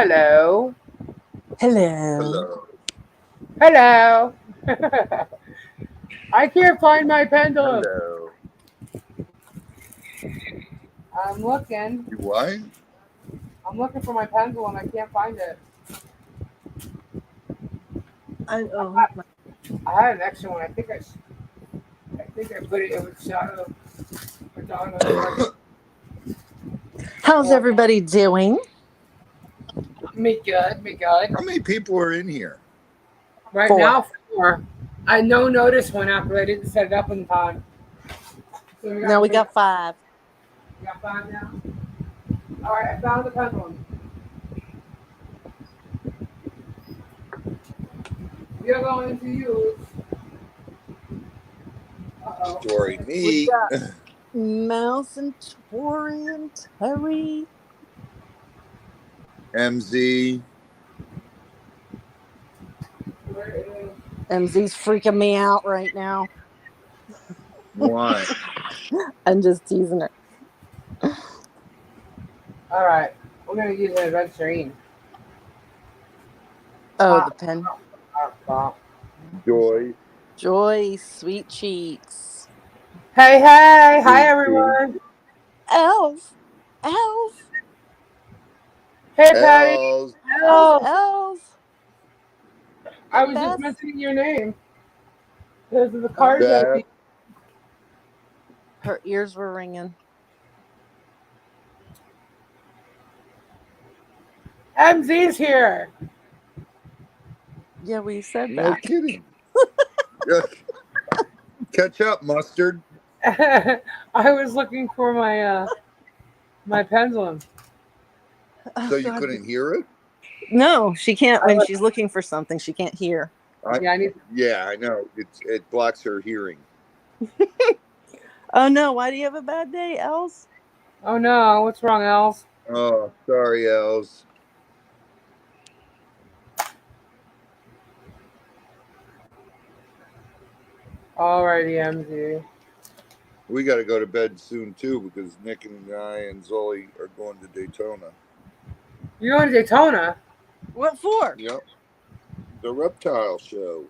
Hello. Hello. Hello. Hello. I can't find my pendulum. Hello. I'm looking. You what? I'm looking for my pendulum. I can't find it. Oh, I had an extra one. I think I put it in with shadow. how's everybody doing? Me good. Me good. How many people are in here? Right 4. now, 4. I no notice went out, but I didn't set it up in time. So No, we got 5. we got 5 now. All right, I found the pendulum. We are going to use. Uh-oh. Story We've me. got Mouse and Tori and Terry. MZ. Where is? MZ's freaking me out right now. Why? I'm just teasing her. All right, we're gonna use an adventurine. Oh, the Pop, pen. pop, pop. Joy. Joy, sweet cheeks. Hey, hey, hi Sweet tea. everyone. Elf. Elf. Hey, Patty. Els. How's Hello. Elf? I And was just Beth. mentioning your name because of the Oh, cards I Beth. see. her ears were ringing. MZ's here. Yeah, we said No that. kidding. Catch up, mustard. I was looking for my pendulum. Oh, So you God. couldn't hear it? No, she can't. I When was, she's looking for something, she can't hear. yeah, I need. Yeah, I know. It blocks her hearing. Oh no, why do you have a bad day, Els? Oh no, what's wrong, Els? Oh, sorry, Els. Alrighty, MZ. We got to go to bed soon too because Nick and I and Zoe are going to Daytona. You're going to Daytona. What for? Yep. The reptile show.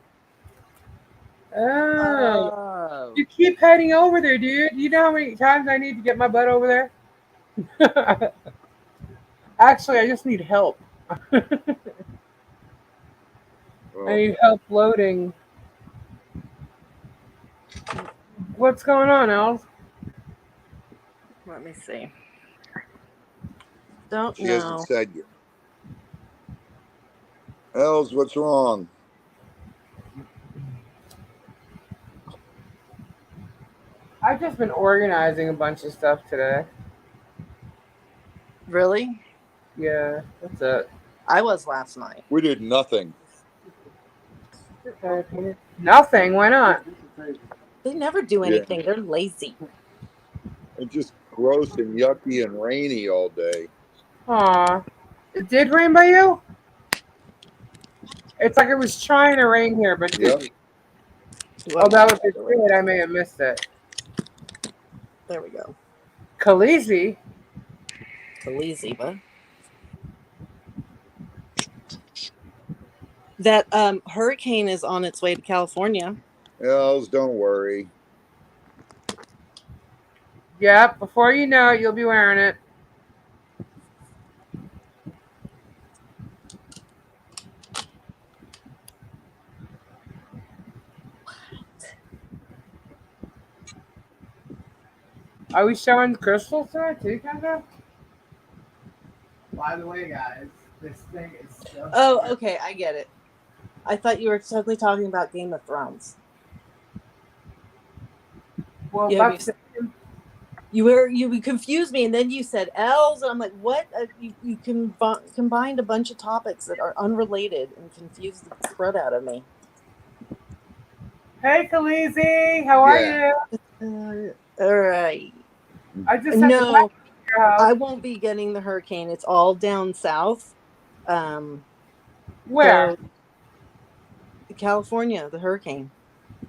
Oh, Oh, you keep heading over there, dude. You know how many times I need to get my butt over there? Actually, I just need help. I Well, need help loading. What's going on, Els? let me see. Don't she hasn't know. said yet. Els, what's wrong? I've just been organizing a bunch of stuff today. Really? Yeah, that's it. I was last night. We did nothing. Nothing. Why not? They never do Yeah. anything. They're lazy. It's just gross and yucky and rainy all day. Aw. It did rain by you? It's like it was trying to rain here, but Yep. didn't. Oh, What that month, was by it. the way? Good. I may have missed it. There we go. Khaleesi? Khaleesi, but that hurricane is on its way to California. Els, don't worry. Yep. Before you know it, you'll be wearing it. Are we showing crystals tonight too, Kendra? By the way, guys, this thing is so. Oh, okay, I get it. I thought you were totally talking about Game of Thrones. Well, Yeah, that's you confused me, and then you said elves, and I'm like, what? You combined a bunch of topics that are unrelated and confused the crud out of me. Hey, Khaleesi, how are Yeah. you? All right. I just sent the No, package to your house. I won't be getting the hurricane. It's all down south. Where? The California, the hurricane.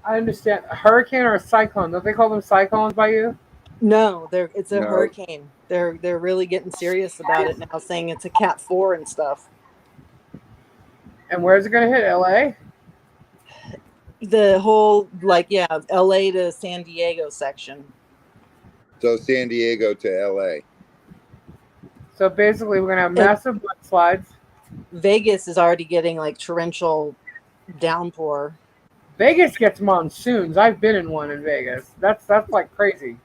I understand. A hurricane or a cyclone? Don't they call them cyclones by you? No, it's a No. hurricane. They're really getting serious about it now, saying it's a Cat 4 and stuff. And where's it going to hit? LA? The whole LA to San Diego section. So San Diego to LA. So basically, we're going to have massive mudslides. Vegas is already getting like torrential downpour. Vegas gets monsoons. I've been in one in Vegas. That's like crazy.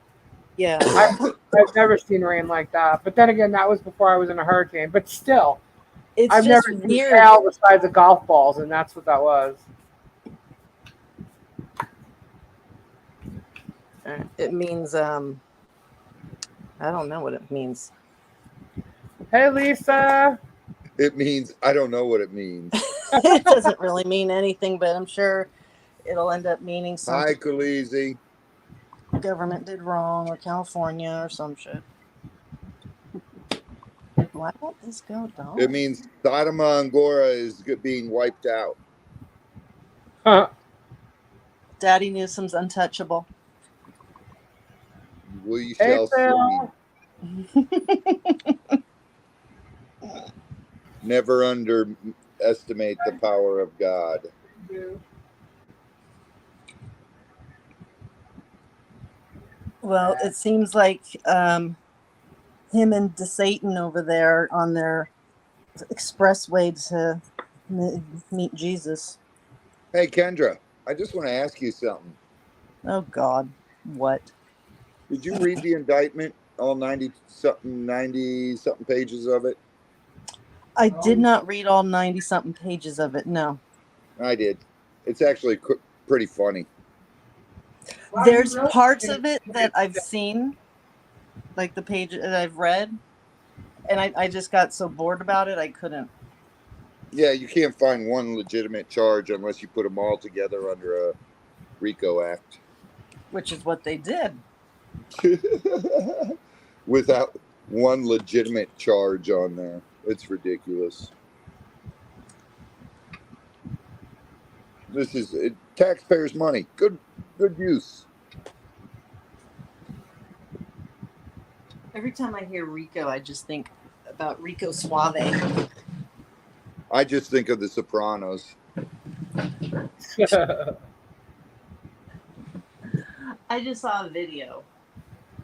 Yeah. I've never seen rain like that. But then again, that was before I was in a hurricane. But still, It's I've just never seen weird. hail the size of golf balls, and that's what that was. It means I don't know what it means. Hey, Lisa. It means I don't know what it means. It doesn't really mean anything, but I'm sure it'll end up meaning Hi, something Khaleesi. the government did wrong, or California or some shit. Why won't this go down? It means Sodoma and Gomorrah is being wiped out. Huh. Daddy Newsom's untouchable. We Hey, shall see. Phil. Never underestimate the power of God. Well, it seems like him and DeSatan over there on their expressway to meet Jesus. Hey, Kendra, I just want to ask you something. Oh, God. What? Did you read the indictment, all 90 something pages of it? I did not read all 90-something pages of it, no. I did. It's actually pretty funny. There's parts of it that I've seen, like the page that I've read, and I just got so bored about it, I couldn't. Yeah, you can't find one legitimate charge unless you put them all together under a RICO Act. Which is what they did. Without one legitimate charge on there. It's ridiculous. This is taxpayers' money. Good use. Every time I hear Rico, I just think about Rico Suave. I just think of The Sopranos. I just saw a video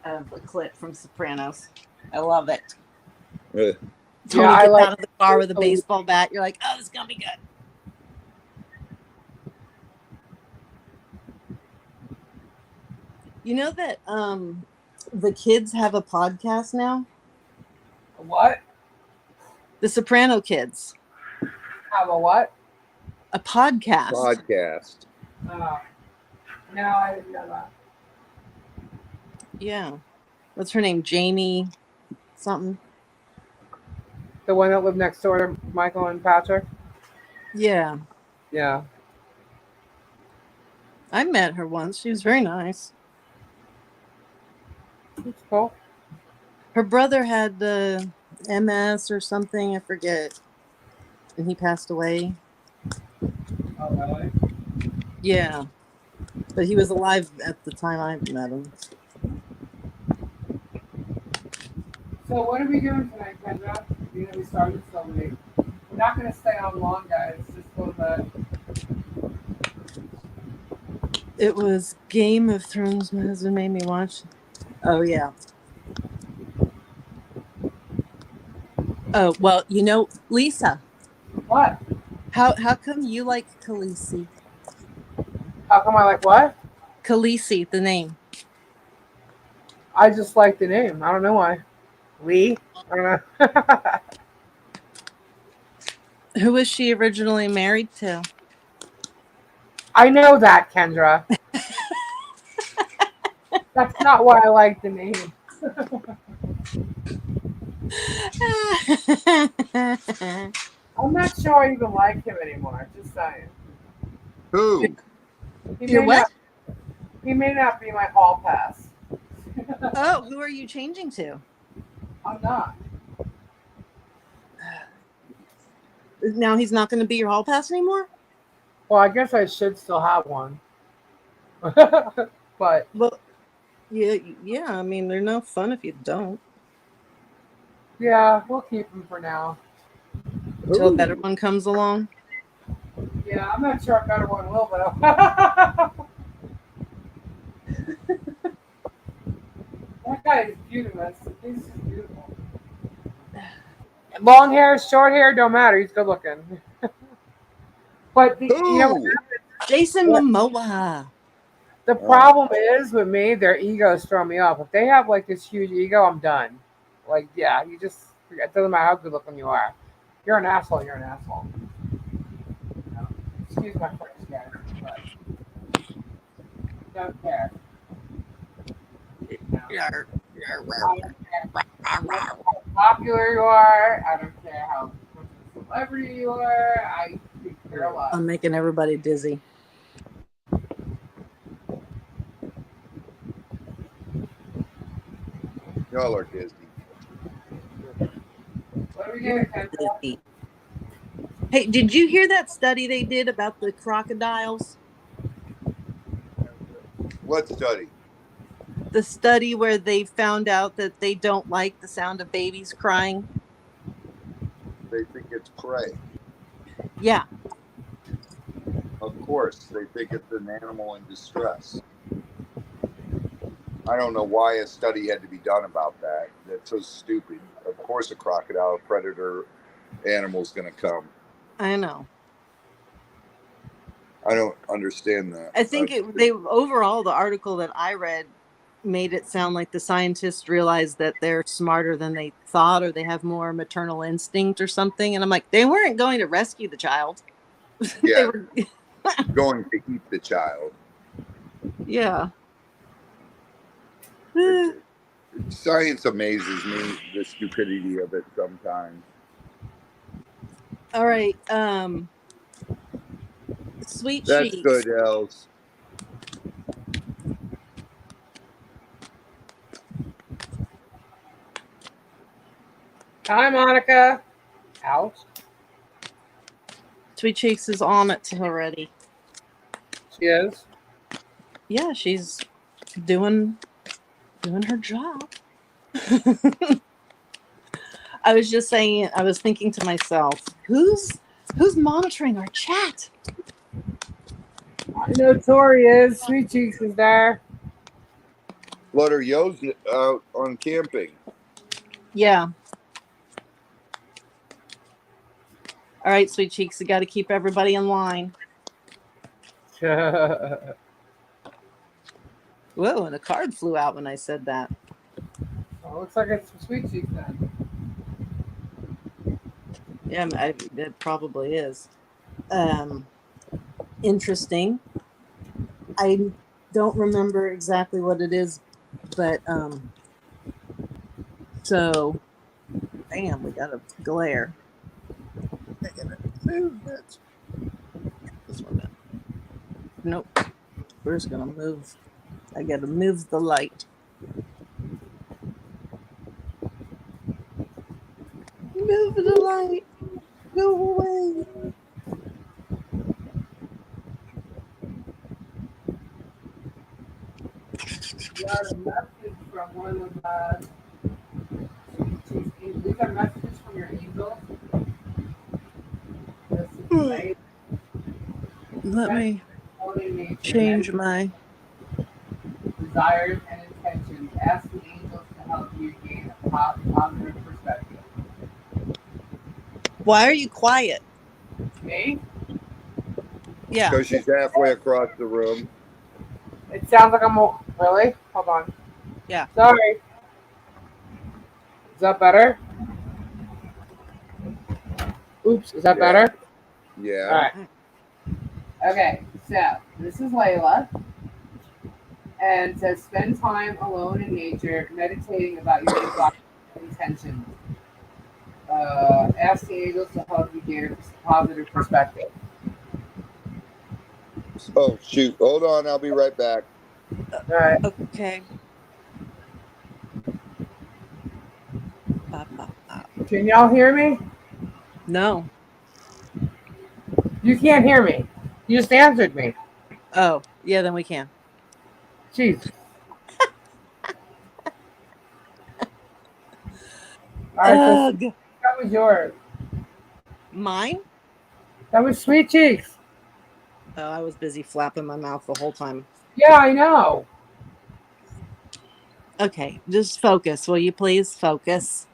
of a clip from Sopranos. I love it. Uh, Tony Yeah, I gets like out of the car with a baseball bat. You're like, oh, this is going to be good. You know that the kids have a podcast now? What? The Soprano kids. Have a what? A podcast. podcast. No, I didn't know that. Yeah. What's her name? Jamie something? The one that lived next door to Michael and Patrick? Yeah. Yeah. I met her once. She was very nice. That's cool. Her brother had MS or something. I forget. And he passed away. Oh, really? Yeah. But he was alive at the time I met him. So what are we doing tonight, Kendra? You know, we started so late. We're not going to stay on long, guys. Just go to bed. It was Game of Thrones my husband made me watch. Oh, yeah. Oh, well, you know, Lisa, What? how come you like Khaleesi? How come I like what? Khaleesi, the name. I just like the name. I don't know why. Lee? I don't know. Who was she originally married to? I know that, Kendra. That's not why I like the name. I'm not sure I even like him anymore. Just saying. Who? You're what? He may not be my hall pass. Oh, who are you changing to? I'm not. Now he's not going to be your hall pass anymore? Well, I guess I should still have one. But Well, Yeah. I mean, they're no fun if you don't. Yeah, we'll keep them for now. Until a better Ooh. one comes along. Yeah, I'm not sure a better one will though. That guy is beautiful. He's just beautiful. Long hair, short hair, don't matter. He's good looking. But you know Who? Jason what? Momoa. The Oh, problem is with me, their egos throw me off. If they have like this huge ego, I'm done. Like, yeah, you just it doesn't matter how good looking you are. You're an asshole. You're an asshole. You know? Excuse my French, guys, but don't care. You know? Yarr, I don't care how popular you are. I don't care how much of a celebrity you are. I could care less. I'm making everybody dizzy. y'all are Disney. What are we You're doing, dizzy. Hey, did you hear that study they did about the crocodiles? What study? The study where they found out that they don't like the sound of babies crying. They think it's prey. Yeah. Of course, they think it's an animal in distress. I don't know why a study had to be done about that. That's so stupid. Of course, a crocodile, a predator animal, is going to come. I know. I don't understand that. I think they overall, the article that I read made it sound like the scientists realized that they're smarter than they thought, or they have more maternal instinct or something. And I'm like, they weren't going to rescue the child. Yeah, They were, going to eat the child. yeah. Science amazes me, the stupidity of it sometimes. All right. Sweet That's Cheeks. good, Els. Hi, Monica. Ouch. Sweet Cheeks is on it already. She is. Yeah, she's doing her job. I was just saying, I was thinking to myself, who's monitoring our chat? I know Tori is. Sweet Cheeks is there. Flutter Yo's out on camping. Yeah. All right, Sweet Cheeks, you got to keep everybody in line. Oh, Whoa, and a card flew out when I said that. looks like it's Sweet Cheeks then. Yeah, it probably is. Interesting. I don't remember exactly what it is, but so, bam, we got a glare. I gotta move that. This one down. Nope. We're just gonna move. I gotta move the light. Move the light. Go away. We got a message from one of Sweet Cheeks. We got messages from your angels. This is amazing. Let me Holding nature, change my. desires and intentions. Ask the angels to help you gain a positive perspective. Why are you quiet? Me? Yeah. So she's halfway across the room. It sounds like I'm really. Hold on. Yeah. Sorry. Is that better? Oops. Is that Yeah. better? Yeah. All right. Okay. So this is Layla, and it says spend time alone in nature, meditating about your desires and intentions. Ask the angels to help you gain a positive perspective. Oh, shoot. Hold on. I'll be right back. All right. Okay. Can y'all hear me? No. You can't hear me. You just answered me. Oh, yeah, then we can. Jesus. All right, so Ugh. that was yours. Mine? That was Sweet Cheeks. Oh, I was busy flapping my mouth the whole time. Yeah, I know. Okay, just focus. Will you please focus?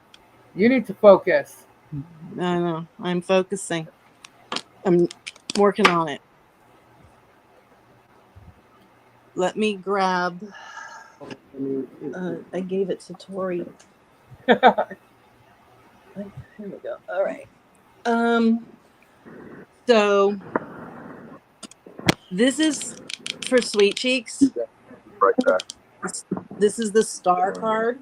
You need to focus. I know. I'm focusing. I'm working on it. Let me grab. I gave it to Tori. Here we go. All right. So this is for Sweet Cheeks. Right there. This is the star card,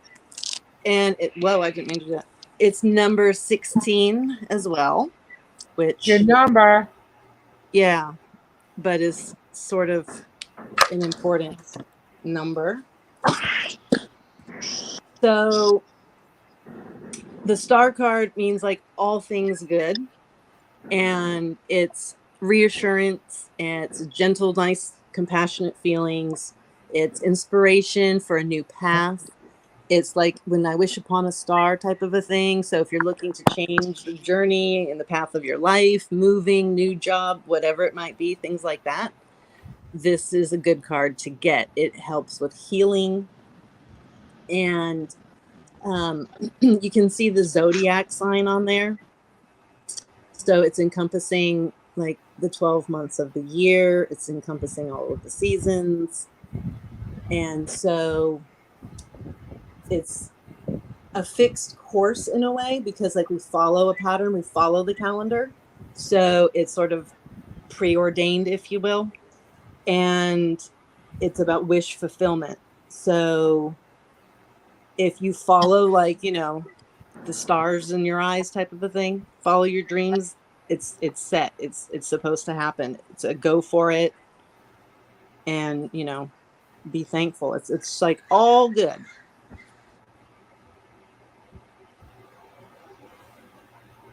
and whoa, I didn't mean to do that. It's number 16 as well, which Good number. yeah, but is sort of an important number. So the star card means like all things good, and it's reassurance, and it's gentle, nice, compassionate feelings. It's inspiration for a new path. It's like when I wish upon a star type of a thing. So if you're looking to change the journey and the path of your life, moving, new job, whatever it might be, things like that, this is a good card to get. It helps with healing. And you can see the zodiac sign on there. So it's encompassing like the 12 months of the year. It's encompassing all of the seasons. And so it's a fixed course in a way, because like we follow a pattern, we follow the calendar. So it's sort of preordained, if you will. And it's about wish fulfillment. So if you follow, like, you know, the stars in your eyes type of a thing, follow your dreams, it's set. It's supposed to happen. It's a go for it. And, you know, be thankful. It's like all good.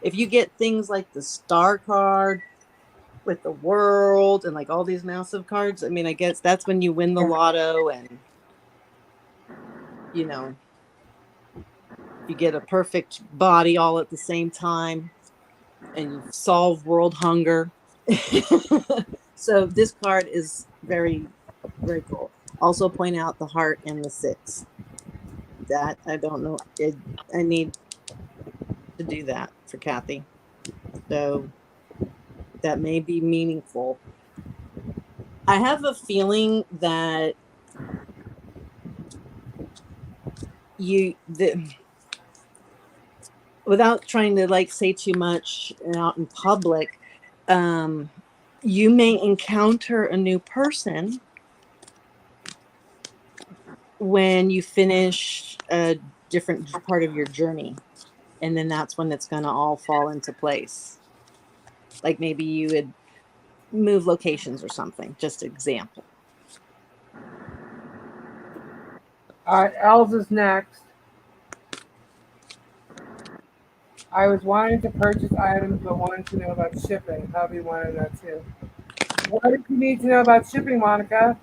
If you get things like the star card with the world and like all these massive cards, I mean, I guess that's when you win the lotto, and, you know, you get a perfect body all at the same time, and you solve world hunger. So this card is very, very cool. Also point out the heart and the 6. That I don't know. I need to do that for Kathy. So that may be meaningful. I have a feeling that without trying to like say too much out in public, you may encounter a new person when you finish a different part of your journey, and then that's when it's going to all fall into place. Like maybe you would move locations or something. Just example. All right, Els is next. I was wanting to purchase items, but wanted to know about shipping. Hubby wanted that too. What did you need to know about shipping, Monica?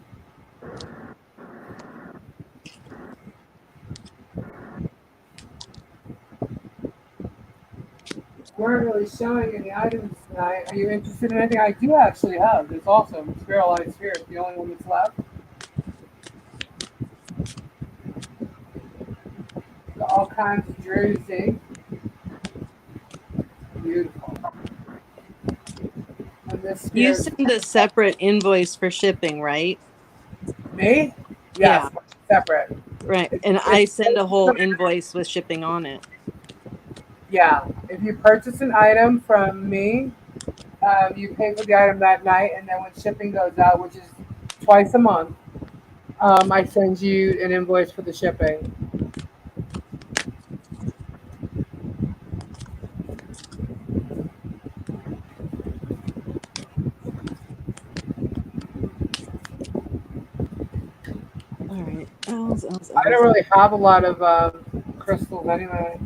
You weren't really showing any items tonight. Are you interested in anything? I do actually have. There's also Sparrow Light Sphere. It's the only one that's left. Got all kinds of jersey. Beautiful. And this You sphere, send a separate invoice for shipping, right? me? Yeah. Yes, separate. Right. And I send a whole invoice with shipping on it. Yeah. If you purchase an item from me, you pay for the item that night, and then when shipping goes out, which is twice a month, I send you an invoice for the shipping. All right. I don't really have a lot of crystals anyway.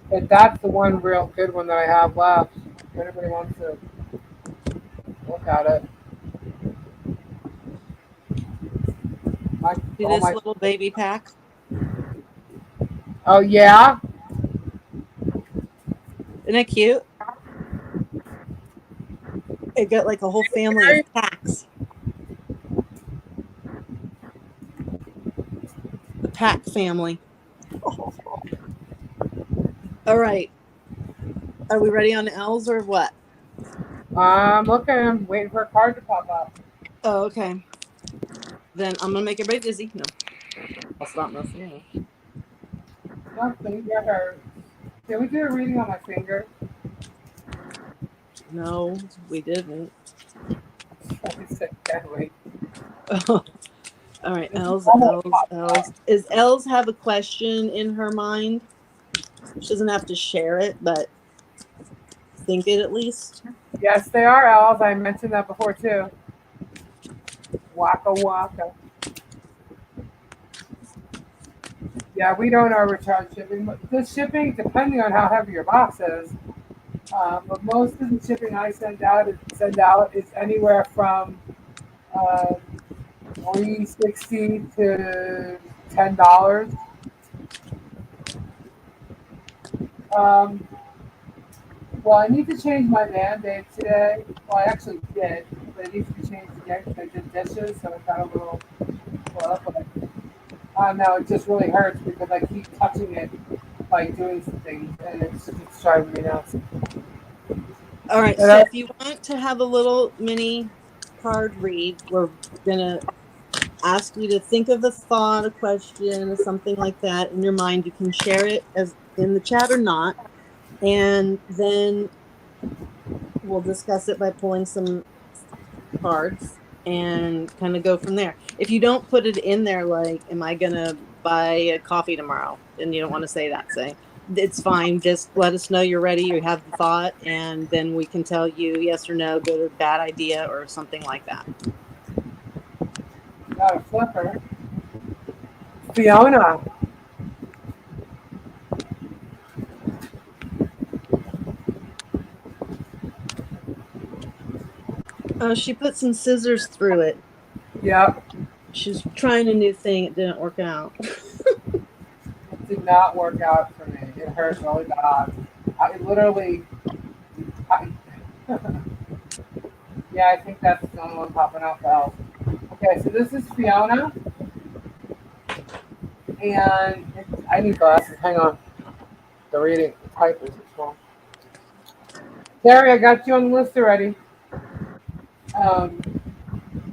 But that's the one real good one that I have left. If anybody wants to look at it. See this little baby pack? Oh yeah. Isn't that cute? It got like a whole family of packs. The pack family. All right. Are we ready on L's or what? I'm looking. I'm waiting for a card to pop up. Oh, okay. Then I'm gonna make everybody dizzy. No, I'll stop messing. My finger hurts. Can we do a reading on my finger? No, we didn't. I said, can't wait. All right, This is L's, almost L's, popped L's. Is L's have a question in her mind? She doesn't have to share it, but think it at least. Yes, they are owls. I mentioned that before too. Waka waka. Yeah, we don't overcharge shipping. The shipping, depending on how heavy your box is, but most of the shipping I send out is anywhere from uh, $3.60 to $10. Um, well, I need to change my mandate today. Well, I actually did, but it needs to be changed again because I did dishes, so it got a little well. But now it just really hurts because I keep touching it by doing some things, and it's driving me nuts. All right, And so if you want to have a little mini card read, we're gonna ask you to think of a thought, a question, or something like that in your mind. You can share it as in the chat or not, and then we'll discuss it by pulling some cards and kind of go from there. If you don't put it in there, like, am I gonna buy a coffee tomorrow? And you don't want to say that, say it's fine. Just let us know you're ready, you have the thought, and then we can tell you yes or no, good or bad idea, or something like that. got a flipper. Fiona. She put some scissors through it. Yep. She's trying a new thing. It didn't work out. It did not work out for me. It hurt really bad. I literally. I, yeah, I think that's the only one popping out for else. Okay, so this is Fiona, and I need glasses. Hang on. The reading type is small. Terry, I got you on the list already. Um,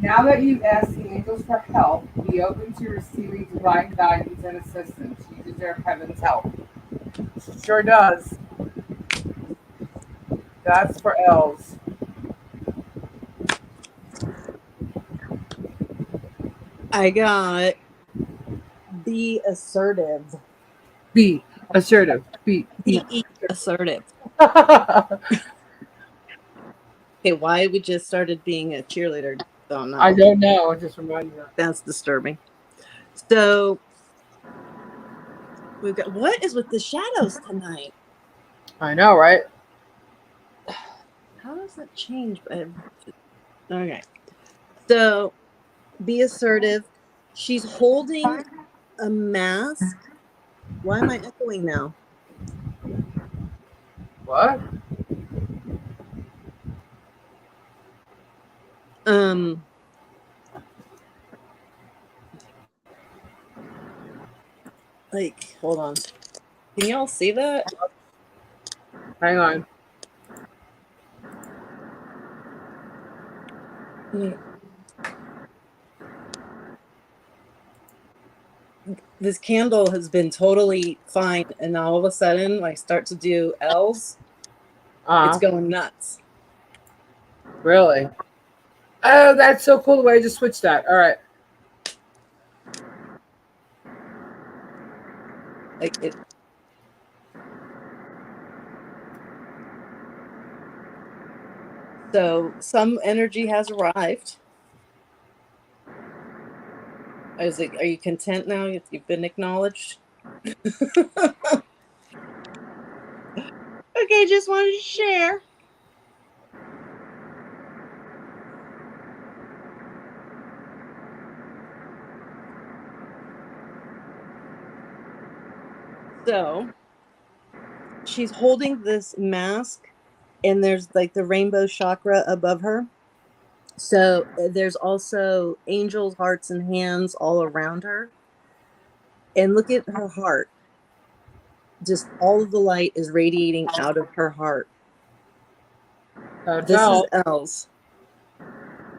Now that you've asked the angels for help, be open to receiving divine guidance and assistance. You deserve heaven's help. Sure does. That's for elves. I got be assertive. Be assertive. Be. No. Be assertive. I Okay, why we just started being a cheerleader? Don't know. don't know. It just reminded me. That's disturbing. So we've got what is with the shadows tonight? I know, right? How does that change? Okay. So be assertive. She's holding a mask. Why am I echoing now? What? Like, hold on. Can y'all see that? Hang on. This candle has been totally fine, and now all of a sudden, I start to do L's. It's going nuts. Really? Oh, that's so cool the way I just switched that. All right. Like it. So some energy has arrived. Are you content now? You've been acknowledged. Okay, just wanted to share. So she's holding this mask, and there's like the rainbow chakra above her. So there's also angels, hearts, and hands all around her. And look at her heart. Just all of the light is radiating out of her heart. That's This is Elle. Els.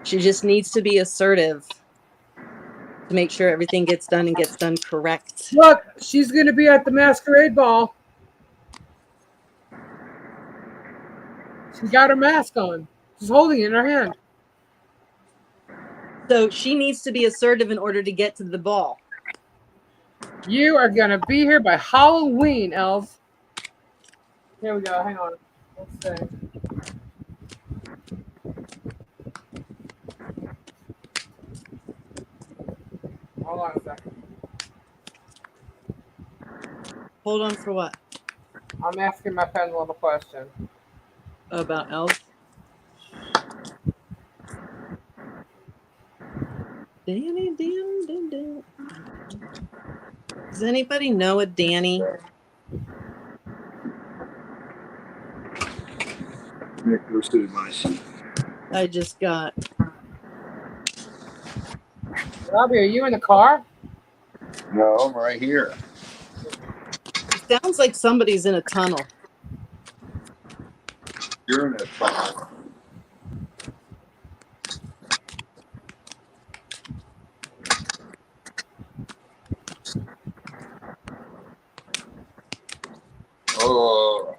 She just needs to be assertive to make sure everything gets done and gets done correct. Look, she's going to be at the masquerade ball. She got her mask on. She's holding it in her hand. So she needs to be assertive in order to get to the ball. You are going to be here by Halloween, Els. Here we go. Hang on. Let's see. Hold on a second. Hold on for what? I'm asking my pen a little question. About Els? Does anybody know a Danny? Nick, go sit in my seat. I just got. Robbie, are you in the car? No, I'm right here. It sounds like somebody's in a tunnel. You're in a tunnel. Oh.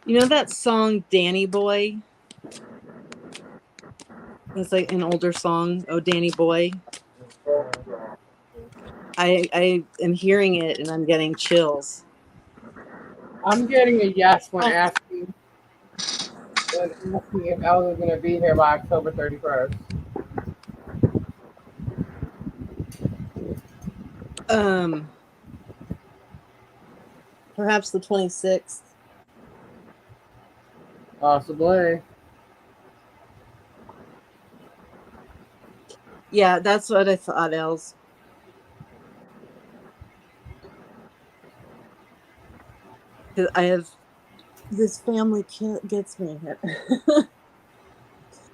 You know that song Danny Boy? It's like an older song, Oh Danny Boy. I am hearing it and I'm getting chills. I'm getting a yes when asking if Elle is going to be here by October 31st. Perhaps the 26th. Possibly. Yeah, that's what I thought, Els. I have this family gets me.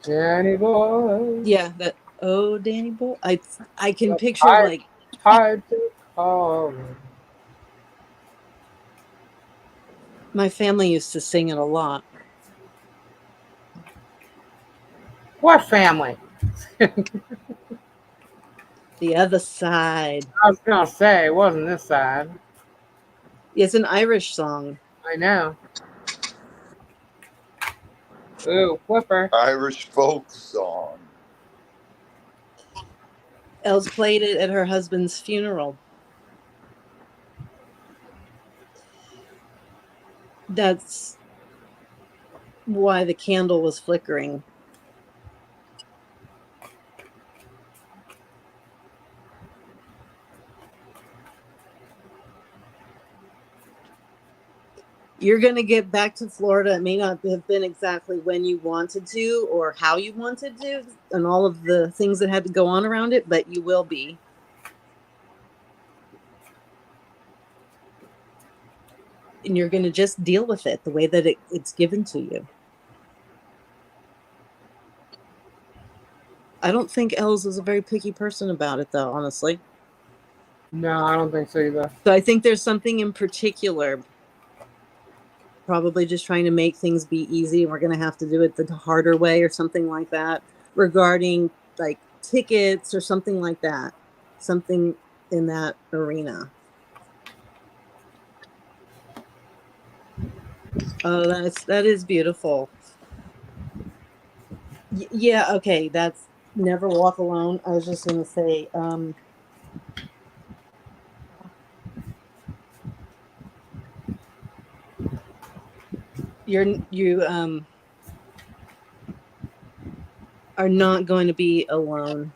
Danny boy. Yeah, that oh Danny Boy. I can That's picture hard. like Hard to call. my family used to sing it a lot. What family? The other side. I was going to say, it wasn't this side. It's an Irish song. I know. Ooh, Flipper. Irish folk song. Els played it at her husband's funeral. That's why the candle was flickering. You're going to get back to Florida. It may not have been exactly when you wanted to or how you wanted to and all of the things that had to go on around it, but you will be. And you're going to just deal with it the way that it's given to you. I don't think Els is a very picky person about it, though, honestly. No, I don't think so either. So I think there's something in particular, probably just trying to make things be easy. We're going to have to do it the harder way or something like that regarding like tickets or something like that. Something in that arena. Oh, that is beautiful. Yeah, okay, that's Never Walk Alone. I was just going to say, you are not going to be alone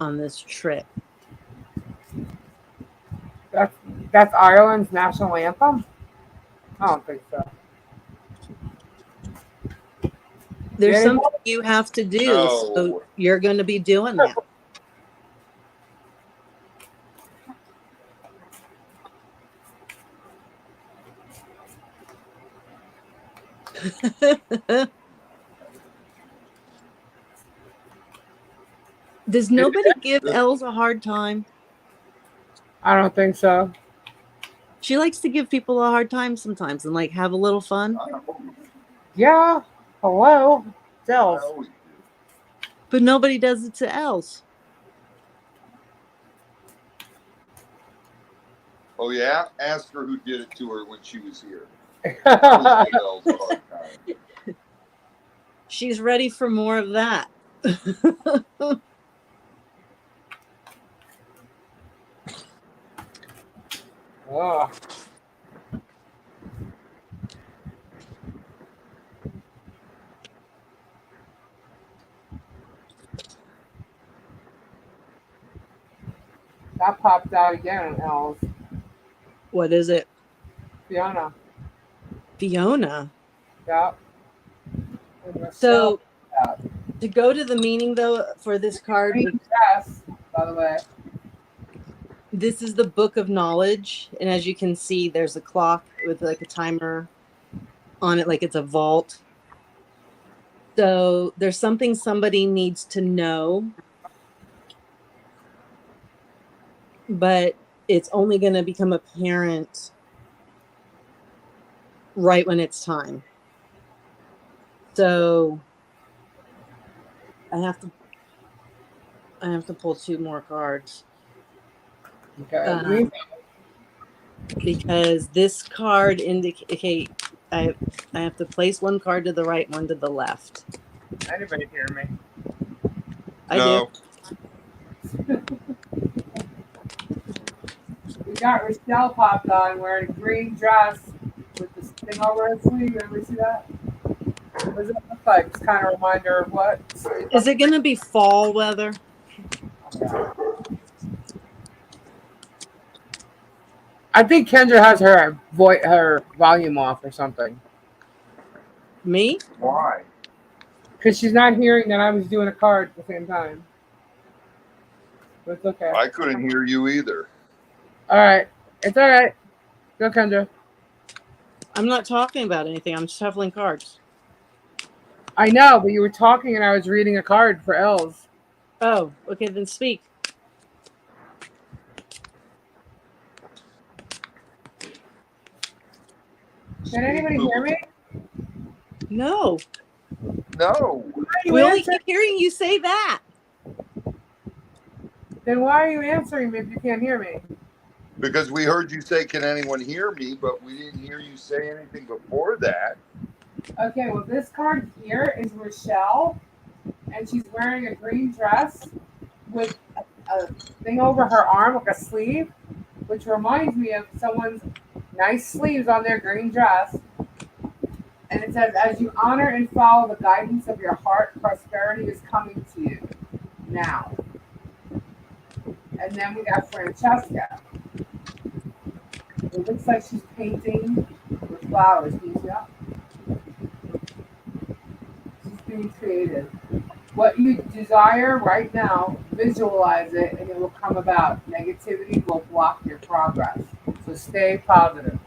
on this trip. That's Ireland's national anthem? I don't think so. There's Yeah. something you have to do, so you're going to be doing that. Does nobody give Els a hard time? I don't think so. She likes to give people a hard time sometimes and like have a little fun. Yeah. Hello. I Dells. always do. But nobody does it to Els. Oh yeah, ask her who did it to her when she was here. Always give Els a hard time. She's ready for more of that. Ugh. That popped out again on Els. What is it? Fiona. Fiona. Yeah. So Yeah. to go to the meaning though for this card, Green dress, by the way. this is the Book of Knowledge, and as you can see, there's a clock with like a timer on it, like it's a vault. So there's something somebody needs to know, but it's only going to become apparent right when it's time. So I have to pull 2 more cards. Okay. Because this card indicate I have to place 1 card to the right, 1 to the left. Anybody hear me? I No. do. We got Rochelle popped on wearing a green dress with this thing over her sleeve. Everybody see that? What does it look like? It's kind of a reminder of what? Is it going to be fall weather? I think Kendra has her volume off or something. Me? Why? Because she's not hearing that I was doing a card at the same time. But it's okay. I couldn't hear you either. All right. It's all right. Go, Kendra. I'm not talking about anything. I'm shuffling cards. I know, but you were talking and I was reading a card for Els. Oh, okay, then speak. Can anybody hear me? No. No. Why are you We only answering? keep hearing you say that. Then why are you answering me if you can't hear me? Because we heard you say, "Can anyone hear me?" But we didn't hear you say anything before that. Okay, well, this card here is Rochelle, and she's wearing a green dress with a thing over her arm, like a sleeve, which reminds me of someone's nice sleeves on their green dress. And it says, as you honor and follow the guidance of your heart, prosperity is coming to you now. And then we got Francesca. It looks like she's painting with flowers. Can you see that? She's being creative. What you desire right now, visualize it and it will come about. Negativity will block your progress. So stay positive.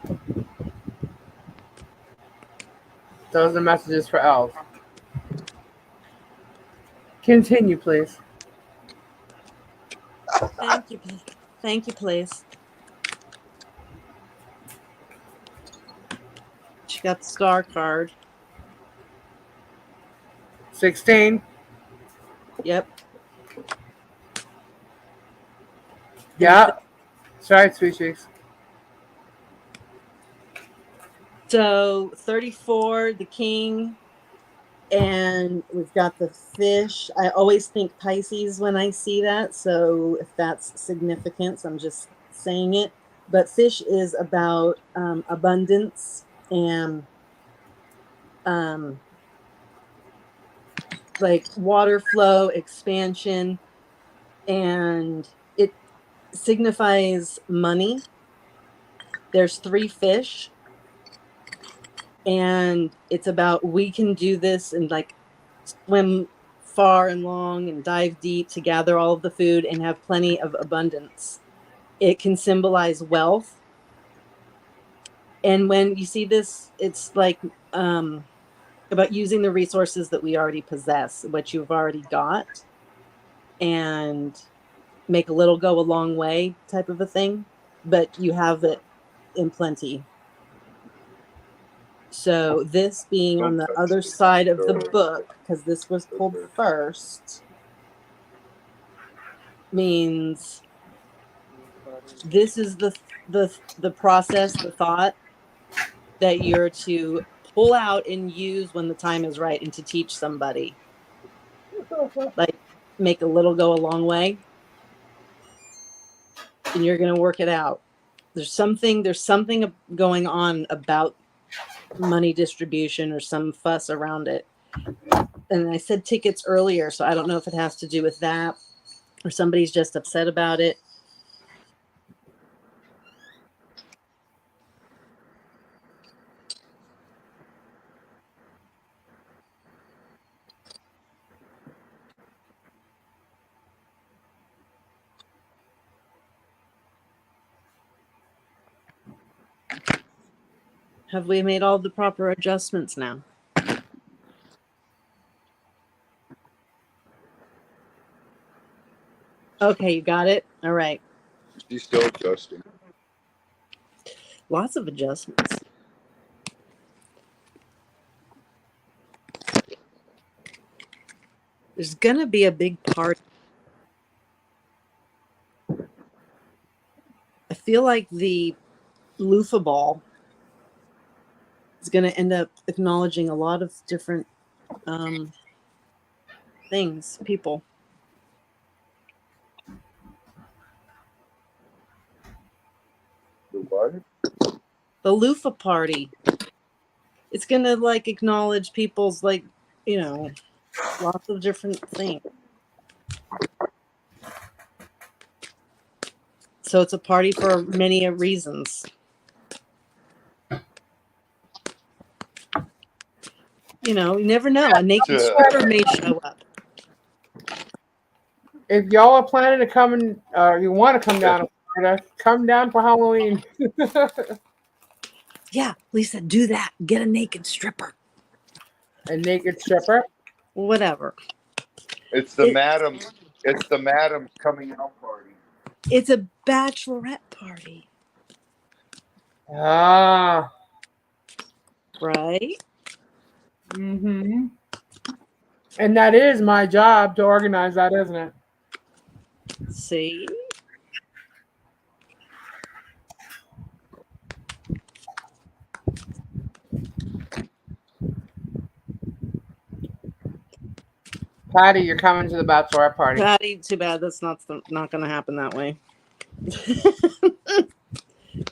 Those are messages for Els. Continue, please. Thank you. Thank you, please. She got the star card. 16. Yep. Yeah. That's right, sweet cheeks. So 34, the king, and we've got the fish. I always think Pisces when I see that, so if that's significance, I'm just saying it. But fish is about abundance and like water flow, expansion, and it signifies money. There's 3 fish. And it's about we can do this and like swim far and long and dive deep to gather all of the food and have plenty of abundance. It can symbolize wealth. And when you see this, it's like about using the resources that we already possess, what you've already got. and make a little go a long way type of a thing, but you have it in plenty. So this being on the other side of the book, because this was pulled first, means this is the process, the thought that you're to pull out and use when the time is right and to teach somebody. Like make a little go a long way. And you're going to work it out. There's something going on about money distribution or some fuss around it. And I said tickets earlier, so I don't know if it has to do with that or somebody's just upset about it. Have we made all the proper adjustments now? Okay, you got it? All right. She's still adjusting. Lots of adjustments. There's going to be a big party. I feel like the loofah ball is going to end up acknowledging a lot of different things, people. The what? The loofah party. It's going to like acknowledge people's like, you know, lots of different things. So it's a party for many reasons. You know, you never know. A naked stripper may show up. If y'all are planning to come in, you want to come down to Florida, come down for Halloween. Yeah, Lisa, do that. Get a naked stripper. A naked stripper? Whatever. It's the madam's coming out party. It's a bachelorette party. Ah. Right? Mm-hmm. And that is my job to organize that, isn't it? See? Patty, you're coming to the bachelorette party. Patty, too bad that's not going to happen that way.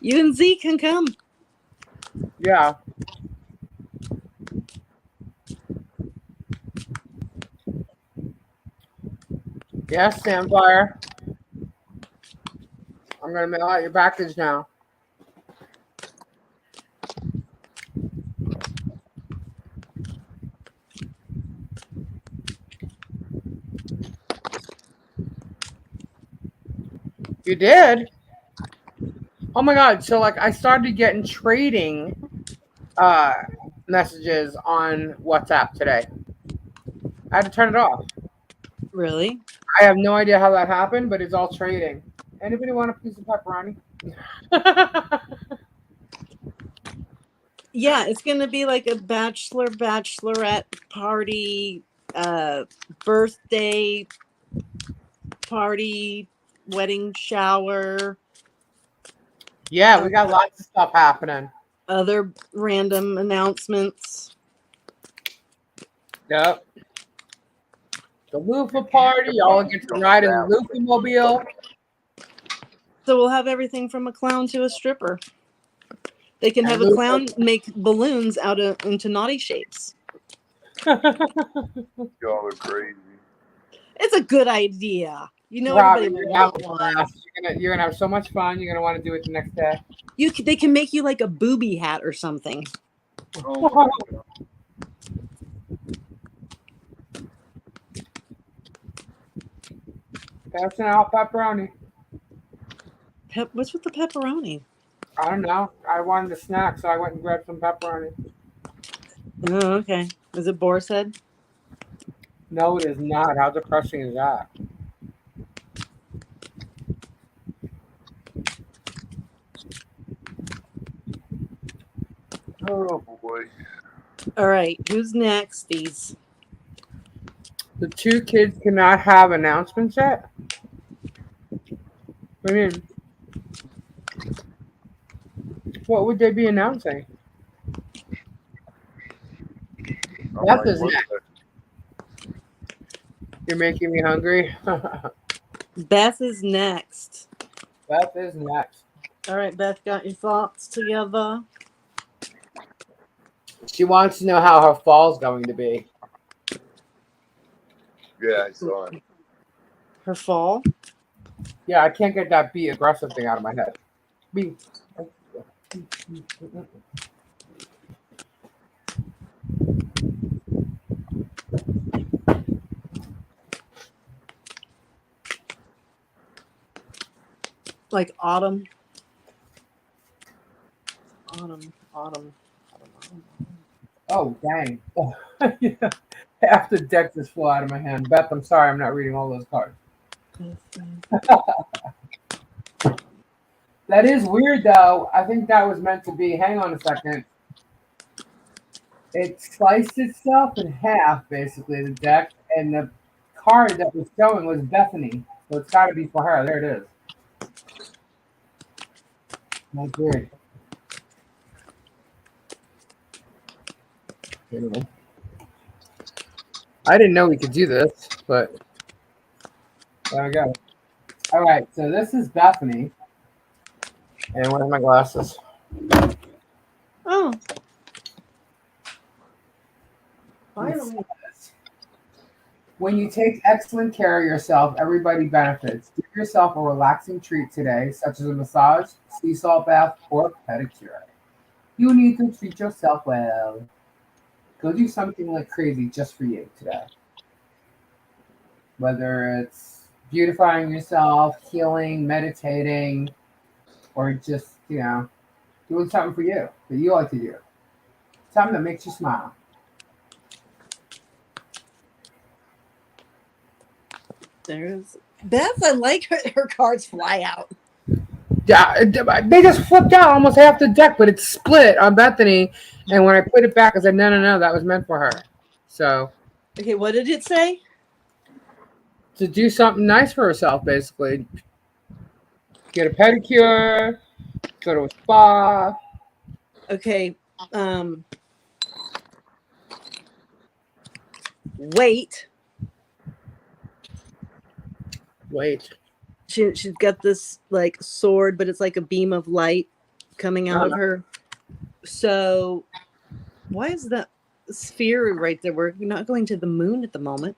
You and Z can come. Yeah. Yes, Samfire. I'm going to mail out your package now. You did? Oh my God. So like I started getting trading messages on WhatsApp today. I had to turn it off. Really? I have no idea how that happened, but it's all trading. Anybody want a piece of pepperoni? Yeah, it's going to be like a bachelorette party, birthday party, wedding shower. Yeah, we got lots of stuff happening. Other random announcements. Yep. The loofah party. Y'all get to ride in the loofah mobile. So we'll have everything from a clown to a stripper. They can have a clown make balloons into naughty shapes. Y'all are crazy. It's a good idea. You know, Robbie, everybody will want one. You're gonna have so much fun. You're gonna want to do it the next day. They can make you like a booby hat or something. Oh, Passing out pepperoni. What's with the pepperoni? I don't know. I wanted a snack, so I went and grabbed some pepperoni. Oh, okay. Is it boar's head? No, it is not. How depressing is that? Oh boy. All right, who's next? These. The two kids cannot have announcements yet? What do you mean? What would they be announcing? I'm Beth like, is what next. the- You're making me hungry. Beth is next. Beth is next. All right, Beth, got your thoughts together? She wants to know how her fall's going to be. Yeah, I saw it. Her fall? Yeah, I can't get that be aggressive thing out of my head. Be. Like autumn. Autumn. Oh, dang. Oh, yeah. Half the deck just flew out of my hand. Beth, I'm sorry, I'm not reading all those cards. That is weird, though. I think that was meant to be. Hang on a second. It sliced itself in half, basically, the deck, and the card that was showing was Bethany. So it's got to be for her. There it is. That's weird. Anyway. I didn't know we could do this, but there we go. All right, so this is Bethany. And where's my glasses? Oh. Finally. When you take excellent care of yourself, everybody benefits. Give yourself a relaxing treat today, such as a massage, sea salt bath, or pedicure. You need to treat yourself well. Go do something like crazy just for you today. Whether it's beautifying yourself, healing, meditating, or just, doing something for you that you like to do. Something that makes you smile. There's Beth. I like her cards fly out. Yeah, they just flipped out almost half the deck, but it's split on Bethany. And when I put it back, I said, no, that was meant for her. So, Okay, what did it say? to do something nice for herself, basically. Get a pedicure, go to a spa. Okay, wait. She's got this like sword, but it's like a beam of light coming out of her. So why is that sphere right there? We're not going to the moon at the moment.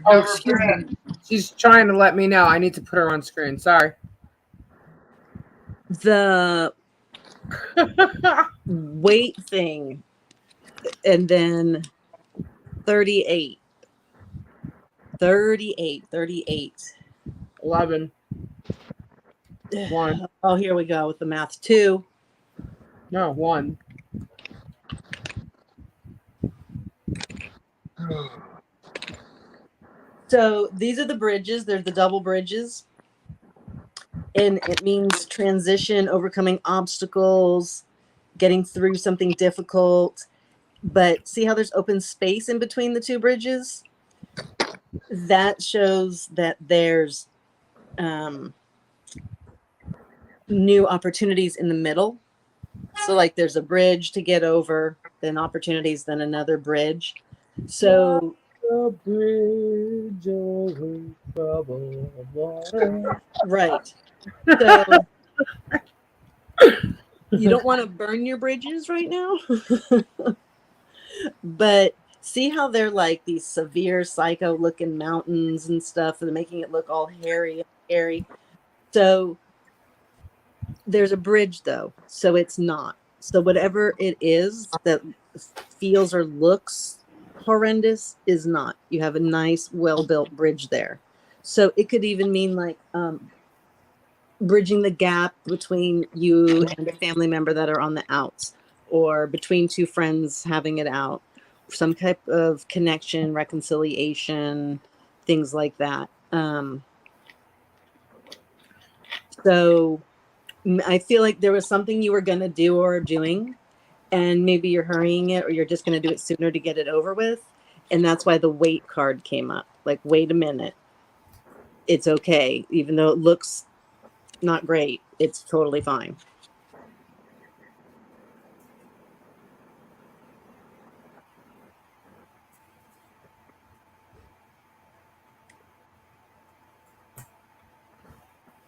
Oh, excuse me. She's trying to let me know. I need to put her on screen. Sorry. The weight thing, and then 38. 11. 1. Oh, here we go with the math. 2. No, 1. So these are the bridges. They're the double bridges. And it means transition, overcoming obstacles, getting through something difficult. But see how there's open space in between the two bridges? That shows that there's new opportunities in the middle. So like there's a bridge to get over, then opportunities, then another bridge. So the bridge over troubled water. right. So you don't want to burn your bridges right now. But see how they're like these severe psycho looking mountains and stuff and making it look all hairy and scary. So there's a bridge though, so it's not. So whatever it is that feels or looks horrendous is not. You have a nice, well-built bridge there. So it could even mean like bridging the gap between you and a family member that are on the outs, or between two friends having it out, some type of connection, reconciliation, things like that. So I feel like there was something you were going to do or doing, and maybe you're hurrying it or you're just going to do it sooner to get it over with. And that's why the wait card came up. Like, wait a minute. It's okay. Even though it looks not great, it's totally fine.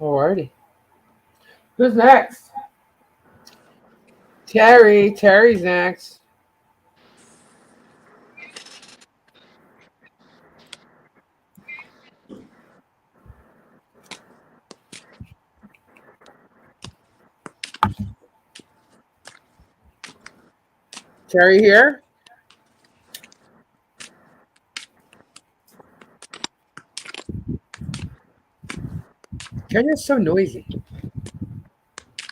Alrighty. Who's next? Terry. Terry's next. Terry here? Terry's so noisy.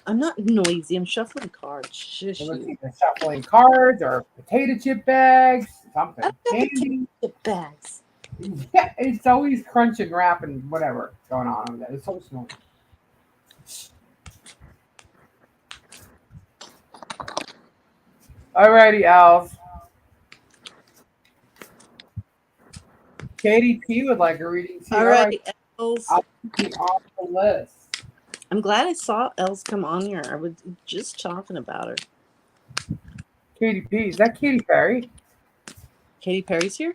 I'm not noisy. I'm shuffling cards. Shush It looks you. like they're shuffling cards or potato chip bags, something. I've got Candy. potato bags. Yeah, it's always crunching, wrapping, whatever going on over there. It's so noisy. Alrighty, Alf. Katie P would like a reading too. All Alright, right, Els. I'll be off the list. I'm glad I saw Els come on here. I was just talking about her. Katy P. Is that Katy Perry? Katy Perry's here?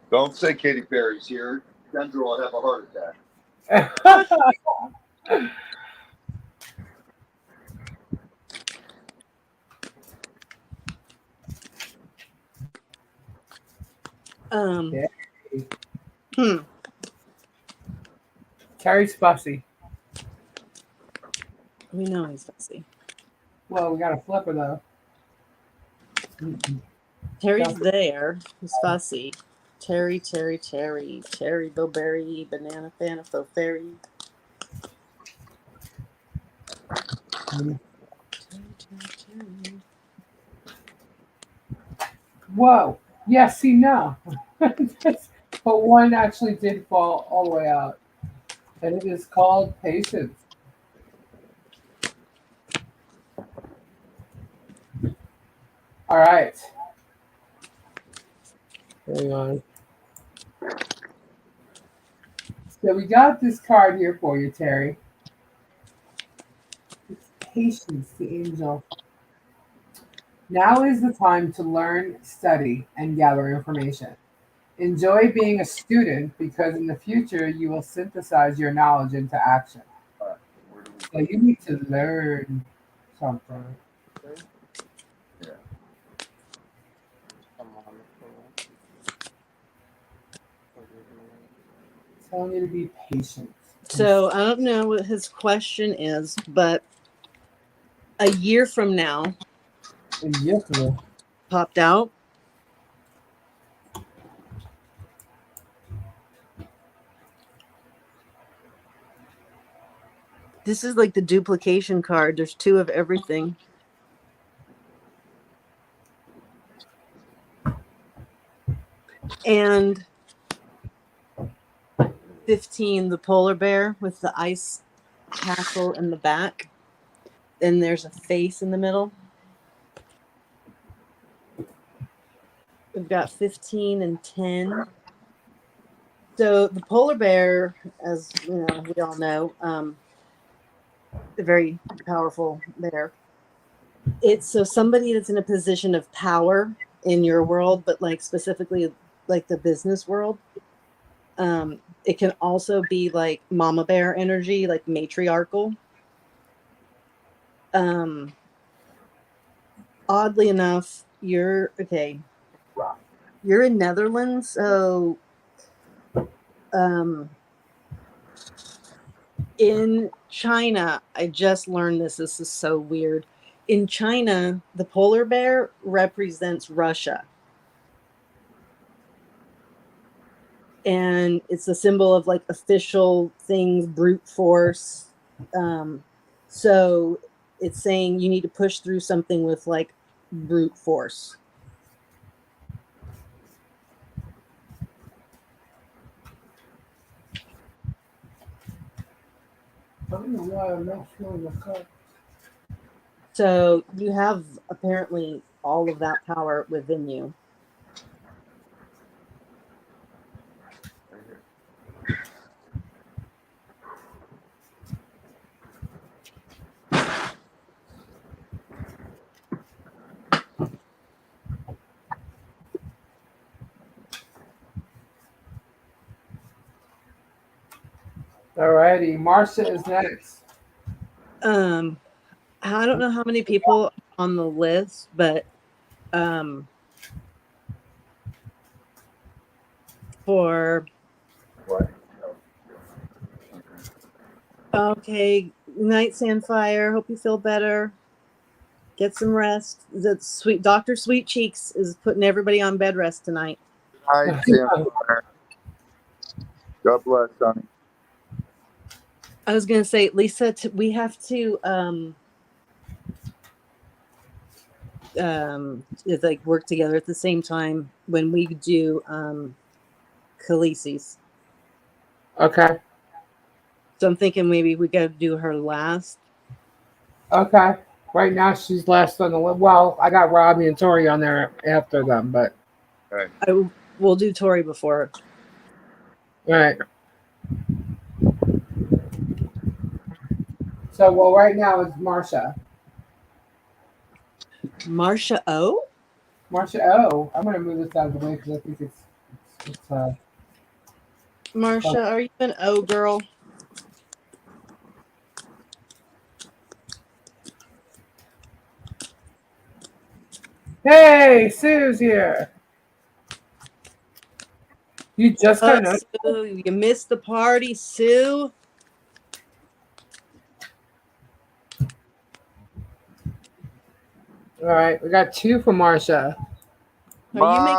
Don't say Katy Perry's here. Kendra will have a heart attack. Yeah. Hmm. Terry's fussy. We know he's fussy. Well, we got a flipper though. Terry's there. He's fussy. Terry, Bilberry, Banana Fana, Faux Fairy. Terry. Whoa. Yeah, see, no. But one actually did fall all the way out. And it is called patience. All right. Hang on. So we got this card here for you, Terry. It's patience, the angel. Now is the time to learn, study, and gather information. Enjoy being a student because in the future you will synthesize your knowledge into action. All right, where do we So you need to learn something. Yeah. Telling you to be patient. So I don't know what his question is, but a year from now And yes, ma'am. popped out. This is like the duplication card. There's two of everything. And 15, the polar bear with the ice castle in the back. Then there's a face in the middle. We've got 15 and 10. So the polar bear, as you know, we all know, a very powerful bear. It's so somebody that's in a position of power in your world, but like specifically like the business world. It can also be like mama bear energy, like matriarchal. Oddly enough, you're okay. You're in Netherlands, so in China, I just learned this. This is so weird. In China, the polar bear represents Russia. And it's a symbol of like official things, brute force. So it's saying you need to push through something with like brute force. I don't know why I'm not feeling the cup. So you have apparently all of that power within you. Right here. Alrighty, Marcia is next. I don't know how many people on the list, but for What? okay, Night Sandfire, hope you feel better. Get some rest. The sweet Dr. Sweet Cheeks is putting everybody on bed rest tonight. Hi, Campfire. God bless, honey. I was gonna say, Lisa, we have to it's like work together at the same time when we do Khaleesi's. Okay. So I'm thinking maybe we gotta do her last. Okay. Right now she's last on the list. Well, I got Robbie and Tori on there after them, but Hey, We'll do Tori before. all right. So well, right now it's Marcia. Marsha O. Marcia. Oh, I'm gonna move this out of the way because I think it's Marsha, are you an O girl? Hey, Sue's here. You just kind of Sue, you missed the party, Sue. all right. We got two for Marcia. Are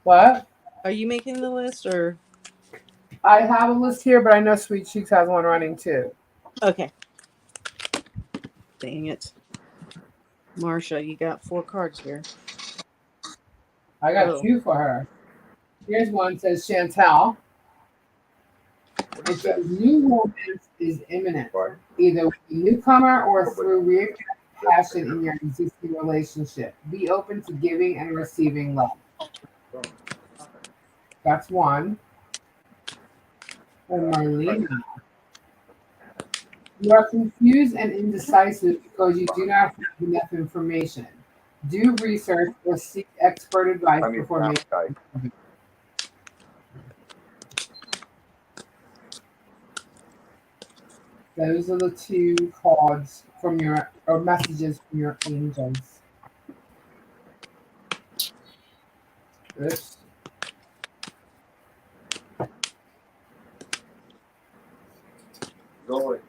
What? you making the list or I have a list here, but I know Sweet Cheeks has one running too. okay? Dang it, Marsha, you got 4 cards here. I got Oh. two for her. Here's one says Chantel. It says new romance is imminent, either with a newcomer or through reignited passion in your existing relationship. Be open to giving and receiving love. That's one. And Marlena. You are confused and indecisive because you do not have enough information. Do research or seek expert advice I mean, before making. appetite. Those are the two cards from your or messages from your angels. Oops. Dolly.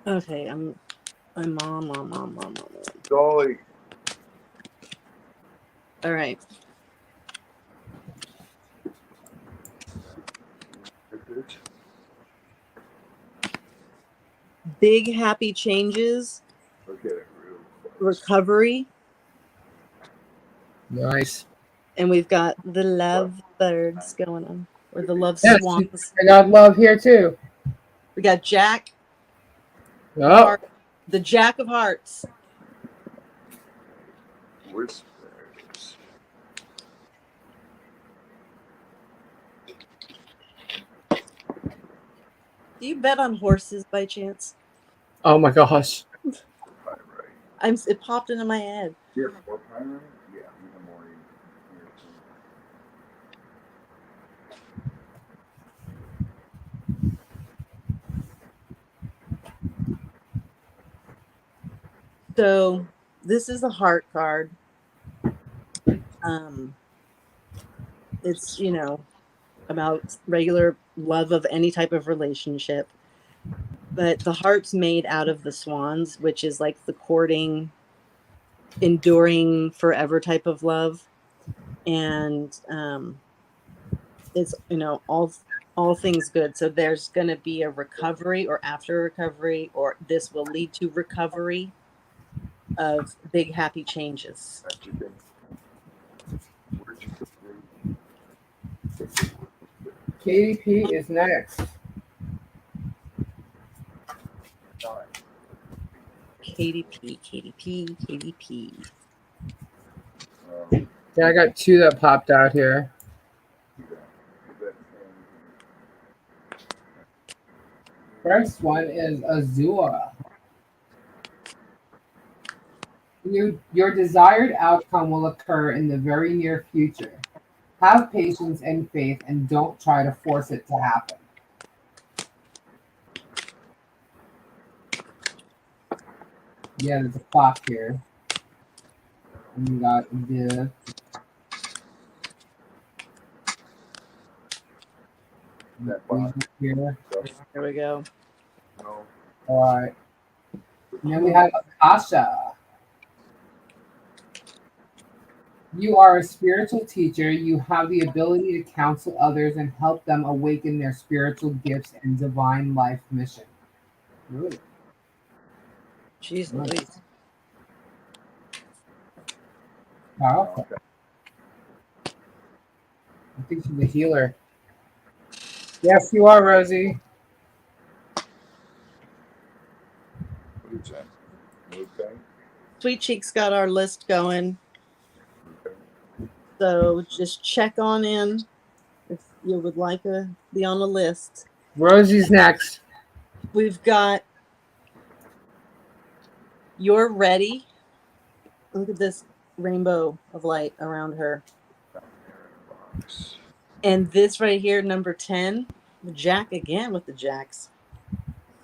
Okay, I'm mom. Dolly. All right. Big happy changes, Look at it real close. recovery, Nice. and we've got the love birds going on, or the love Yes, swans. I got love here too. We got Jack, Oh, the Jack of Hearts. Whispers. Do you bet on horses by chance? oh my gosh. Right. It popped into my head. Yeah, more primary? Yeah, even more. So this is a heart card. It's about regular love of any type of relationship, but the heart's made out of the swans, which is like the courting, enduring forever type of love, and it's all things good. So there's going to be a recovery, or after recovery, or this will lead to recovery of big happy changes. Katie P is next. KDP, KDP, KDP. Yeah, I got two that popped out here. First one is Azura. Your desired outcome will occur in the very near future. Have patience and faith and don't try to force it to happen. Yeah, there's a clock here. And you got the That box. here. There we go. No. Alright. And then we have Akasha. You are a spiritual teacher. You have the ability to counsel others and help them awaken their spiritual gifts and divine life mission. Ooh. Jeez Nice. Louise. Powerful. I think she's a healer. Yes, you are, Rosie. What is that? Okay. Sweet Cheeks got our list going. Okay. So just check on in if you would like to be on the list. Rosie's next. We've got You're Ready. Look at this rainbow of light around her. Box. And this right here, number 10, Jack again with the jacks.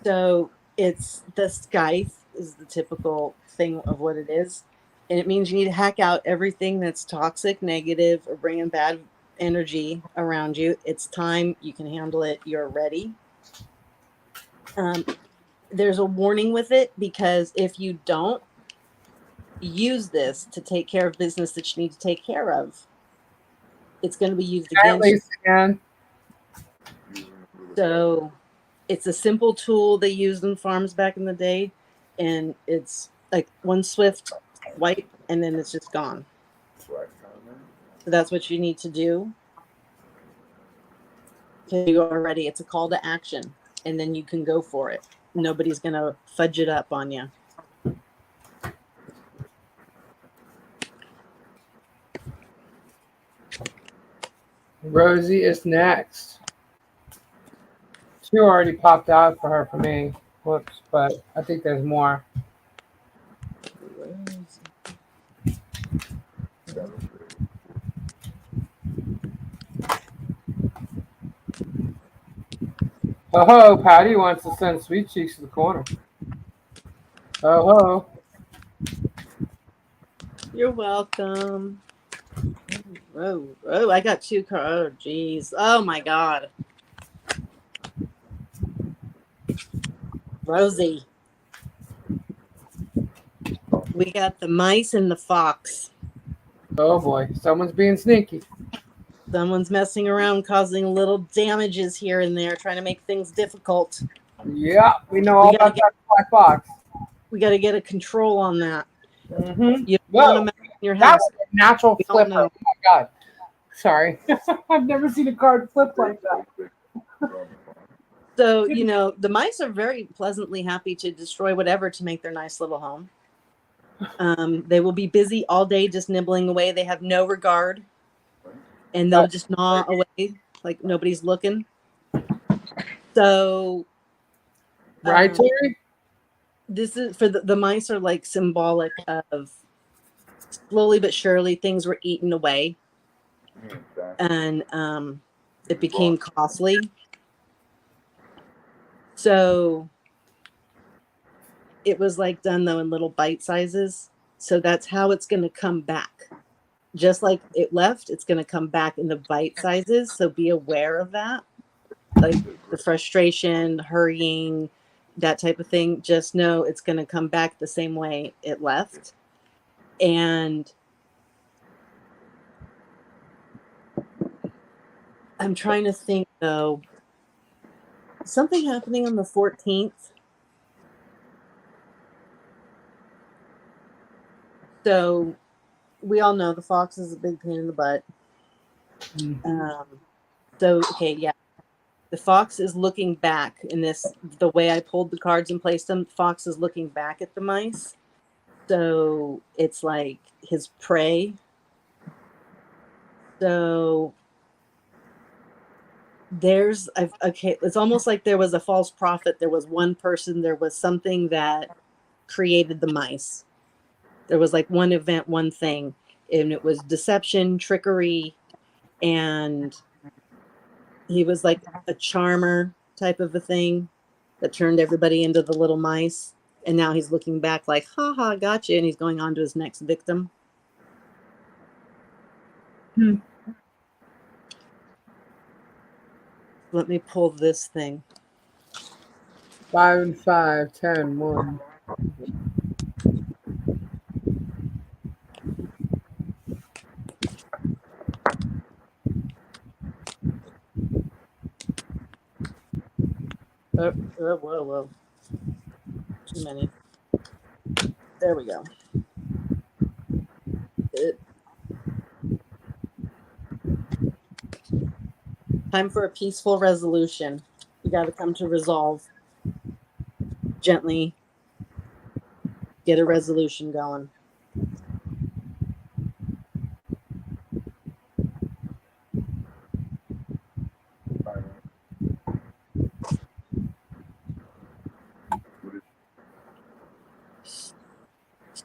So it's the scythe is the typical thing of what it is. And it means you need to hack out everything that's toxic, negative, or bringing bad energy around you. It's time. You can handle it. You're ready. There's a warning with it because if you don't use this to take care of business that you need to take care of, it's going to be used against you. Again. So it's a simple tool they used in farms back in the day, and it's like one swift wipe and then it's just gone. So that's what you need to do. You are ready. It's a call to action, and then you can go for it. Nobody's going to fudge it up on you. Rosie is next. Two already popped out for her for me. Whoops, but I think there's more. Oh ho, Patty wants to send Sweet Cheeks to the corner. Oh ho. You're welcome. Oh, I got two cards. Oh, geez. Oh, my God. Rosie. We got the mice and the fox. Oh boy, someone's being sneaky. Someone's messing around, causing little damages here and there, trying to make things difficult. Yeah, we know all about that black box. We got to get a control on that. Mm-hmm. You don't want to mess in your That house. was a natural We all flipper. know. Oh my god. Sorry. I've never seen a card flip like that. So, the mice are very pleasantly happy to destroy whatever to make their nice little home. They will be busy all day just nibbling away. They have no regard. And they'll just gnaw away like nobody's looking. So, Right, Terry? this is for the mice are like symbolic of slowly but surely things were eaten away. And it became costly. So it was like done though in little bite sizes. So that's how it's going to come back. Just like it left, it's going to come back in the bite sizes. So be aware of that. Like the frustration, hurrying, that type of thing. Just know it's going to come back the same way it left. And I'm trying to think though. Something happening on the 14th. So we all know the fox is a big pain in the butt. So, okay, yeah. The fox is looking back in this. The way I pulled the cards and placed them, fox is looking back at the mice. So it's like his prey. So okay, it's almost like there was a false prophet. There was one person, there was something that created the mice. There was like one event, one thing, and it was deception, trickery, and he was like a charmer type of a thing that turned everybody into the little mice. And now he's looking back like, ha ha, gotcha. And he's going on to his next victim. Let me pull this thing. 5 and 5, 10, 1. Whoa. Too many. There we go. Time for a peaceful resolution. You got to come to resolve. Gently get a resolution going.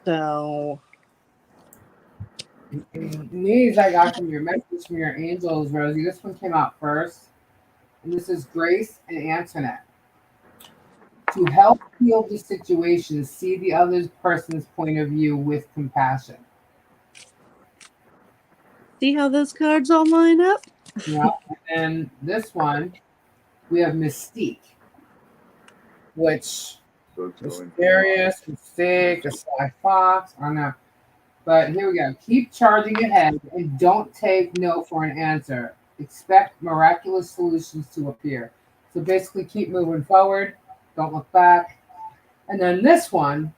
So These I got from your message from your angels, Rosie. This one came out first. And this is Grace and Antoinette. To help heal the situation, see the other person's point of view with compassion. see how those cards all line up? Yeah. And this one, we have Mystique, which So it's going Mysterious, Mystique, a Sly Fox. I don't know. But here we go. Keep charging ahead and don't take no for an answer. Expect miraculous solutions to appear. So basically, keep moving forward. Don't look back. And then this one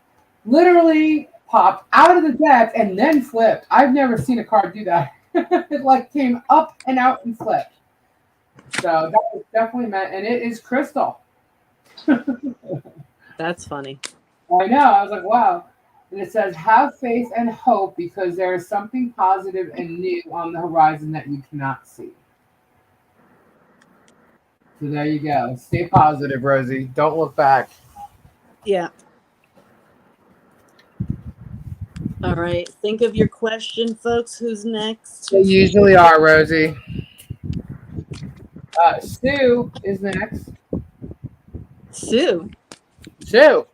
literally popped out of the deck and then flipped. I've never seen a card do that. It like came up and out and flipped. So that was definitely meant, and it is crystal. That's funny. I know. I was like, wow. And it says, have faith and hope because there is something positive and new on the horizon that you cannot see. So there you go. Stay positive, Rosie. Don't look back. Yeah. All right. Think of your question, folks. Who's next? They usually are, Rosie. Sue is next. Sue. Sue.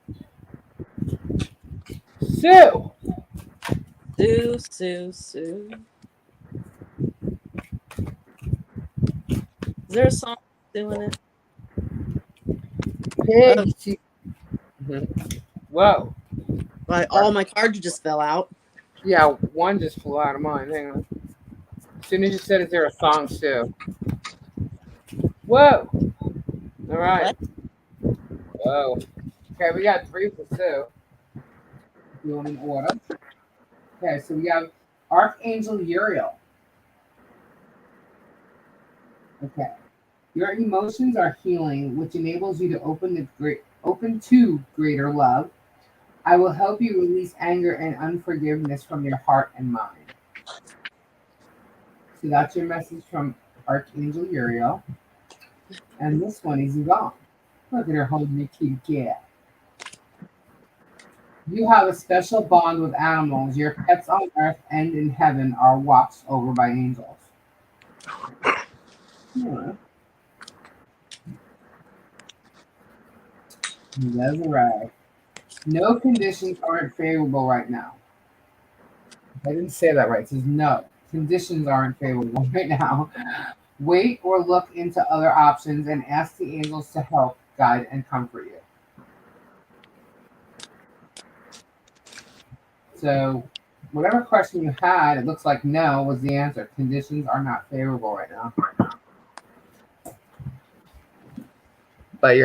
Sue. Sue. Is there a song doing it? Pig. Whoa. All my cards just fell out. Yeah, one just flew out of mine. Hang on. As soon as you said, is there a song, Sue? Whoa. All right. What? Whoa. Okay, we got 3 for Sue. Doing in order. Okay, so we have Archangel Uriel. Okay. Your emotions are healing, which enables you to open to greater love. I will help you release anger and unforgiveness from your heart and mind. So that's your message from Archangel Uriel. And this one is Yvonne. Look at her holding a cute cat. You have a special bond with animals. Your pets on earth and in heaven are watched over by angels. Desiree. No conditions aren't favorable right now. I didn't say that right. It says no. Conditions aren't favorable right now. Wait or look into other options and ask the angels to help, guide, and comfort you. So, whatever question you had, it looks like no was the answer. Conditions are not favorable right now. But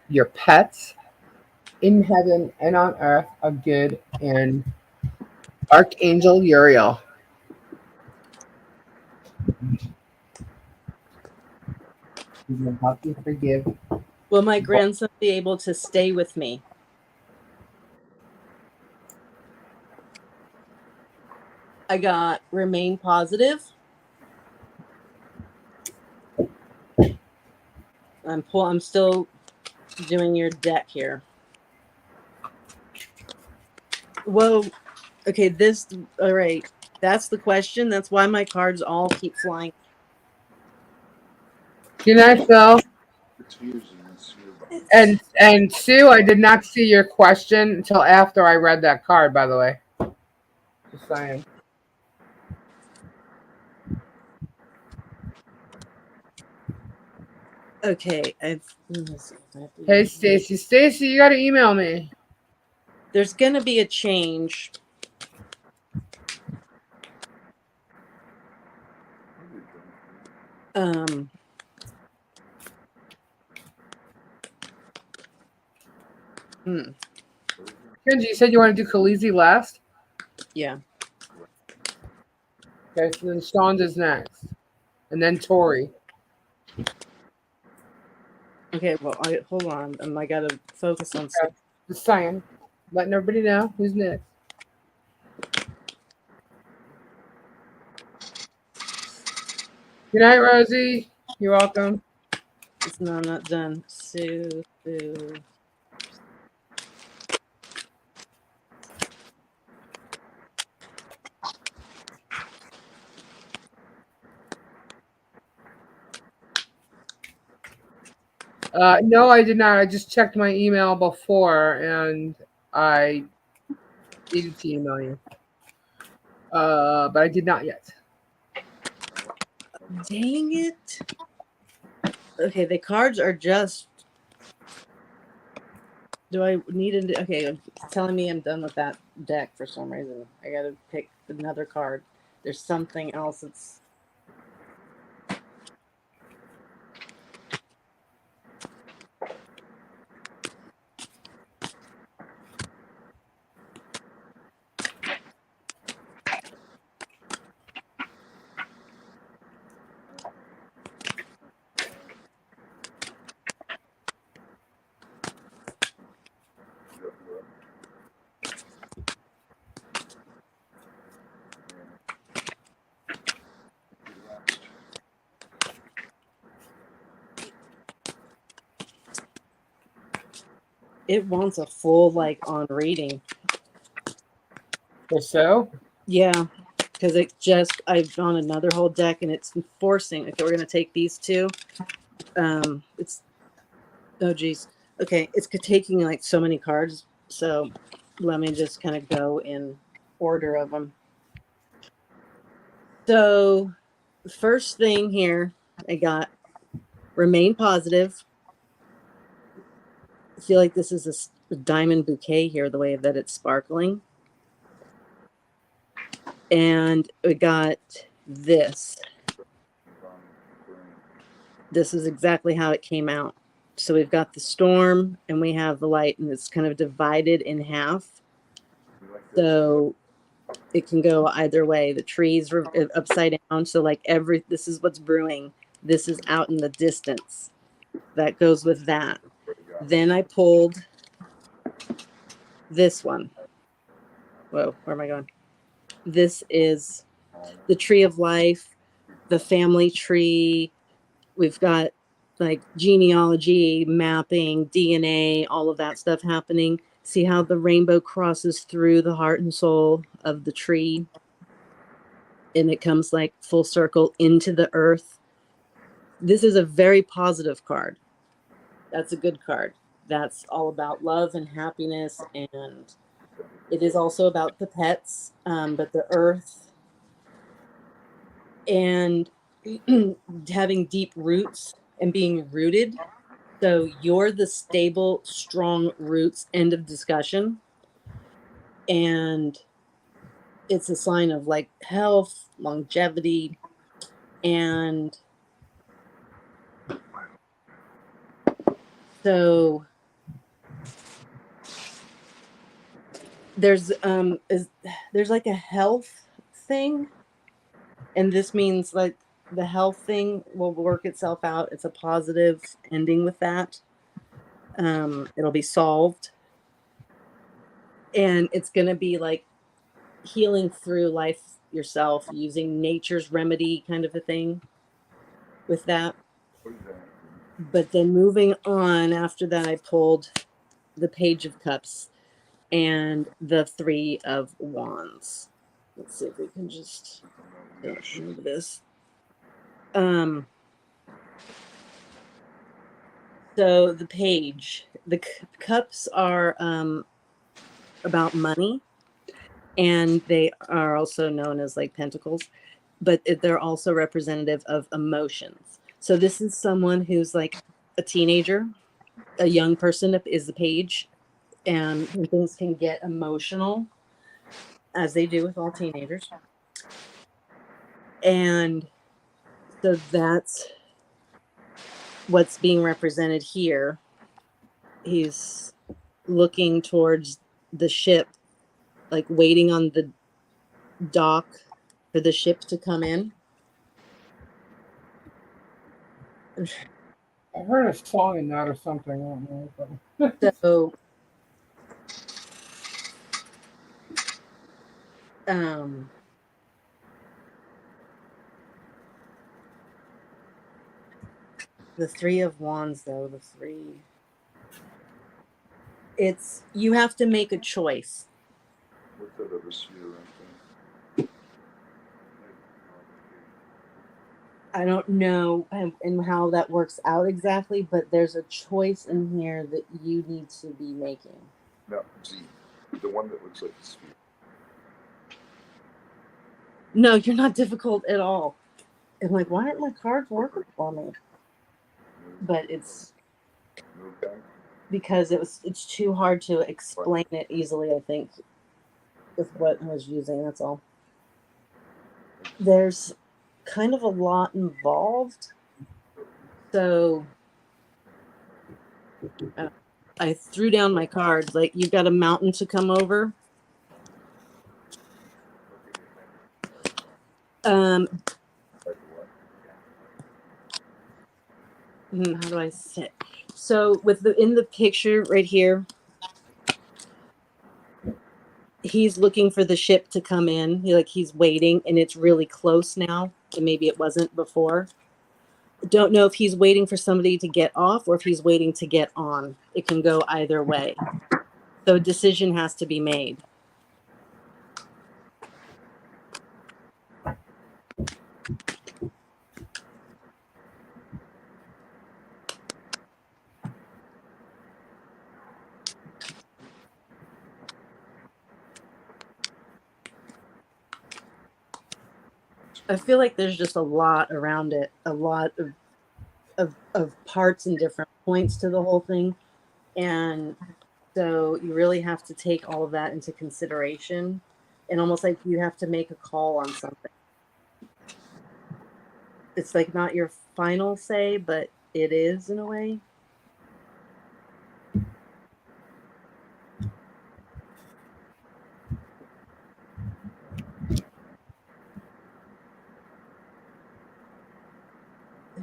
your pets in heaven and on earth are good, and Archangel Uriel. You can help you forgive. Will my grandson be able to stay with me? I got remain positive. I'm still doing your deck here. Whoa. Okay, all right. That's the question. That's why my cards all keep flying. Good night, Phil. It's using this here. And Sue, I did not see your question until after I read that card, by the way. Just saying. Okay, Hey, Stacy. Stacy, you got to email me. there's gonna be a change. Um, hmm, Kenji, you said you want to do Khaleesi last? yeah. Okay, so then Sean's is next. And then Tori. Okay, well, hold on. I gotta focus on stuff. Just saying. Letting everybody know who's next. Good night, Rosie. You're welcome. No, I'm not done. Sue. No, I did not. I just checked my email before, and I needed to email you. But I did not yet. Dang it. Okay, the cards are just. Do I need it? Okay, it's telling me I'm done with that deck for some reason. I gotta pick another card. There's something else that's. It wants a full on reading. Or so? Yeah, because I've drawn another whole deck and it's forcing. Okay, we're gonna take these two. It's oh geez. Okay, it's taking so many cards. So let me just kind of go in order of them. So first thing here, I got remain positive. I feel like this is a diamond bouquet here, the way that it's sparkling. And we got this. This is exactly how it came out. So we've got the storm and we have the light, and it's kind of divided in half. So it can go either way. The trees are upside down. So this is what's brewing. This is out in the distance. That goes with that. Then I pulled this one. Whoa, where am I going? This is the tree of life, the family tree. We've got genealogy, mapping, DNA, all of that stuff happening. See how the rainbow crosses through the heart and soul of the tree, and it comes full circle into the earth. This is a very positive card. That's a good card. That's all about love and happiness, and it is also about the pets, but the earth and having deep roots and being rooted. So you're the stable, strong roots, end of discussion. And it's a sign of health, longevity, and so there's there's a health thing, and this means the health thing will work itself out. It's a positive ending with that. It'll be solved. And it's going to be like healing through life yourself using nature's remedy kind of a thing with that. What is that? But then moving on after that, I pulled the Page of Cups and the Three of Wands. Let's see if we can just move this. So the page, the cups are about money, and they are also known as like pentacles, but they're also representative of emotions. So this is someone who's like a teenager, a young person is the page, and things can get emotional, as they do with all teenagers. And so that's what's being represented here. He's looking towards the ship, like waiting on the dock for the ship to come in. I heard a song in that or something. I don't know. But So the Three of Wands, though, it's you have to make a choice. What's that other sphere right there? I don't know and how that works out exactly, but there's a choice in here that you need to be making. No, Z. The one that looks like a sphere. No, you're not difficult at all. I'm like, why aren't my cards working for me? But it's Okay. because it's too hard to explain it easily, I think, with what I was using. That's all. There's kind of a lot involved. So I threw down my cards. Like, you've got a mountain to come over. How do I say? So in the picture right here, he's looking for the ship to come in. He's waiting, and it's really close now, and maybe it wasn't before. Don't know if he's waiting for somebody to get off or if he's waiting to get on. It can go either way. So a decision has to be made. I feel like there's just a lot around it, a lot of parts and different points to the whole thing. And so you really have to take all of that into consideration, and almost like you have to make a call on something. It's like not your final say, but it is in a way.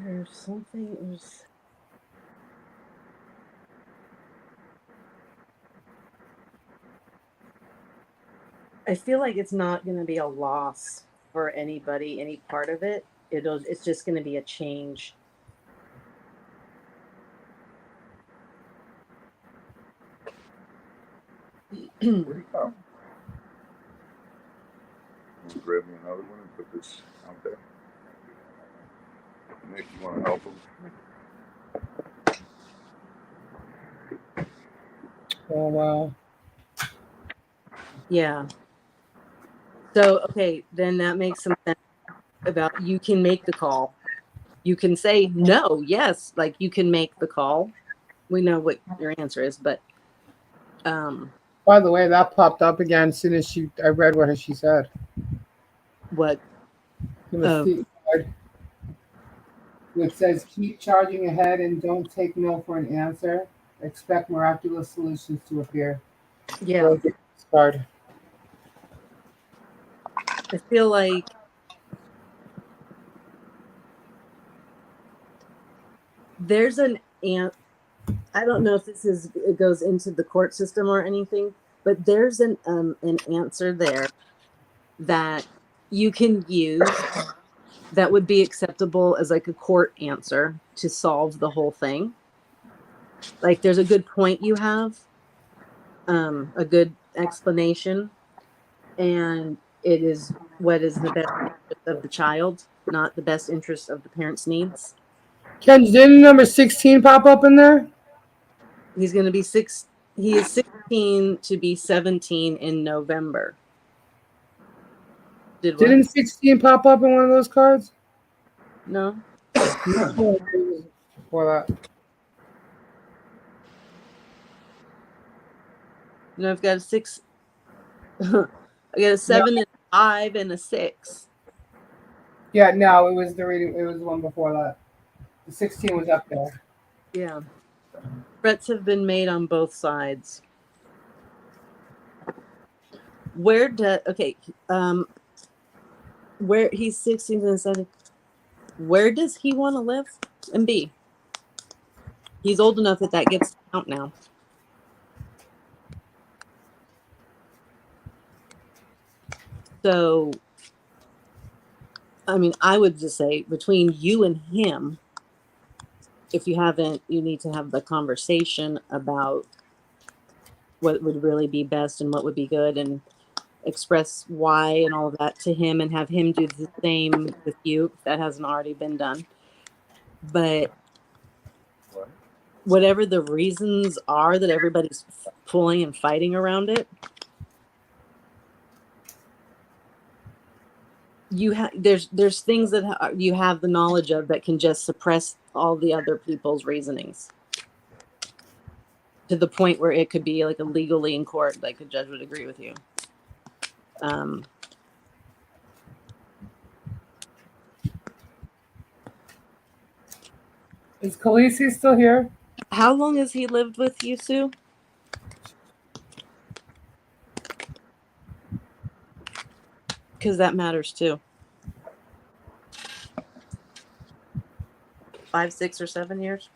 There's something. I feel like it's not going to be a loss for anybody, any part of it. It's just going to be a change. Where'd he go? We'll grab me another one and put this out there. Nick, you want to help him? oh wow. Yeah. So, okay, then that makes some sense about you can make the call. You can say no, yes, like you can make the call. We know what your answer is, but By the way, that popped up again as soon as I read what she said. what? It says keep charging ahead and don't take no for an answer. Expect miraculous solutions to appear. Yeah. Card. I feel like There's an I don't know if it goes into the court system or anything, but there's an answer there that you can use that would be acceptable as like a court answer to solve the whole thing. Like there's a good point you have, a good explanation, and it is what is the best interest of the child, not the best interest of the parent's needs. Ken, didn't number 16 pop up in there? He's going to be he is 16 to be 17 in November. Didn't 16 pop up in one of those cards? No. Before that. No, I've got a 6. I got a 7 and a 5 and a 6. Yeah, no, it was the reading. It was the one before that. The 16 was up there. Yeah. Threats have been made on both sides. Where he's 16 and 17, where does he want to live and be? He's old enough that gets to count now. So, I mean, I would just say between you and him, if you haven't, you need to have the conversation about what would really be best and what would be good, and express why and all of that to him, and have him do the same with you if that hasn't already been done. But whatever the reasons are that everybody's pulling and fighting around it, there's things that you have the knowledge of that can just suppress all the other people's reasonings to the point where it could be like illegally in court, like a judge would agree with you. Is Khaleesi still here? How long has he lived with you, Sue? Because that matters too. 5, 6, or 7 years.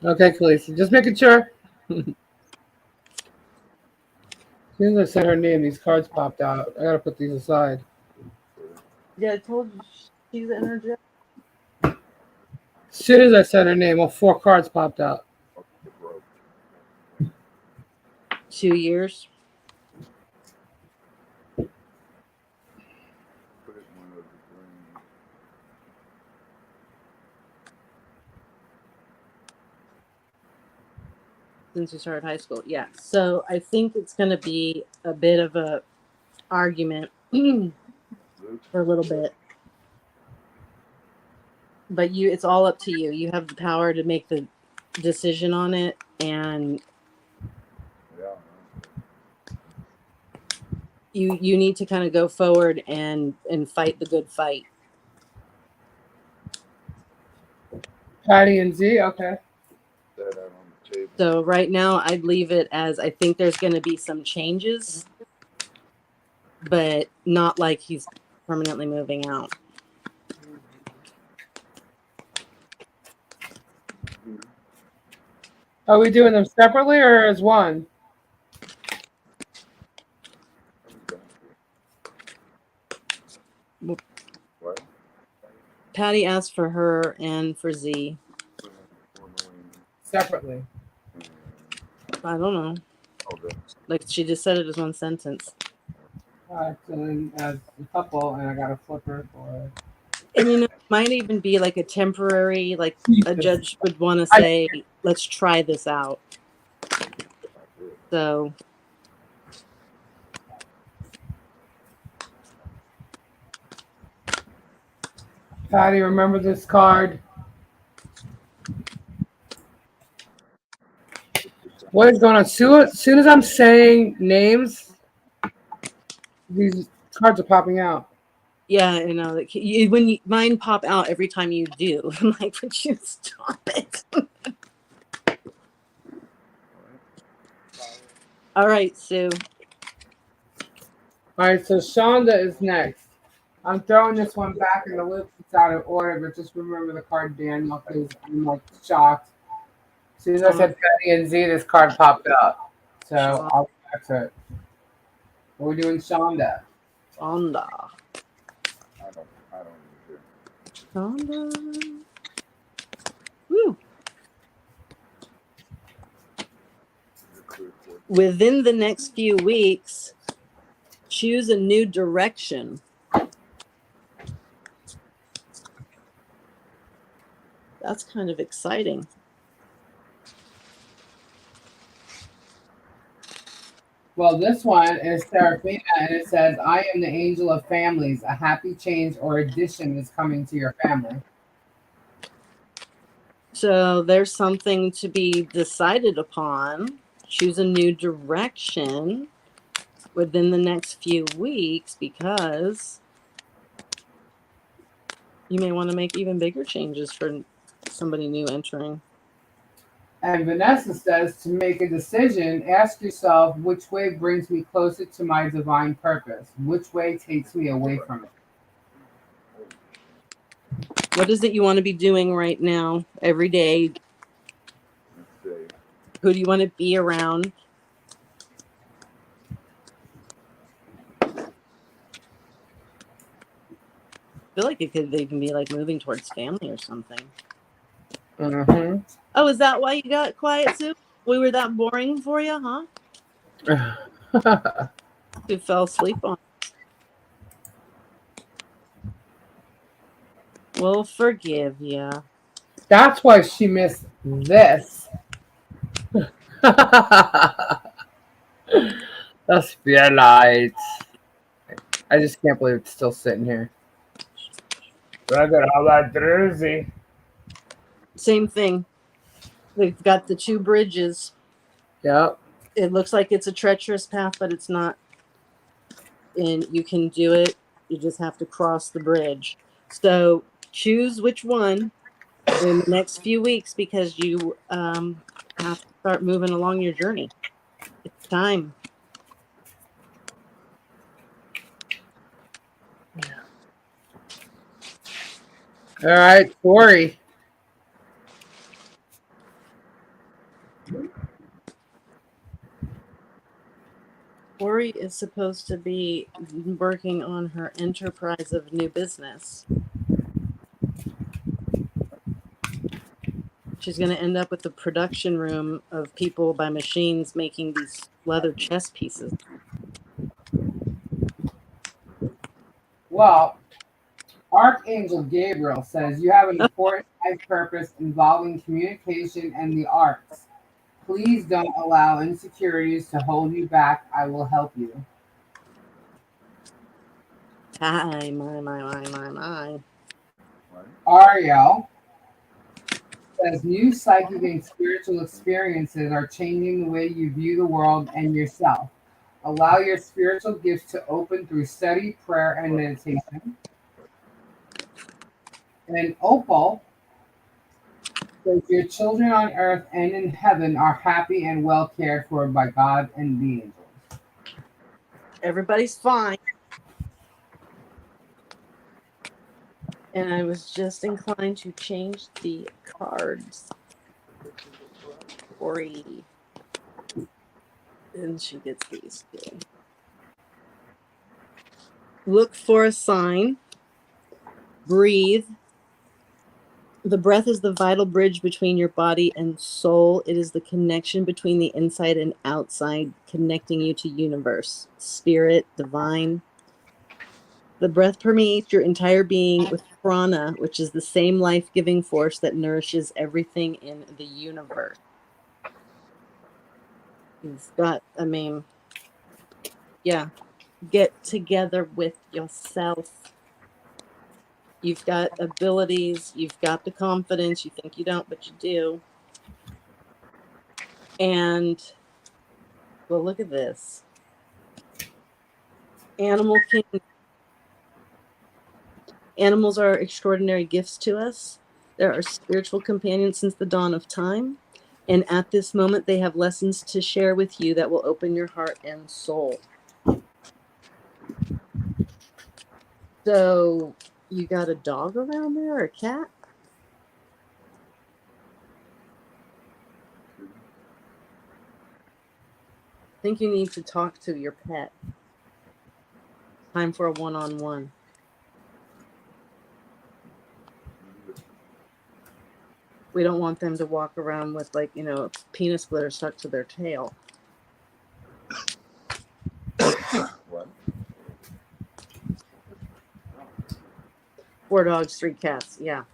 Okay, Khaleesi. Just making sure. As soon as I said her name, these cards popped out. I gotta put these aside. Yeah, I told you she's energetic. As soon as I said her name, 4 cards popped out. 2 years. Since you started high school. Yeah. So I think it's going to be a bit of a argument for a little bit. But it's all up to you. You have the power to make the decision on it, and you need to kind of go forward and fight the good fight. Patty and Z, okay. So right now I'd leave it as I think there's going to be some changes, but not like he's permanently moving out. Are we doing them separately or as one? What? Patty asked for her and for Z. Separately. I don't know. Like she just said it as one sentence. All right, so then as a couple, and I got a flipper for. And it might even be like a temporary, like a judge would want to say, let's try this out. So. Patty, remember this card. What is going on? As soon as I'm saying names, these cards are popping out. Yeah, you know, like mine pop out every time you do. I'm like, would you stop it? All right, Sue. All right, so Shonda is next. I'm throwing this one back in the loop. It's out of order, but just remember the card Daniel because I'm like shocked. As soon as I said Patty and Z, this card popped up. So I'll go back to it. We're doing Shonda. Shonda. I don't even Shonda. Woo. care. Within the next few weeks, choose a new direction. That's kind of exciting. Well, this one is Serafina, and it says, I am the angel of families. A happy change or addition is coming to your family. So there's something to be decided upon. Choose a new direction within the next few weeks because you may want to make even bigger changes for somebody new entering. And Vanessa says, to make a decision, ask yourself, which way brings me closer to my divine purpose? Which way takes me away from it? What is it you want to be doing right now, every day? Let's see. Who do you want to be around? I feel like it could even be like moving towards family or something. Mm-hmm. Oh, is that why you got quiet, Sue? We were that boring for you, huh? You fell asleep on. We'll forgive you. That's why she missed this. The Spearlight. I just can't believe it's still sitting here. Look at all that druzy. Same thing. They've got the two bridges. Yep. It looks like it's a treacherous path, but it's not. And you can do it. You just have to cross the bridge. So choose which one in the next few weeks because you have to start moving along your journey. It's time. All right, Tori. Ori is supposed to be working on her enterprise of new business. She's going to end up with a production room of people by machines making these leather chess pieces. Well, Archangel Gabriel says you have an important life purpose involving communication and the arts. Please don't allow insecurities to hold you back. I will help you. My. Ariel says new psychic and spiritual experiences are changing the way you view the world and yourself. Allow your spiritual gifts to open through study, prayer, and meditation. And Opal says your children on earth and in heaven are happy and well cared for by God and the angels. Everybody's fine. And I was just inclined to change the cards. Ori. And she gets these two. Look for a sign. Breathe. The breath is the vital bridge between your body and soul. It is the connection between the inside and outside, connecting you to universe, spirit, divine. The breath permeates your entire being with prana, which is the same life-giving force that nourishes everything in the universe. You've got, get together with yourself. You've got abilities, you've got the confidence, you think you don't, but you do. And, well, look at this. Animal King. Animals are extraordinary gifts to us. There are spiritual companions since the dawn of time. And at this moment, they have lessons to share with you that will open your heart and soul. So you got a dog around there or a cat? I think you need to talk to your pet. Time for a one-on-one. We don't want them to walk around with like, a penis splitter stuck to their tail. What? 4 dogs, 3 cats. Yeah.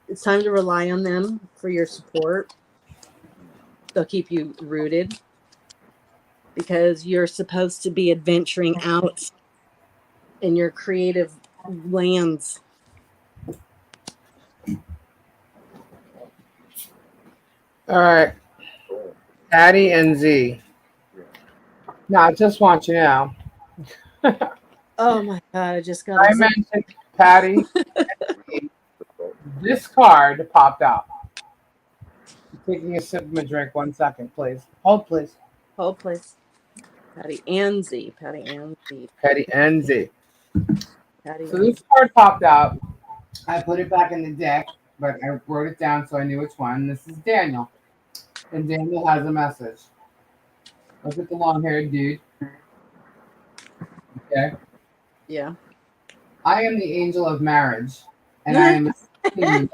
It's time to rely on them for your support. They'll keep you rooted because you're supposed to be adventuring out in your creative lands. All right, Cool. Patty and Z. Now, I just want you to know, Oh my god, I just got I excited. mentioned Patty. This card popped out. Taking a sip of my drink. 1 second, please. Hold, please. Hold place. Patty and Z. Patty and Z. Patty and Z. Patty So and this card popped out. I put it back in the deck, but I wrote it down so I knew which one. This is Daniel. And Daniel has a message. Look at the long-haired dude. Okay. Yeah. I am the angel of marriage, and I am assisting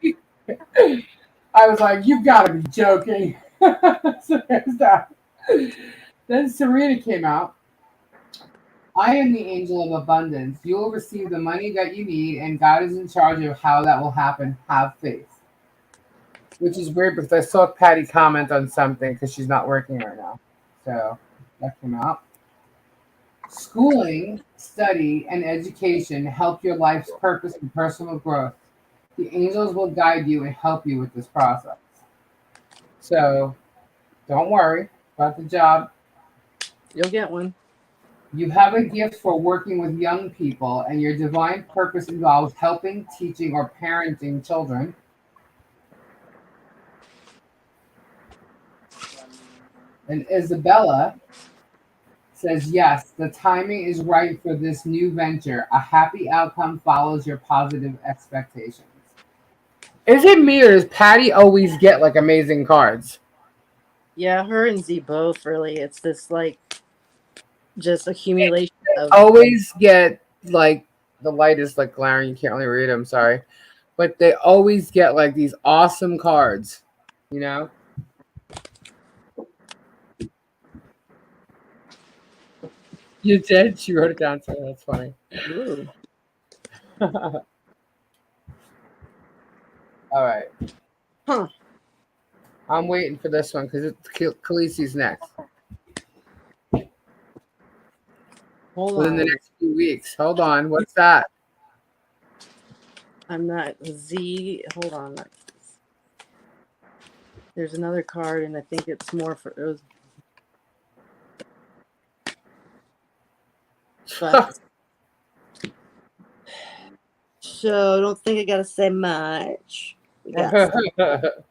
you. Okay. I was like, you've got to be joking. So there's that. Then Serena came out. I am the angel of abundance. You will receive the money that you need, and God is in charge of how that will happen. Have faith. Which is weird because I saw Patty comment on something because she's not working right now. So that came out. Schooling, study, and education help your life's purpose and personal growth. The angels will guide you and help you with this process. So don't worry about the job. You'll get one. You have a gift for working with young people, and your divine purpose involves helping, teaching, or parenting children. And Isabella says, yes, the timing is right for this new venture. A happy outcome follows your positive expectations. Is it me or does Patty always get like amazing cards? Yeah, her and Z both really. It's this like just accumulation of Always get like the light is like glaring. You can't really read them. Sorry, but they always get like these awesome cards. You know. You did. She wrote it down. So that's funny. ooh. All right. Huh. I'm waiting for this one because it's Khaleesi's next. Hold Within on. the next few weeks. Hold on. What's that? I'm not Z. Hold on. There's another card, and I think it's more for. It was, but, so I don't think I gotta say much. We got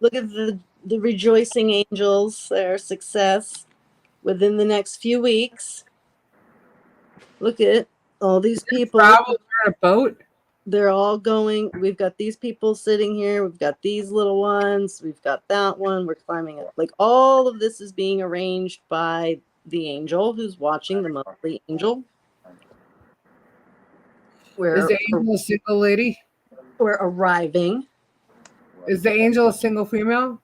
look at the rejoicing angels. Their success within the next few weeks. Look at all these people. Travel on a boat. They're all going. We've got these people sitting here. We've got these little ones. We've got that one. We're climbing up. Like all of this is being arranged by the angel who's watching, the monthly angel. Is the angel a single lady? We're arriving. Is the angel a single female?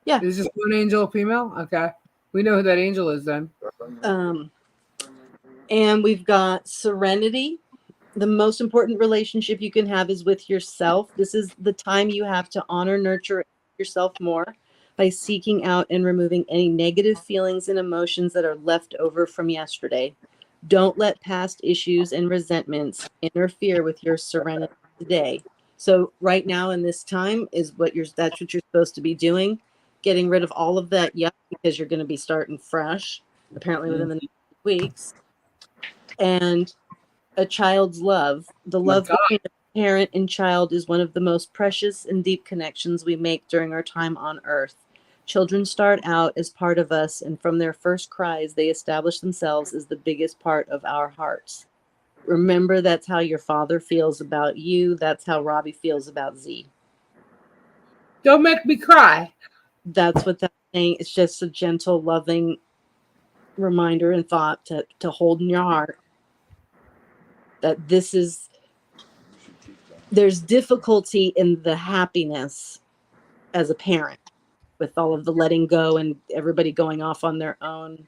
Yeah. Is just one angel a female? Okay. We know who that angel is then. And we've got serenity. The most important relationship you can have is with yourself. This is the time you have to honor, nurture yourself more by seeking out and removing any negative feelings and emotions that are left over from yesterday. Don't let past issues and resentments interfere with your serenity today. So right now in this time is that's what you're supposed to be doing, getting rid of all of that yuck because you're going to be starting fresh, apparently within the next weeks. And a child's love, the love between a parent and child is one of the most precious and deep connections we make during our time on earth. Children start out as part of us, and from their first cries, they establish themselves as the biggest part of our hearts. Remember, that's how your father feels about you. That's how Robbie feels about Z. Don't make me cry. That's what that's saying. It's just a gentle, loving reminder and thought to hold in your heart that this is, there's difficulty in the happiness as a parent with all of the letting go and everybody going off on their own.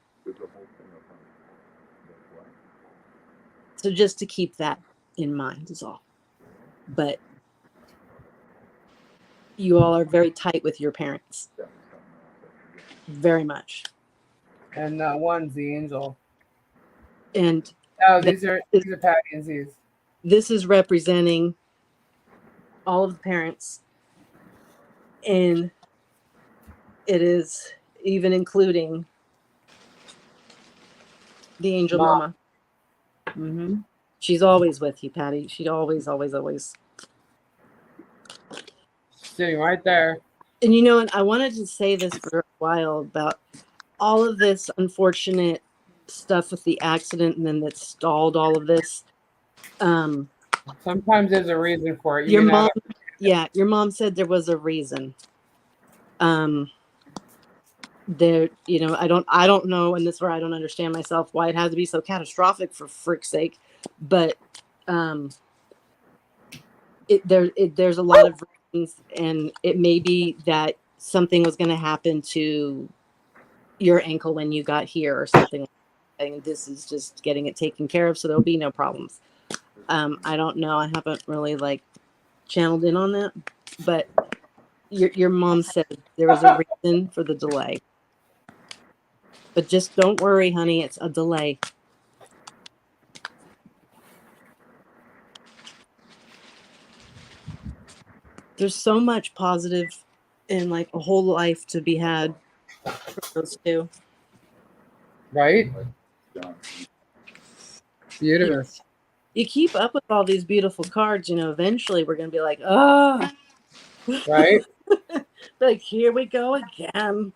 So just to keep that in mind is all. But you all are very tight with your parents. Very much. And one's the angel. And Oh, these are Patty and Z's. this is representing all of the parents. And it is even including the angel Mom. mama. Mm-hmm. She's always with you, Patty. She always. Sitting right there. And you know, and I wanted to say this for a while about all of this unfortunate stuff with the accident and then that stalled all of this. Sometimes there's a reason for it. Your mom, your mom said there was a reason. There, you know, I don't know, and this is where I don't understand myself why it has to be so catastrophic for frick's sake, but there's a lot of reasons, and it may be that something was going to happen to your ankle when you got here or something, and this is just getting it taken care of, so there'll be no problems. I don't know. I haven't really channeled in on that, but your mom said there was a reason for the delay. But just don't worry, honey. It's a delay. There's so much positive and a whole life to be had for those two. Right? Beautiful. You keep up with all these beautiful cards, you know, eventually we're going to be like, oh. Right? Here we go again.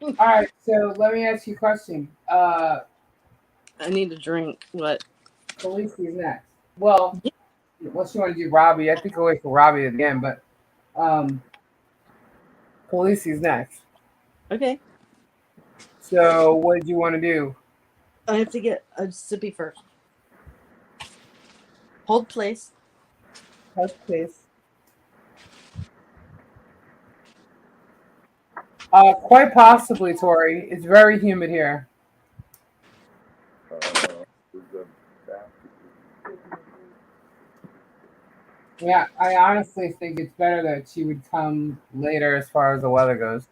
All right, so let me ask you a question. I need a drink. What? Khaleesi's next. Well, unless you want to do Robbie, I think I'll wait for Robbie at the end, but Khaleesi's next. Okay. So what did you want to do? I have to get a sippy first. Hold, please. Hold, please. Quite possibly, Tori. It's very humid here. Yeah, I honestly think it's better that she would come later as far as the weather goes.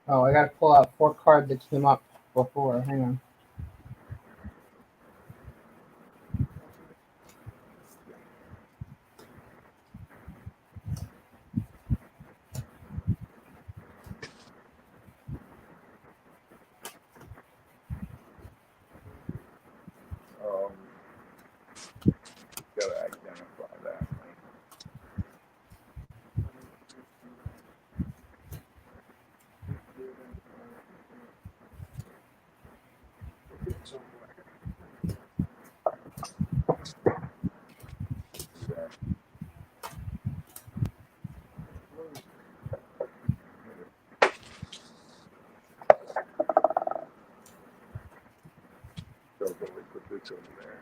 Oh, I gotta pull out 4 cards that came up before. Hang on. Gotta identify that. So we put this over there.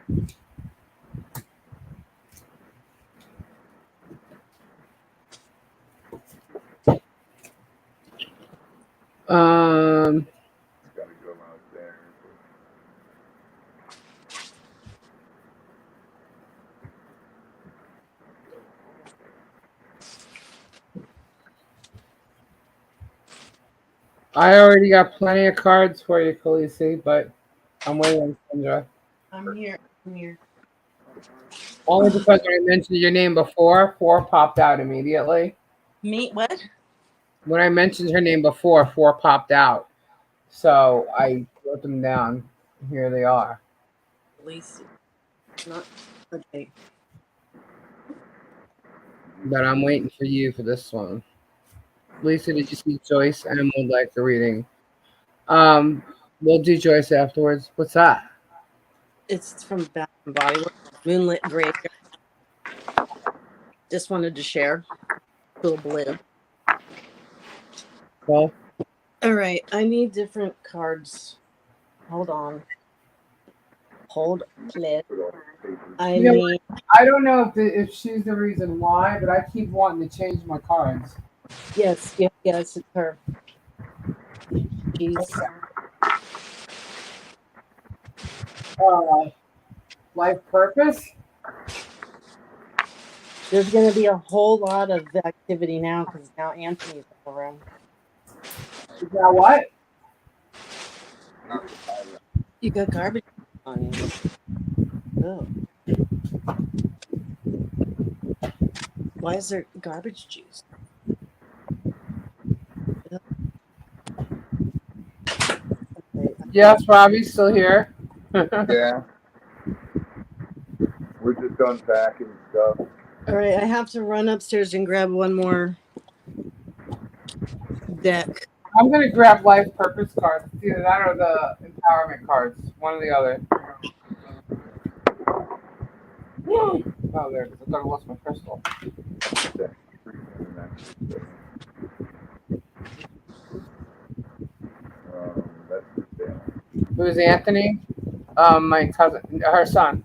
Gotta go out there. I already got plenty of cards for you, Khaleesi, but I'm waiting on Sandra. I'm here. Only because when I mentioned your name before, 4 popped out immediately. Me? What? When I mentioned her name before, 4 popped out. So I wrote them down. Here they are. Lacey. Not okay. But I'm waiting for you for this one. Lisa, did you see Joyce? And would like a reading. Um, we'll do Joyce afterwards. What's that? It's from Bath and Body Works. Moonlit Graveyard. Just wanted to share. Cool blue. Well, All right. I need different cards. Hold on. Hold, please. I you know, need. I don't know if she's the reason why, but I keep wanting to change my cards. Yes, it's her. She's. Uh, life purpose? There's going to be a whole lot of activity now because now Anthony's in the room. Is that what? You got garbage on you. Oh. Why is there garbage juice? Ugh. Okay. Yes, Robbie's still here. Yeah, we're just unpacking stuff. All right. I have to run upstairs and grab one more deck. I'm gonna grab life purpose cards. It's either that or the empowerment cards. One or the other. Oh, there it is. I thought I lost my crystal. That's the thing. Who's Anthony? My cousin, her son.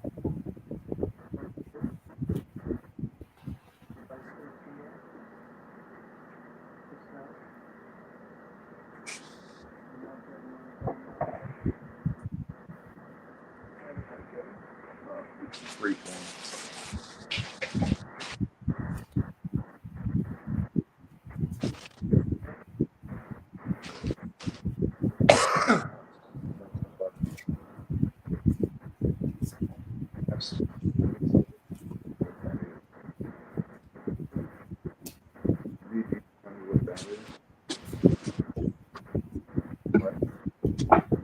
Free form.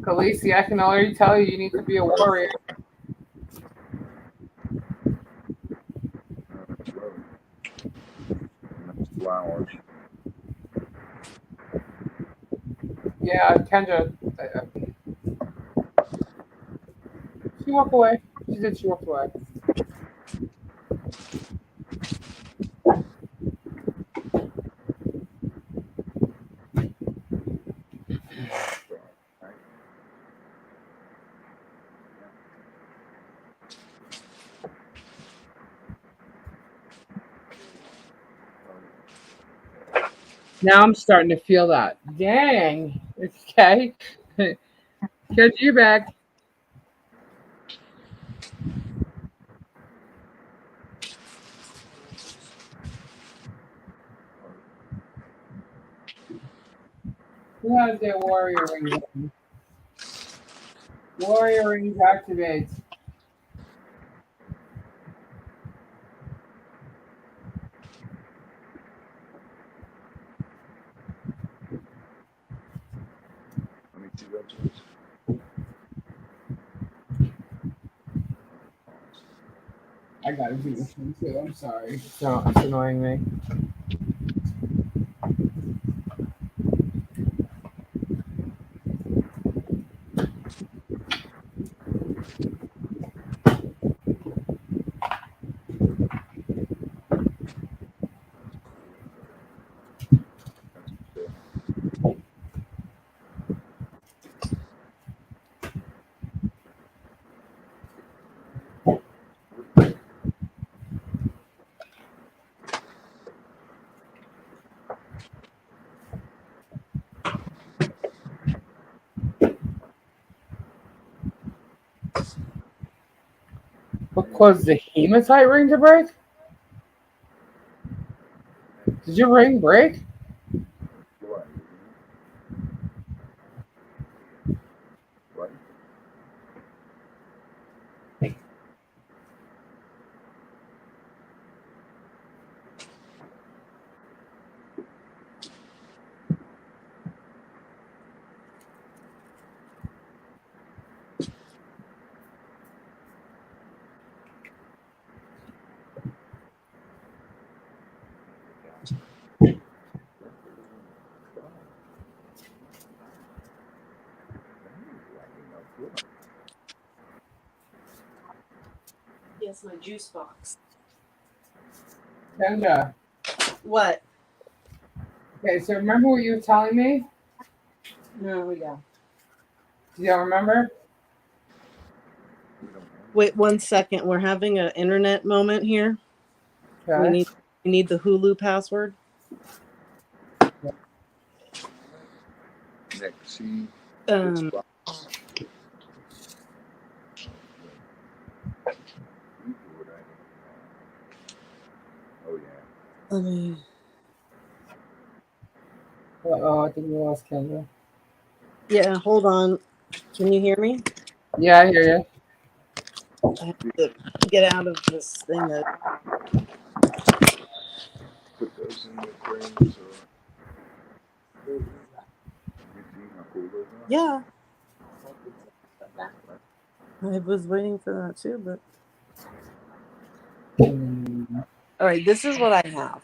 Khaleesi, I can already tell you need to be a warrior. Flowers. Yeah, Kendra. She walked away. She did. She walked away. Now I'm starting to feel that. Dang. Okay. Get you back. Who has their warrior rings on? Warrior rings activate. Let me see that. I gotta do this one too. I'm sorry. So it's annoying me. What caused the hematite ring to break? Did your ring break? What? What? That's my juice box. Kendra. What? Okay, so remember what you were telling me? No, yeah. Do you remember? Wait 1 second. We're having an internet moment here. Okay. We need the Hulu password. Next, see. Um, Oh yeah. let me. Oh, I think we lost Kendra. Yeah, hold on. Can you hear me? Yeah, I hear you. I have to get out of this thing. Put those in the frames. You see how cool those are? Yeah. I was waiting for that too, but all right, this is what I have.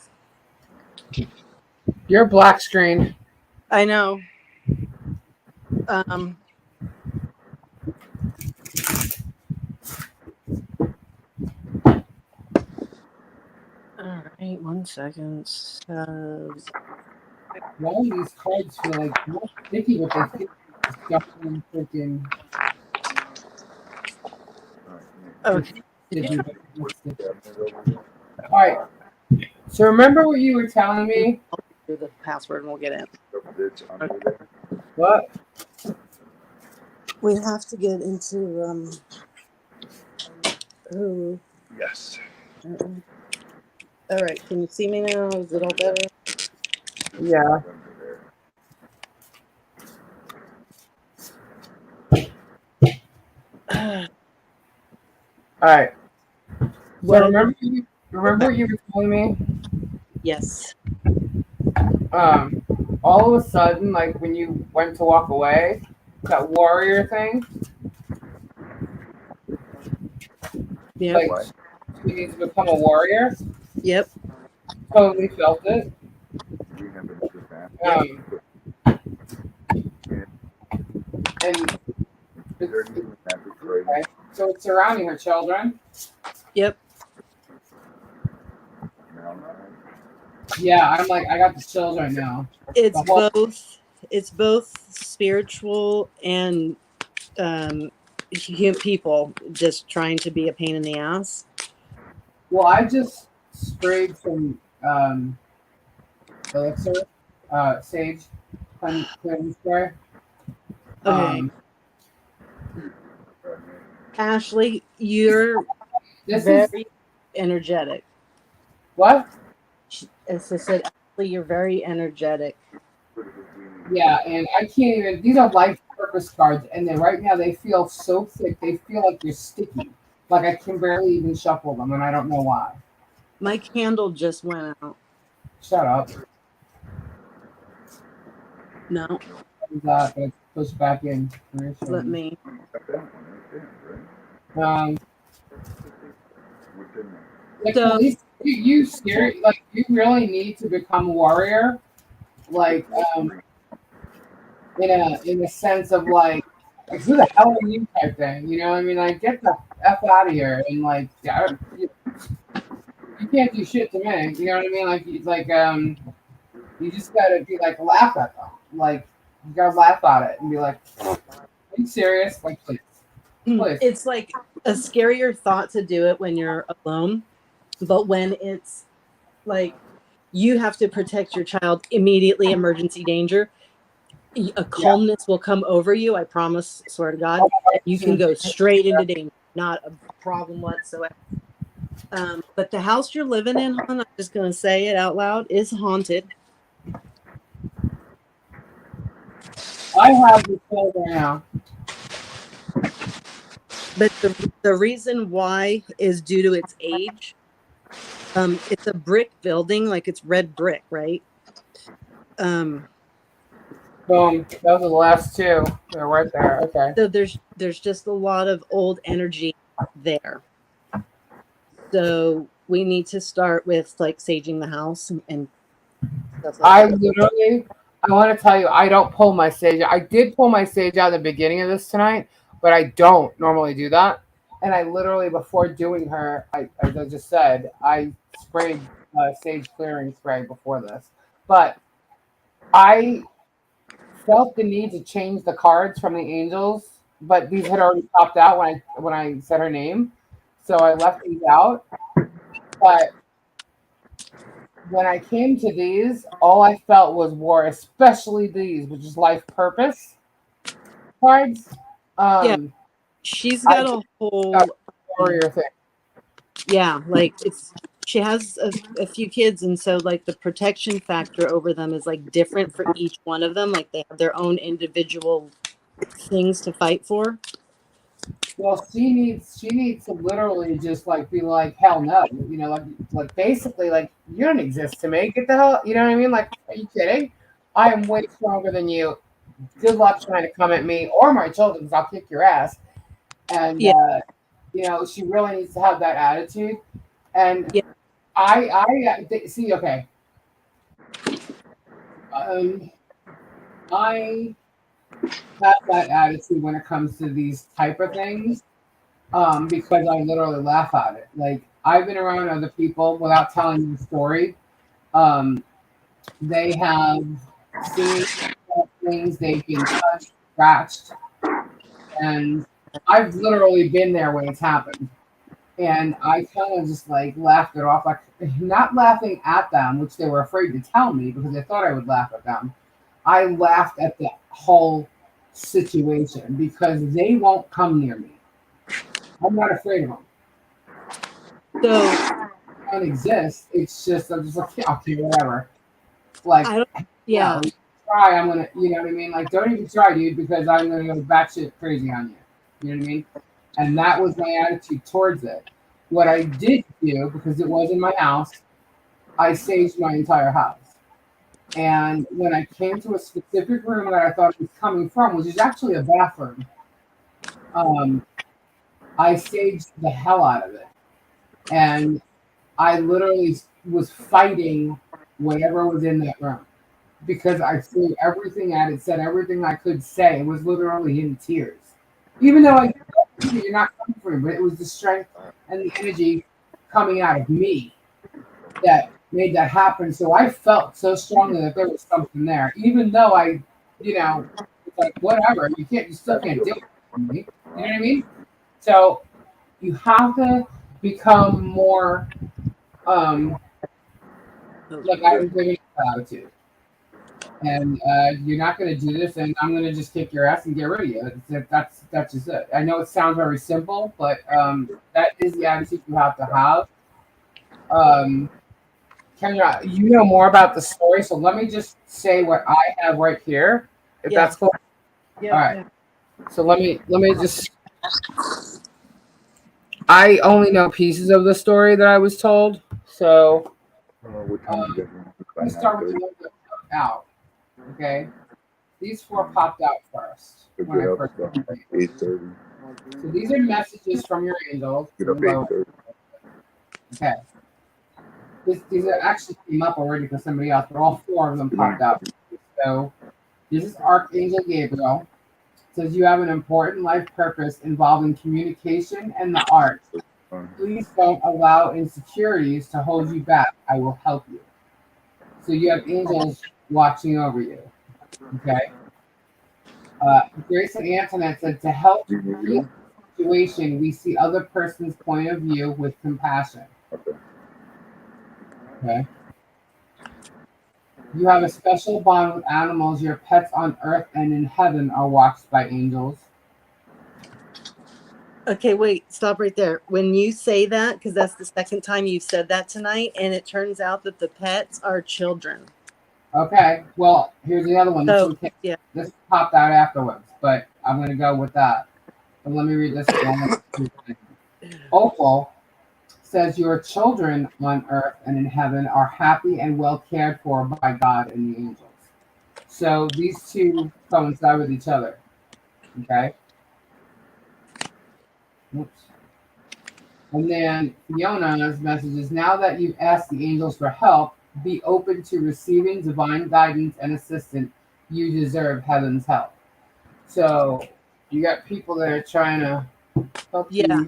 You're black screen. I know. Um all right, 1 second. All these cards feel like not sticky, but they feel like stuff in freaking Okay. sticky. But not sticky. All right. So remember what you were telling me? Do the password and we'll get in. It's under there. What? We have to get into Hulu. Yes. All right, can you see me now? Is it all better? Yeah. Under there. All right. So What? remember what you were telling me? Yes. All of a sudden, like when you went to walk away, that warrior thing, Yep. like What? she needs to become a warrior. Yep. Totally felt it. We have been to that. And They're doing that for okay, so it's surrounding her children. Yep. now. Yeah, I'm like, I got the children now. It's The whole- both spiritual and people just trying to be a pain in the ass. Well, I just sprayed some elixir, sage, cleansing spray. Okay. Ashley, you're This is very energetic. what? As I said, Ashley, you're very energetic. Yeah, and I can't even. These are life purpose cards, and then right now they feel so thick. They feel like they're sticky. Like I can barely even shuffle them, and I don't know why. My candle just went out. Shut up. No, That it's pushed back in. let me. Like So- at least you scary. Like you really need to become a warrior. Like in a sense of like who the hell are you type thing. You know what I mean? Like get the f out of here and like you can't do shit to me. You know what I mean? You just gotta be like laugh at them. Like you gotta laugh at it and be like, are you serious? Like please. Please. It's like a scarier thought to do it when you're alone, but when it's like you have to protect your child, immediately emergency danger, a calmness will come over you. I promise, swear to God, you can go straight into danger. Not a problem whatsoever. But the house you're living in, hon, I'm just gonna say it out loud, is haunted. I have the children now. But the reason why is due to its age. It's a brick building, like it's red brick, right? Boom. Those are the last two. They're right there. Okay. So there's just a lot of old energy there. So we need to start with like saging the house and stuff like that. I want to tell you, I don't pull my sage. I did pull my sage out at the beginning of this tonight, but I don't normally do that. And I literally, before doing her, as I just said, I sprayed sage clearing spray before this. But I felt the need to change the cards from the angels, but these had already popped out when I said her name, so I left these out. But when I came to these, all I felt was war, especially these, which is life purpose cards. Yeah, Um, she's I got just a got whole a warrior thing. yeah, like she has a few kids, and so like the protection factor over them is like different for each one of them. Like they have their own individual things to fight for. Well, she needs to literally just like be like hell no, like basically like you don't exist to me. Get the hell, you know what I mean? Like, are you kidding? I am way stronger than you. Good luck trying to come at me or my children, because I'll kick your ass. And Yeah, she really needs to have that attitude. And yeah. see, okay, um, I have that attitude when it comes to these type of things, because I literally laugh at it. Like I've been around other people without telling you the story. Um, they have seen things, they've been touched, scratched, and I've literally been there when it's happened. And I kind of just like laughed it off, like not laughing at them, which they were afraid to tell me because they thought I would laugh at them. I laughed at the whole situation because they won't come near me. I'm not afraid of them. So They don't exist. It's just I'm just like, yeah, okay, whatever. Like, I don't. no, Yeah. you try. I'm gonna, you know what I mean? Like, don't even try, dude, because I'm gonna go batshit crazy on you. You know what I mean? And that was my attitude towards it. What I did do, because it was in my house, I saged my entire house. And when I came to a specific room that I thought it was coming from, which is actually a bathroom, um, I saged the hell out of it. And I literally was fighting whatever was in that room because I threw everything at it, said everything I could say. It was literally in tears. Even though I know you're not coming for me, but it was the strength and the energy coming out of me that made that happen. So I felt so strongly that there was something there, even though it's like whatever. You still can't do it for me. You know what I mean? So you have to become more like I was giving attitude. And you're not going to do this, and I'm going to just kick your ass and get rid of you. That's just it. I know it sounds very simple, but that is the attitude you have to have. Um, Kendra, you know more about the story, so let me just say what I have right here, if Yeah. that's cool. Yeah. All right. So let me just. I only know pieces of the story that I was told, so What time you guys want to let me by start with the 9:30? ones that popped out. Okay, these four popped out first Pick when it I up first. about 8:30. So these are messages from your angels. Get up 8:30. Okay. These are actually came up already for somebody else, but all four of them popped out. So this is Archangel Gabriel. It says you have an important life purpose involving communication and the arts. Please don't allow insecurities to hold you back. I will help you. So you have angels watching over you. Okay. Grace and Antoinette said to help create a situation, we see other person's point of view with compassion. Okay. Okay. You have a special bond with animals. Your pets on earth and in heaven are watched by angels. Okay, wait, stop right there. When you say that, because that's the second time you've said that tonight, and it turns out that the pets are children. Okay. Well, here's the other one. So, yeah. This popped out afterwards, but I'm going to go with that. But let me read this one. Opal says your children on earth and in heaven are happy and well cared for by God and the angels. So these two coincide with each other. Okay. Oops. And then Fiona's message is now that you've asked the angels for help, be open to receiving divine guidance and assistance. You deserve heaven's help. So you got people that are trying to Yeah.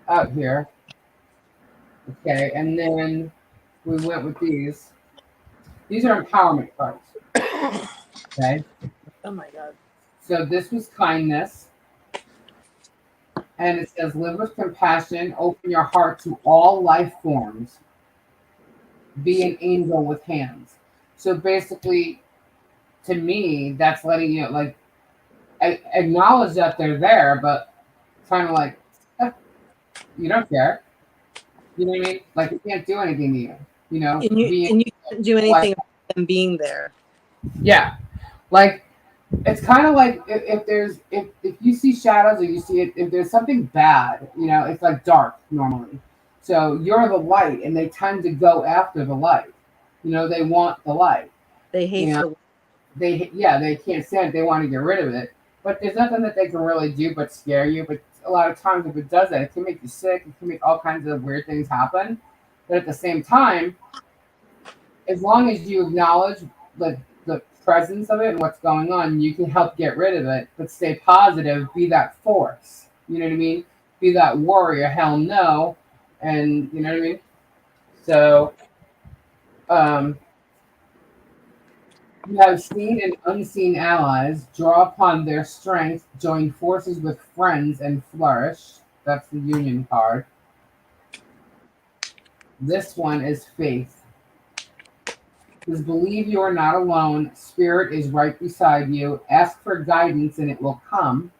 Out here. Okay, and then we went with these. These are empowerment cards. Okay, Oh my god. so this was kindness, and it says live with compassion, open your heart to all life forms, be an angel with hands. So basically, to me, that's letting you like acknowledge that they're there, but kind of like you don't care. You know what I mean? Like it can't do anything to you. You know, being And you can't do anything about them being there. yeah, like it's kind of like if there's if you see shadows or you see it if there's something bad, you know, it's like dark normally. So you're the light, and they tend to go after the light. You know, they want the light. They hate And the they can't stand it. They want to get rid of it. But there's nothing that they can really do but scare you. But a lot of times, if it does that, it can make you sick. It can make all kinds of weird things happen. But at the same time, as long as you acknowledge the presence of it and what's going on, you can help get rid of it. But stay positive. Be that force. You know what I mean? Be that warrior. Hell no. And you know what I mean? So, you have seen and unseen allies. Draw upon their strength. Join forces with friends and flourish. That's the union card. This one is faith. Is believe you are not alone. Spirit is right beside you. Ask for guidance and it will come.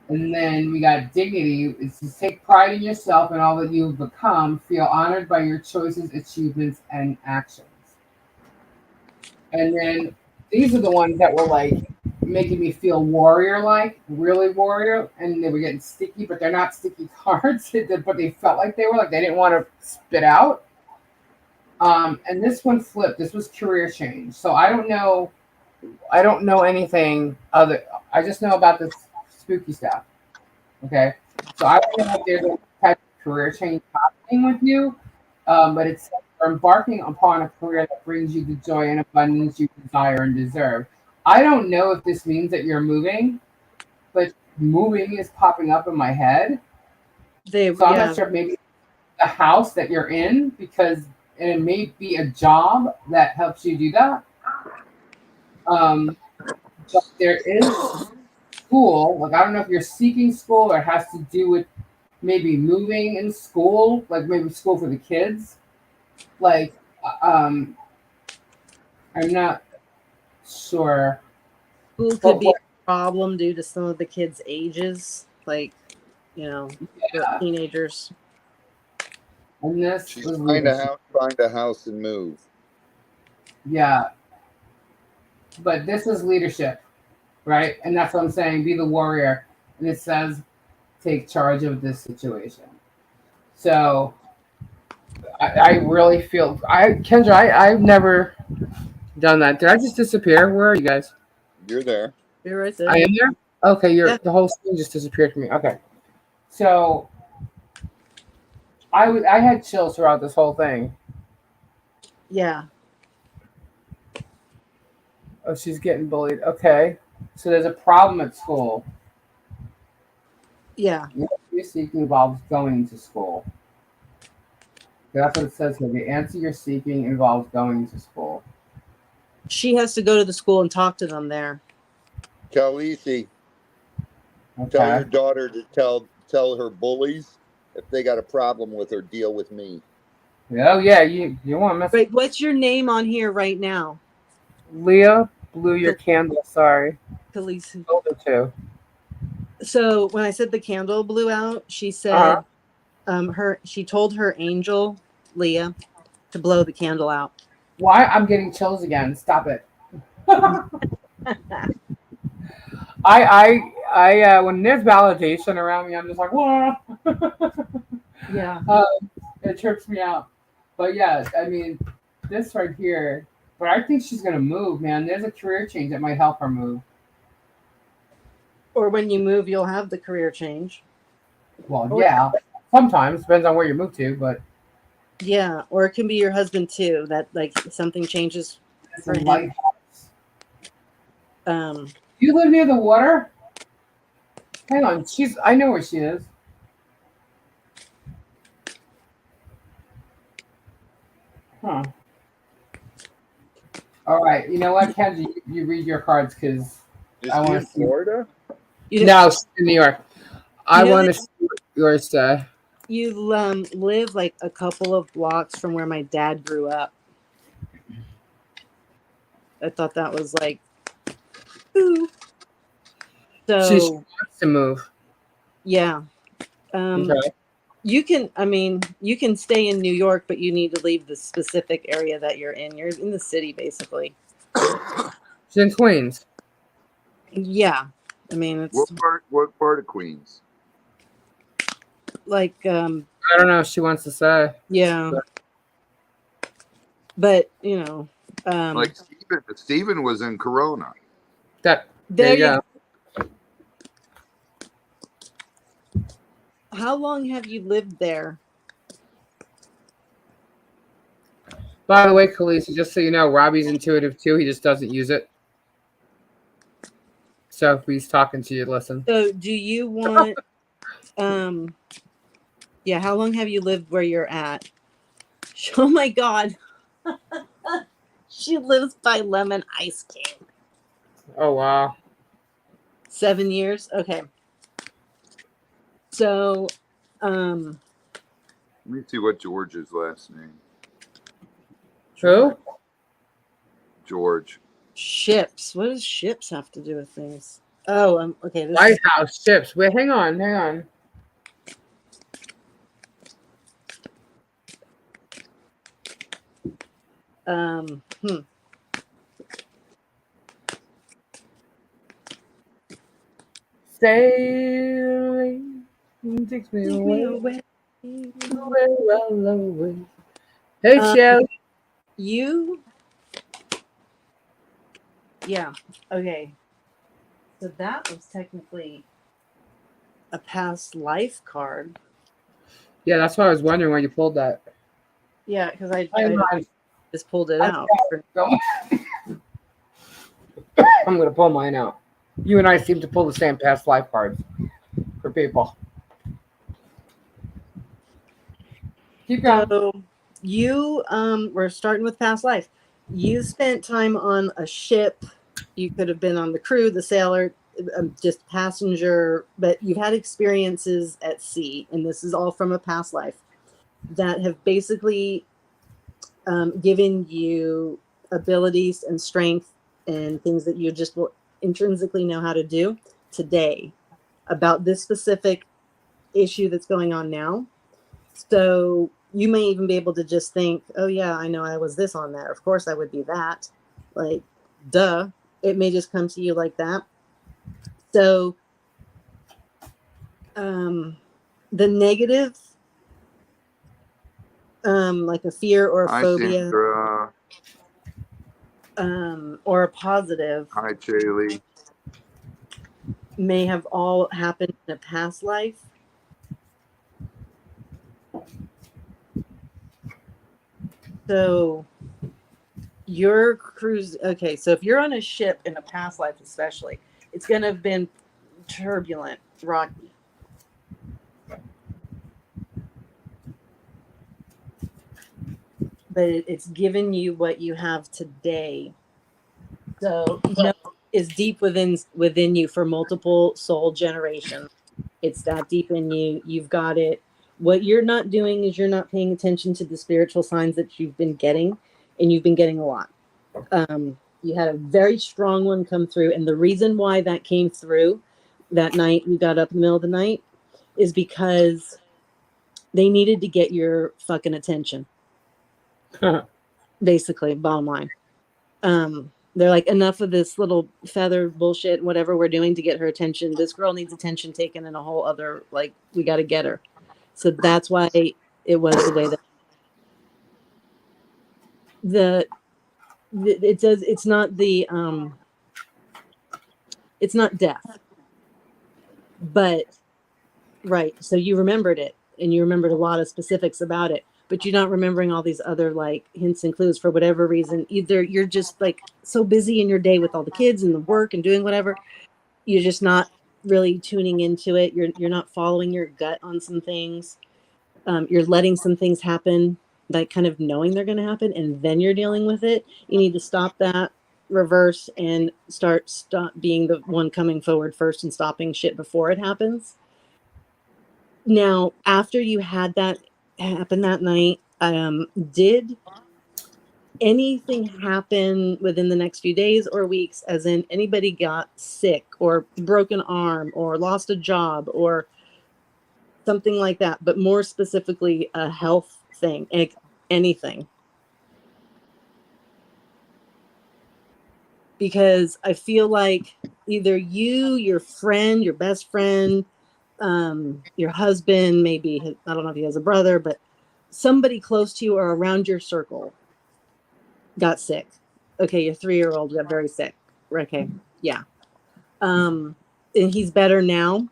And then we got dignity. It's to take pride in yourself and all that you have become. Feel honored by your choices, achievements, and actions. And then these are the ones that were like making me feel warrior like, really warrior. And they were getting sticky, but they're not sticky cards. But they felt like they were like they didn't want to spit out. And this one flipped. This was career change. So I don't know anything other. I just know about this spooky stuff. Okay. So I don't know if there's a type of career change happening with you. But it's embarking upon a career that brings you the joy and abundance you desire and deserve. I don't know if this means that you're moving, but moving is popping up in my head. they So I'm yeah. not sure if maybe the house that you're in, because and it may be a job that helps you do that. But there is school. Like I don't know if you're seeking school or it has to do with maybe moving in school, like maybe school for the kids. Like I'm not sure. School could But be a problem due to some of the kids' ages, like the teenagers. And this She's was find leadership. a house and move. Yeah, but this is leadership, right? And that's what I'm saying. Be the warrior, and it says take charge of this situation. So I really feel Kendra. I've never done that. Did I just disappear? Where are you guys? You're there. You're right there. I am there. Okay, Yeah. the whole screen just disappeared from me. Okay, so I had chills throughout this whole thing. Yeah. Oh, she's getting bullied. Okay, so there's a problem at school. Yeah. What you're seeking involves going to school. That's what it says here. The answer you're seeking involves going to school. She has to go to the school and talk to them there. Khaleesi, tell Okay. your daughter to tell her bullies if they got a problem with her, deal with me. Oh yeah, you want to mess. Wait, what's your name on here right now? Leah blew your candle. Sorry. Khaleesi. Older too. So when I said the candle blew out, she said she told her angel Leah to blow the candle out. Why? I'm getting chills again. Stop it. I when there's validation around me, I'm just like, whoa. Yeah. It trips me out. But yeah, I mean, this right here. But I think she's gonna move, man. There's a career change that might help her move. Or when you move, you'll have the career change. Well, Or- yeah. Sometimes depends on where you move to, but Yeah, or it can be your husband too. That like something changes. it's For a him. lighthouse. Um, You live near the water? Hang on, I know where she is. Huh. All right. You know what, Kenji? You read your cards because Is I she want in to see. Florida? You know, No, she's in New York. you I know want to that see what yours say. you live like a couple of blocks from where my dad grew up. I thought that was like, ooh. She So wants to move. yeah. Okay. You can, I mean, you can stay in New York, but you need to leave the specific area that you're in. You're in the city, basically. She's in Queens. Yeah. I mean, it's What part of Queens? like, I don't know if she wants to say. yeah. But, Like Steven was in Corona. There there you you go. go. How long have you lived there? By the way, Khaleesi, just so you know, Robbie's intuitive too. He just doesn't use it. So if he's talking to you, listen. So do you want, yeah, how long have you lived where you're at? Oh my God. She lives by Lemon Ice King. Oh wow. 7 years? Okay. So, Let me see what George's last name. Who? George. ships. What does ships have to do with things? Oh, okay. This White is, House ships. Wait, hang on. um, hmm. Sailing takes me Take me away, away. well away. Hey, Um, Shelly. you, yeah. Okay. So that was technically a past life card. Yeah, that's why I was wondering why you pulled that. Yeah, because I Hang on. just pulled it I out. I'm gonna pull mine out. You and I seem to pull the same past life cards for people. Keep going. So you we're starting with past life. You spent time on a ship. You could have been on the crew, the sailor, just passenger, but you've had experiences at sea, and this is all from a past life that have basically given you abilities and strength and things that you just will intrinsically know how to do today about this specific issue that's going on now. So you may even be able to just think, oh, yeah, I know I was this on there. Of course I would be that. Like, duh. It may just come to you like that. So the negative, like a fear or a Hi, phobia, Sandra. or a positive, Hi, Chaley. may have all happened in a past life. So your cruise, okay, so if you're on a ship in a past life especially, it's going to have been turbulent, rocky. But it's given you what you have today. So is deep within you for multiple soul generations. It's that deep in you. You've got it. What you're not doing is you're not paying attention to the spiritual signs that you've been getting, and you've been getting a lot. You had a very strong one come through, and the reason why that came through that night you got up in the middle of the night is because they needed to get your fucking attention. Basically, bottom line. They're like, enough of this little feather bullshit, whatever we're doing to get her attention. This girl needs attention taken in a whole other, like, we got to get her. So that's why it was the way that it does. It's not it's not death, but right. So you remembered it, and you remembered a lot of specifics about it, but you're not remembering all these other like hints and clues for whatever reason. Either you're just like so busy in your day with all the kids and the work and doing whatever, you're just not really tuning into it. You're not following your gut on some things. You're letting some things happen, like kind of knowing they're going to happen, and then you're dealing with it. You need to stop that, reverse, and stop being the one coming forward first and stopping shit before it happens. Now, after you had that happen that night, did anything happen within the next few days or weeks, as in anybody got sick or broken arm or lost a job or something like that, but more specifically a health thing, anything? Because I feel like either you, your friend, your best friend, your husband, maybe, I don't know if he has a brother, but somebody close to you or around your circle got sick. Okay, your 3-year-old got very sick. Okay, yeah. And he's better now?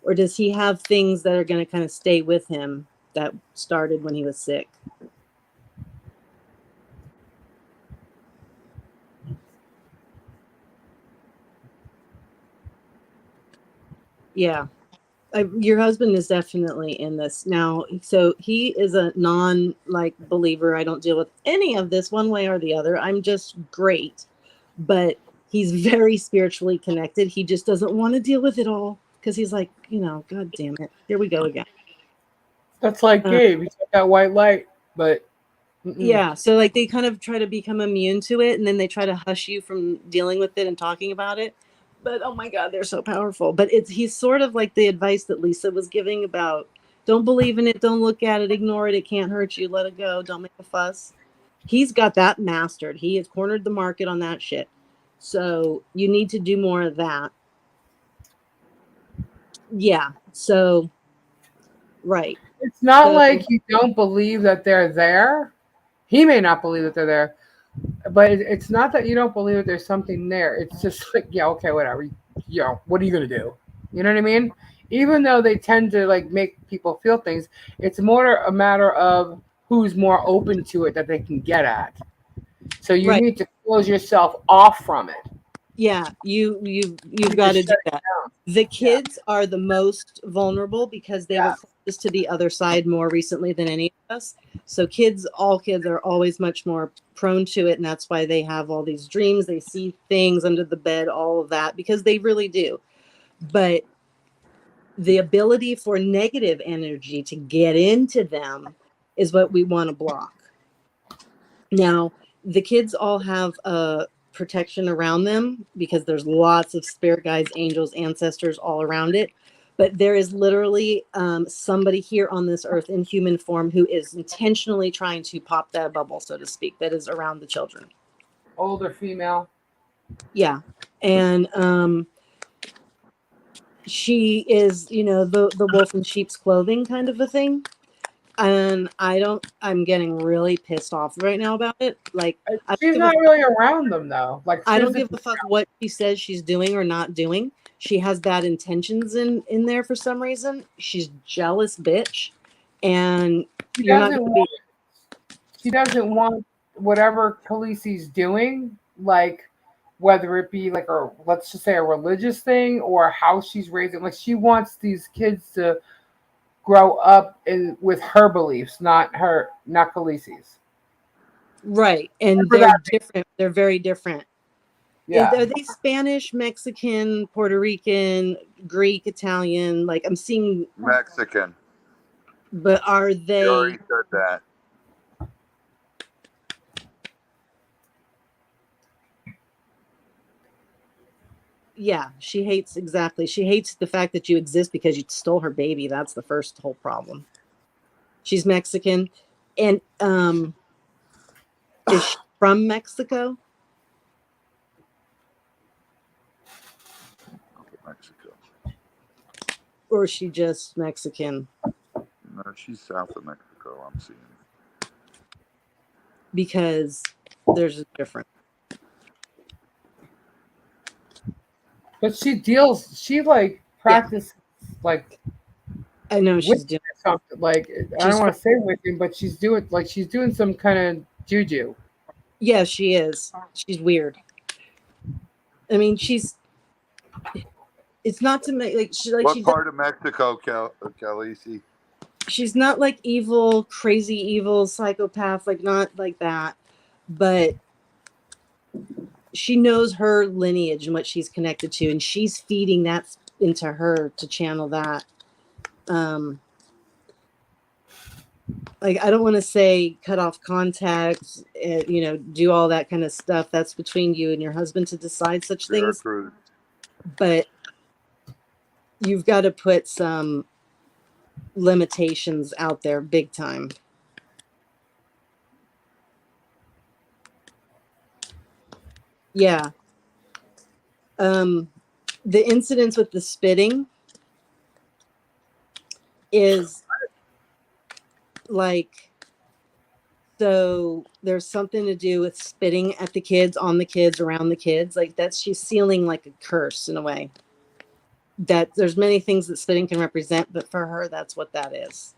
Or does he have things that are going to kind of stay with him that started when he was sick? Yeah. Your husband is definitely in this now. So he is a believer. I don't deal with any of this one way or the other. I'm just great. But he's very spiritually connected. He just doesn't want to deal with it all because he's like, God damn it. Here we go again. That's like Gabe. He's got that white light, but yeah. So like they kind of try to become immune to it, and then they try to hush you from dealing with it and talking about it. But oh my God, they're so powerful. But he's sort of like the advice that Lisa was giving about don't believe in it, don't look at it, ignore it, it can't hurt you, let it go, don't make a fuss. He's got that mastered. He has cornered the market on that shit. So you need to do more of that. Yeah. So right. It's not like you don't believe that they're there. He may not believe that they're there. But it's not that you don't believe that there's something there. It's just like, yeah, okay, whatever. What are you going to do? You know what I mean? Even though they tend to like make people feel things, it's more a matter of who's more open to it that they can get at. So you need to close yourself off from it. Yeah, you've got to do that. The kids are the most vulnerable because they were closest to the other side more recently than any of us. So all kids are always much more prone to it, and that's why they have all these dreams. They see things under the bed, all of that, because they really do. But the ability for negative energy to get into them is what we want to block. Now, the kids all have protection around them because there's lots of spirit guides, angels, ancestors all around it. But there is literally somebody here on this earth in human form who is intentionally trying to pop that bubble, so to speak, that is around the children. Older female. Yeah. And she is, the wolf in sheep's clothing kind of a thing. And I'm getting really pissed off right now about it. Like, she's not really around them though. Like, I don't give a fuck what she says she's doing or not doing. She has bad intentions in there for some reason. She's jealous bitch, and she doesn't want whatever Khaleesi's doing, like whether it be like let's just say a religious thing or how she's raising. Like, she wants these kids to grow up with her beliefs, not Khaleesi's. Right, and they're different. They're very different. Yeah. Are they Spanish, Mexican, Puerto Rican, Greek, Italian? Like, I'm seeing Mexican. But are they? You already said that. Yeah, she hates the fact that you exist because you stole her baby. That's the first whole problem. She's Mexican, and is she from Mexico? Mexico. Or is she just Mexican? No, she's south of Mexico, I'm seeing. Because there's a difference. But she practices like I know she's doing something like I don't want to say wicking, but she's doing some kind of juju. Yeah, she is. She's weird. I mean, it's not to make like she What part of Mexico, Khaleesi? she's not like evil, crazy evil psychopath, like not like that, but she knows her lineage and what she's connected to, and she's feeding that into her to channel that. Like I don't want to say cut off contact, do all that kind of stuff. That's between you and your husband to decide such things. Veracruz. But you've got to put some limitations out there big time. Yeah. The incidents with the spitting is like, so there's something to do with spitting at the kids, on the kids, around the kids. Like that's, she's sealing like a curse in a way. That there's many things that spitting can represent, but for her, that's what that is.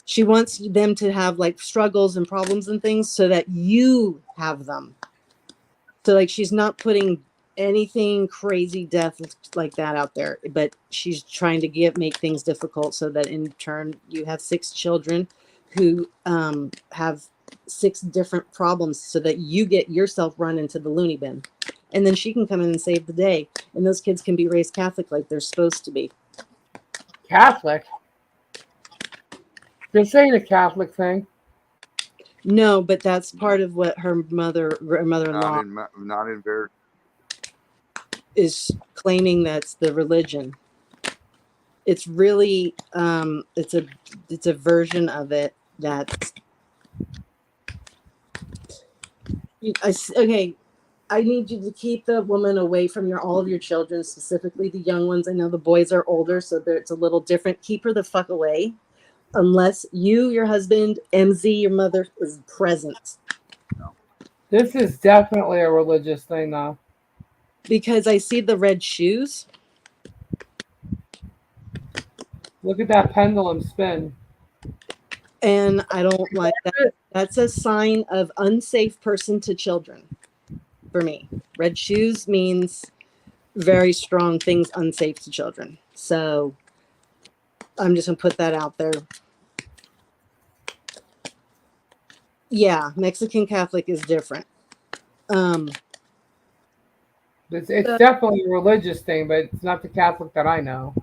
She wants them to have like struggles and problems and things so that you have them. So like she's not putting anything crazy death like that out there, but she's trying to make things difficult so that in turn you have 6 children who have 6 different problems so that you get yourself run into the loony bin. And then she can come in and save the day. And those kids can be raised Catholic like they're supposed to be. Catholic? This ain't a Catholic thing. No, but that's part of what her mother-in-law Not in Veracruz. is claiming. That's the religion. It's really it's a version of it that okay. I need you to keep the woman away from all of your children, specifically the young ones. I know the boys are older, so it's a little different. Keep her the fuck away, unless you, your husband, MZ, your mother is present. This is definitely a religious thing, though. Because I see the red shoes. Look at that pendulum spin. And I don't like that. That's a sign of unsafe person to children. For me, red shoes means very strong things unsafe to children. So I'm just gonna put that out there. Yeah, Mexican Catholic is different. It's definitely a religious thing, but it's not the Catholic that I know.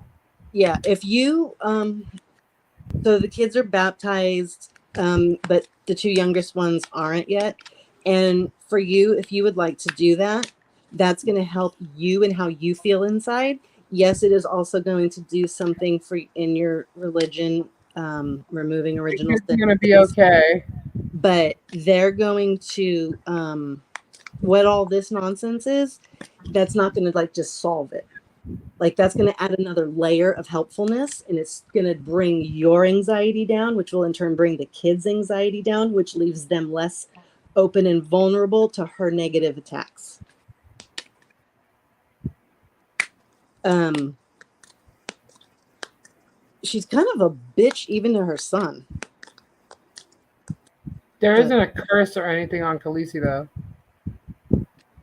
Yeah, if you so the kids are baptized, but the 2 youngest ones aren't yet. And for you, if you would like to do that, that's going to help you and how you feel inside. Yes, it is also going to do something for in your religion, removing original sin. It's going to be okay. But they're going to, what all this nonsense is, that's not going to like just solve it. Like that's going to add another layer of helpfulness, and it's going to bring your anxiety down, which will in turn bring the kids' anxiety down, which leaves them less open and vulnerable to her negative attacks. She's kind of a bitch even to her son. There isn't a curse or anything on Khaleesi, though.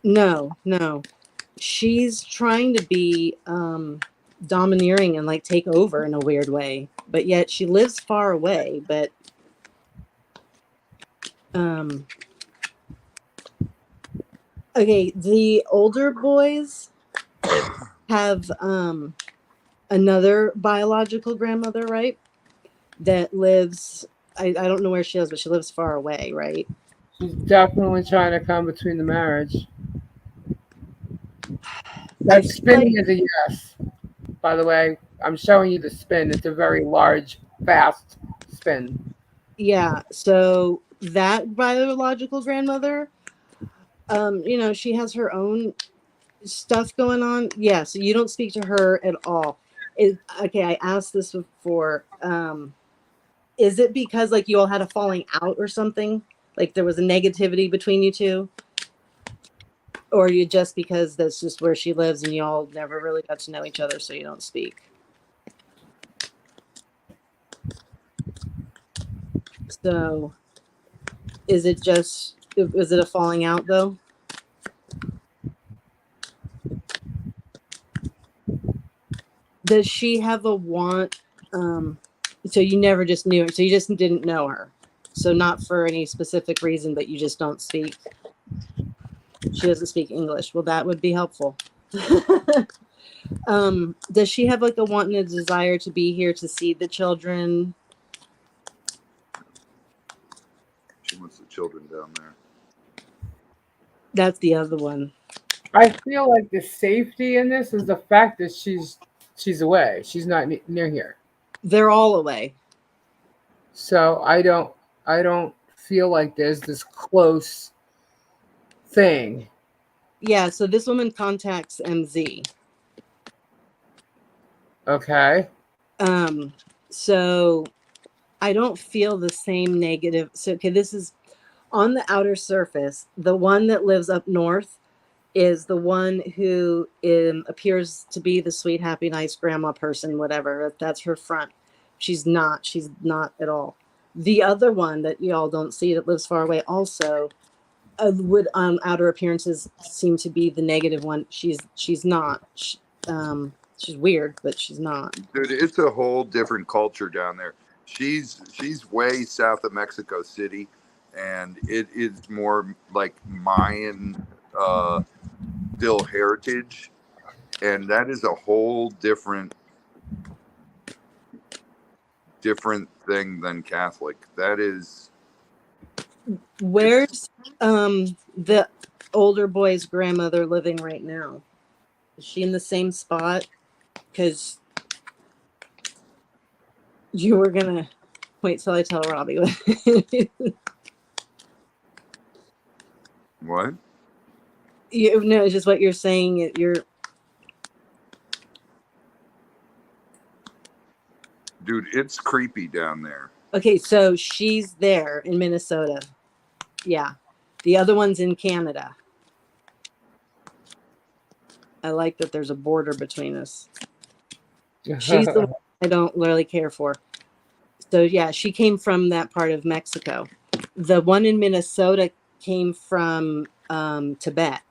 No. She's trying to be domineering and like take over in a weird way, but yet she lives far away. But okay, the older boys have another biological grandmother, right? That lives, I don't know where she is, but she lives far away, right? She's definitely trying to come between the marriage. That spinning is a yes. By the way, I'm showing you the spin. It's a very large, fast spin. Yeah, so that biological grandmother, she has her own stuff going on. Yeah, so you don't speak to her at all. Okay, I asked this before. Is it because like you all had a falling out or something? Like there was a negativity between you two? Or you just because that's just where she lives and you all never really got to know each other, so you don't speak? So is it a falling out though? Does she have a want? So you never just knew her. So you just didn't know her. So not for any specific reason, but you just don't speak. She doesn't speak English. Well, that would be helpful. Does she have like a want and a desire to be here to see the children? She wants the children down there. That's the other one. I feel like the safety in this is the fact that she's away. She's not near here. They're all away. So I don't feel like there's this close thing. Yeah, so this woman contacts MZ. Okay. So I don't feel the same negative. So okay, this is on the outer surface. The one that lives up north is the one who appears to be the sweet, happy, nice grandma person, whatever. That's her front. She's not. She's not at all. The other one that y'all don't see that lives far away also would outer appearances seem to be the negative one. She's not. She's weird, but she's not. Dude, it's a whole different culture down there. She's way south of Mexico City, and it is more like Mayan still heritage, and that is a whole different thing than Catholic. That is Where's the older boy's grandmother living right now? Is she in the same spot? Because you were gonna wait till I tell Robbie. what? You no, it's just what you're saying. You're Dude, it's creepy down there. okay. So she's there in Minnesota. Yeah, the other one's in Canada. I like that there's a border between us. She's the one I don't really care for. So yeah, she came from that part of Mexico. The one in Minnesota came from Tibet.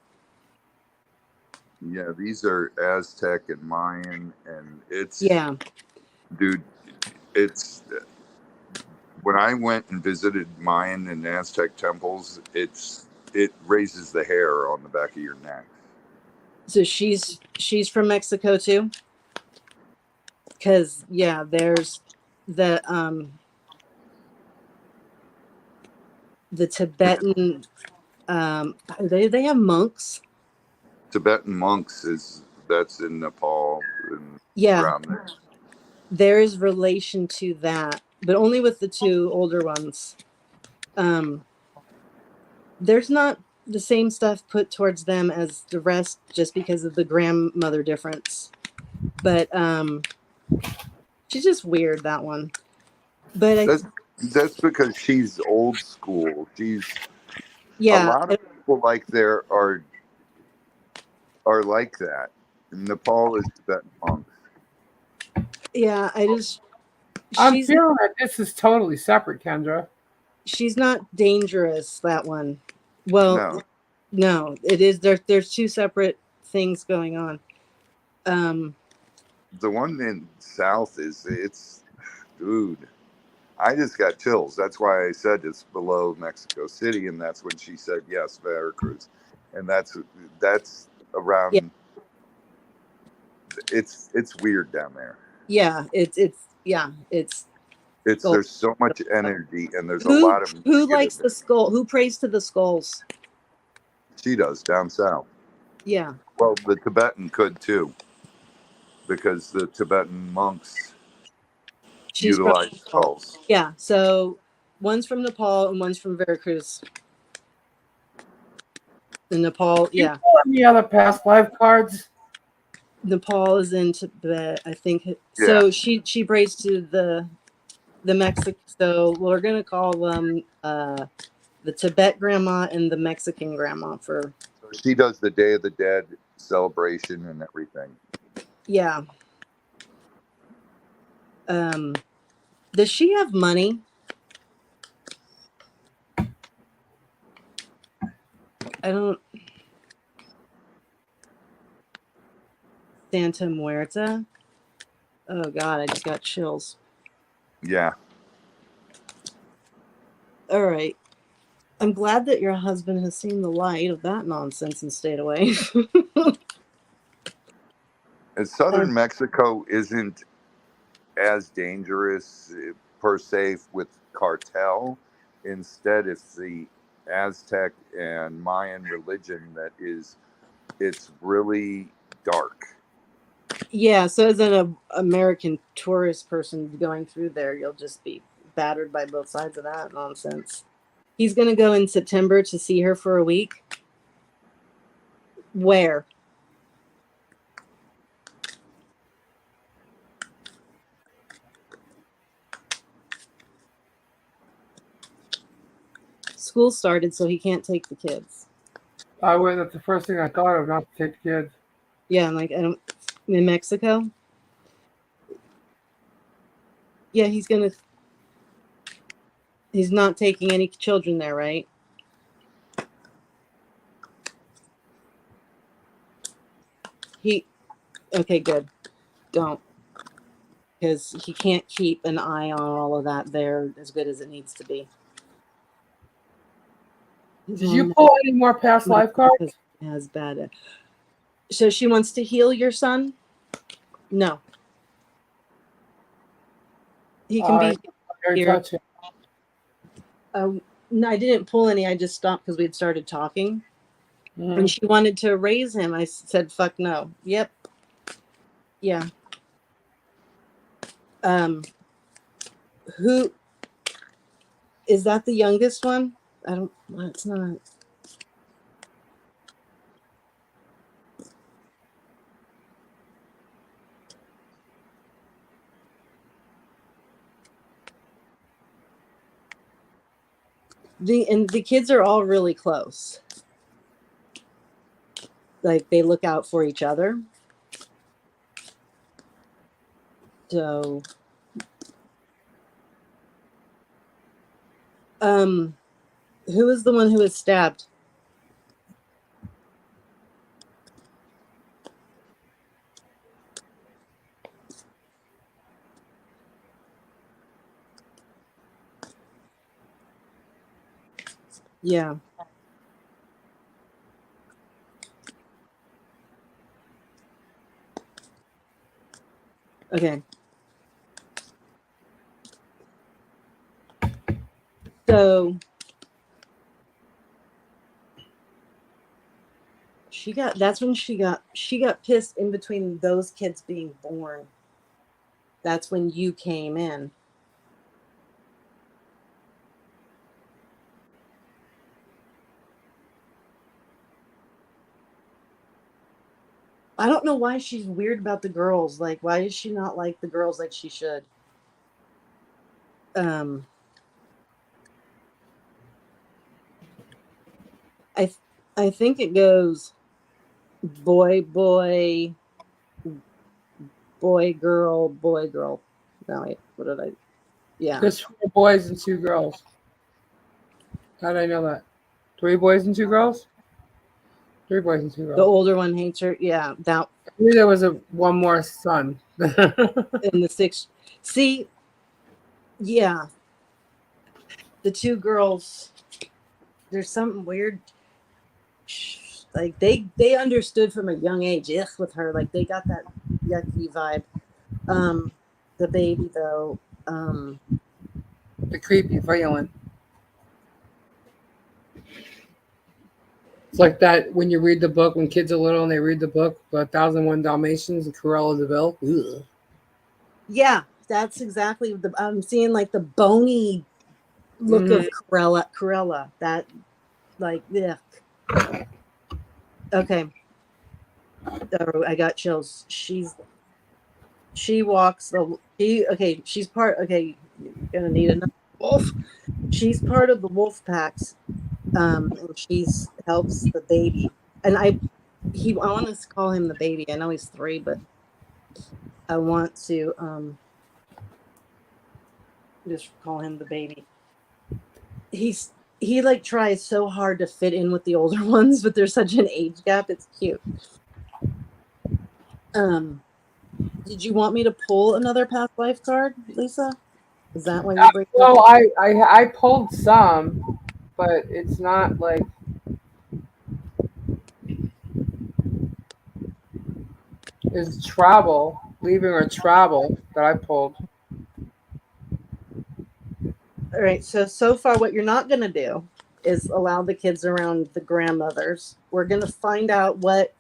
Yeah, these are Aztec and Mayan, and it's dude, it's when I went and visited Mayan and Aztec temples, it raises the hair on the back of your neck. So she's from Mexico too. Because yeah, there's the Tibetan they have monks. Tibetan monks that's in Nepal and around there. There is relation to that, but only with the two older ones. There's not the same stuff put towards them as the rest just because of the grandmother difference. But she's just weird, that one. But that's because she's old school. She's a lot of people like there are like that. Nepal is Tibetan monks. Yeah, I'm feeling that this is totally separate, Kendra. She's not dangerous, that one. Well, no, it is. There's two separate things going on. The one in south it's dude. I just got chills. That's why I said it's below Mexico City, and that's when she said yes, Veracruz, and that's around. Yeah. It's weird down there. Yeah, it's there's so much energy, and there's a lot of who likes the skull. Who prays to the skulls? She does down south. Yeah. Well, the Tibetan could too, because the Tibetan monks utilize skulls. Yeah, so one's from Nepal and one's from Veracruz. The Nepal, yeah. You pull any other past life cards? Nepal is in Tibet, I think. Yeah. So she prays to the Mexican. So we're gonna call them the Tibet grandma and the Mexican grandma for. So she does the Day of the Dead celebration and everything. Yeah. Does she have money? I don't. Santa Muerta. Oh God, I just got chills. Yeah. All right. I'm glad that your husband has seen the light of that nonsense and stayed away. And southern Mexico isn't as dangerous per se with cartel. Instead, it's the Aztec and Mayan religion that is, it's really dark. Yeah, so as an American tourist person going through there, you'll just be battered by both sides of that nonsense. He's going to go in September to see her for a week. Where? School started, so he can't take the kids. I went. That's the first thing I thought of, not to take the kids. Yeah, I'm like, I don't. In Mexico? Yeah, he's not taking any children there, right? Okay, good. Don't. Because he can't keep an eye on all of that there as good as it needs to be. Did you pull any more past life cards? As bad. So she wants to heal your son? No. He can be Very here. touching. No, I didn't pull any. I just stopped because we'd started talking. Mhm. And she wanted to raise him. I said, fuck no. Yep. Yeah. Who is that, the youngest one? It's not. The kids are all really close. Like, they look out for each other. So who is the one who was stabbed? Yeah. Okay. So that's when she got pissed in between those kids being born. That's when you came in. I don't know why she's weird about the girls. Like, why does she not like the girls like she should? I think it goes boy, boy, boy, girl, boy, girl. No, wait, what did I? Yeah. There's 4 boys and 2 girls. How did I know that? 3 boys and 2 girls? 3 boys and 2 girls. The older one hates her. Yeah, that. I knew there was one more son. In the 6th. See, yeah. The 2 girls, there's something weird. Like, they understood from a young age, with her. Like, they got that yucky vibe. The baby, though, The creepy violent. It's like that when you read the book, when kids are little and they read the book, 1001 Dalmatians and Cruella de Vil. Ugh. Yeah, that's exactly I'm seeing, like, the bony look of Cruella. That, like, yeah. Okay. Oh, I got chills. She walks she's part. Okay, you're gonna need another wolf. She's part of the wolf packs. And she's helps the baby. And I want to call him the baby. I know he's 3, but I want to just call him the baby. He like tries so hard to fit in with the older ones, but there's such an age gap. It's cute. Did you want me to pull another past life card, Lisa? Is that why you're breaking up? Well, I pulled some, but it's not like it's travel, leaving or travel that I pulled. All right. So far, what you're not going to do is allow the kids around the grandmothers. We're going to find out what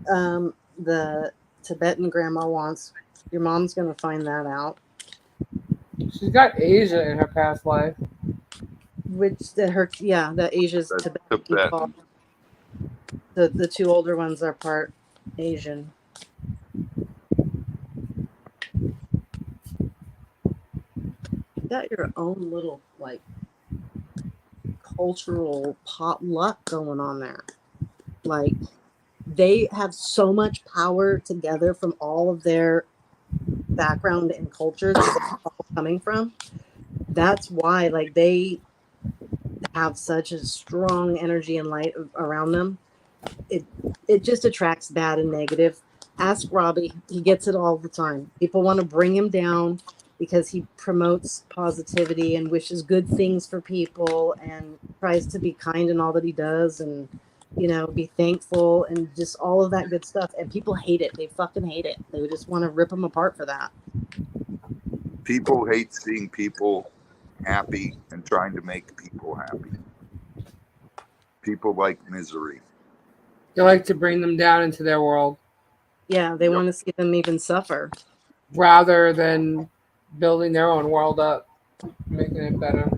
the Tibetan grandma wants. Your mom's going to find that out. She's got Asia in her past life. Which the Asia's That's Tibetan. Tibetan. The two older ones are part Asian. You got your own little like cultural potluck going on there. Like they have so much power together from all of their background and culture that they're all coming from. That's why like they have such a strong energy and light around them. It just attracts bad and negative. Ask Robbie. He gets it all the time. People want to bring him down because he promotes positivity and wishes good things for people and tries to be kind in all that he does and be thankful and just all of that good stuff. And people hate it. They fucking hate it. They just want to rip him apart for that. People hate seeing people happy and trying to make people happy. People like misery. They like to bring them down into their world Yeah, they want to see them even suffer. rather than building their own world up, making it better.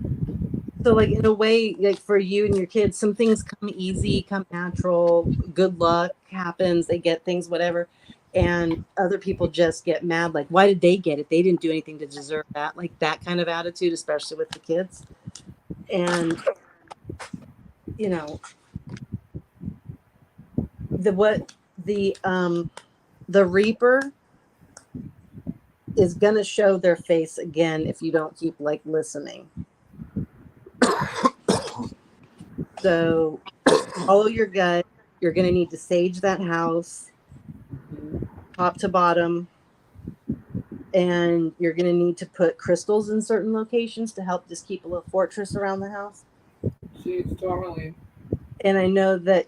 So, like, in a way, like for you and your kids, some things come easy, come natural, good luck happens, they get things, whatever. And other people just get mad. Like, why did they get it? They didn't do anything to deserve that. Like, that kind of attitude, especially with the kids. And, the Reaper is going to show their face again if you don't keep, like, listening. So follow your gut. You're going to need to sage that house top to bottom. And you're going to need to put crystals in certain locations to help just keep a little fortress around the house. She's tourmaline. And I know that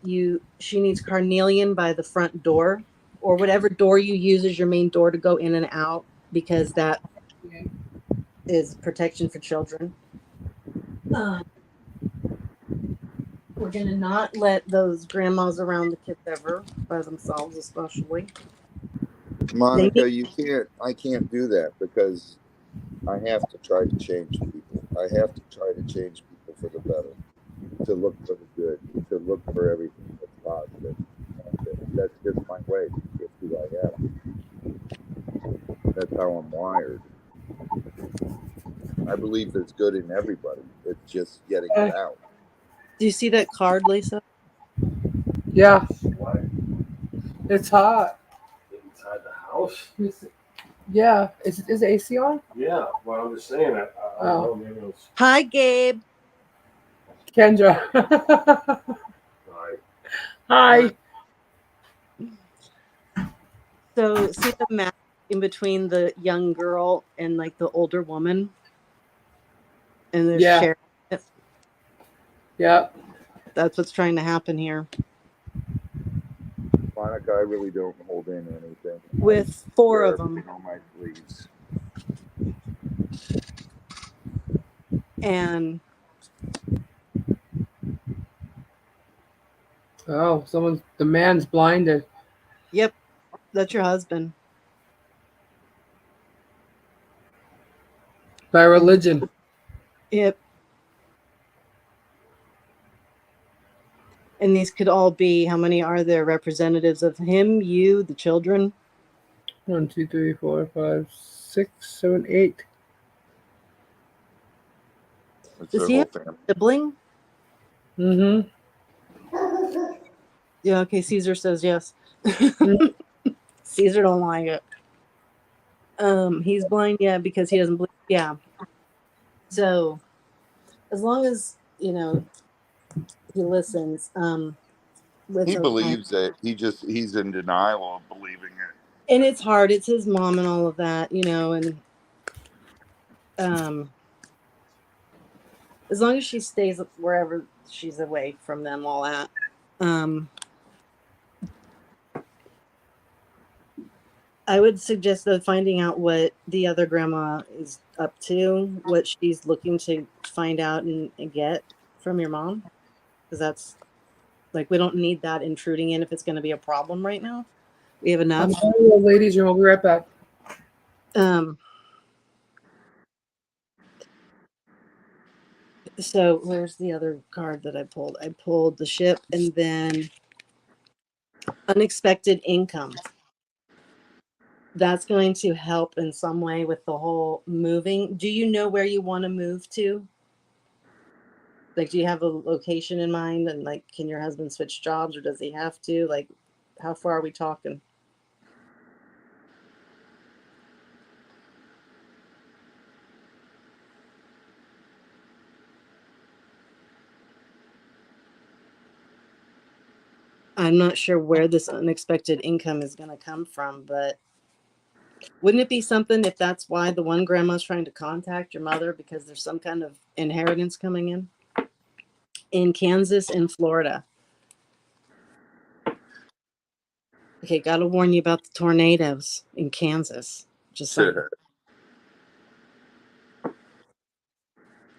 she needs carnelian by the front door or whatever door you use as your main door to go in and out, because that is protection for children. We're going to not let those grandmas around the kids ever by themselves, especially. Monica, I can't do that because I have to try to change people. I have to try to change people for the better, to look for the good, to look for everything that's positive. That's just my way. It's who I am. That's how I'm wired. I believe there's good in everybody. It's just getting it out. Do you see that card, Lisa? Yeah. Why? It's hot. Inside the house? Yeah. Is the AC on? Yeah, well, I'm just saying that. I don't know, maybe it was. Hi, Gabe. Kendra. Right. Hi. So see the map in between the young girl and like the older woman? And they're sharing it. Yeah. That's what's trying to happen here. Monica, I really don't hold in anything. With 4 of them. On my sleeves. And the man's blinded. yep, that's your husband. By religion. Yep. And these could all be, how many are there? Representatives of him, you, the children? 1, 2, 3, 4, 5, 6, 7, 8. Does he have a sibling? Mm-hmm. Yeah, okay, Caesar says yes. Caesar don't like it. He's blind, yeah, because he doesn't believe. Yeah. So as long as, he listens. He believes it. He's in denial of believing it. And it's hard. It's his mom and all of that, you know, and um as long as she stays wherever she's away from them all at. Um I would suggest though finding out what the other grandma is up to, what she's looking to find out and get from your mom. Because that's like we don't need that intruding in if it's gonna be a problem right now. We have I'm enough. going to the ladies' room. I'll be right back. Um so where's the other card that I pulled? I pulled the ship and then unexpected income. That's going to help in some way with the whole moving. Do you know where you want to move to? Like, do you have a location in mind? And like, can your husband switch jobs or does he have to? Like, how far are we talking? I'm not sure where this unexpected income is going to come from, but wouldn't it be something if that's why the one grandma's trying to contact your mother because there's some kind of inheritance coming in Kansas and Florida? Okay, got to warn you about the tornadoes in Kansas. Just saying.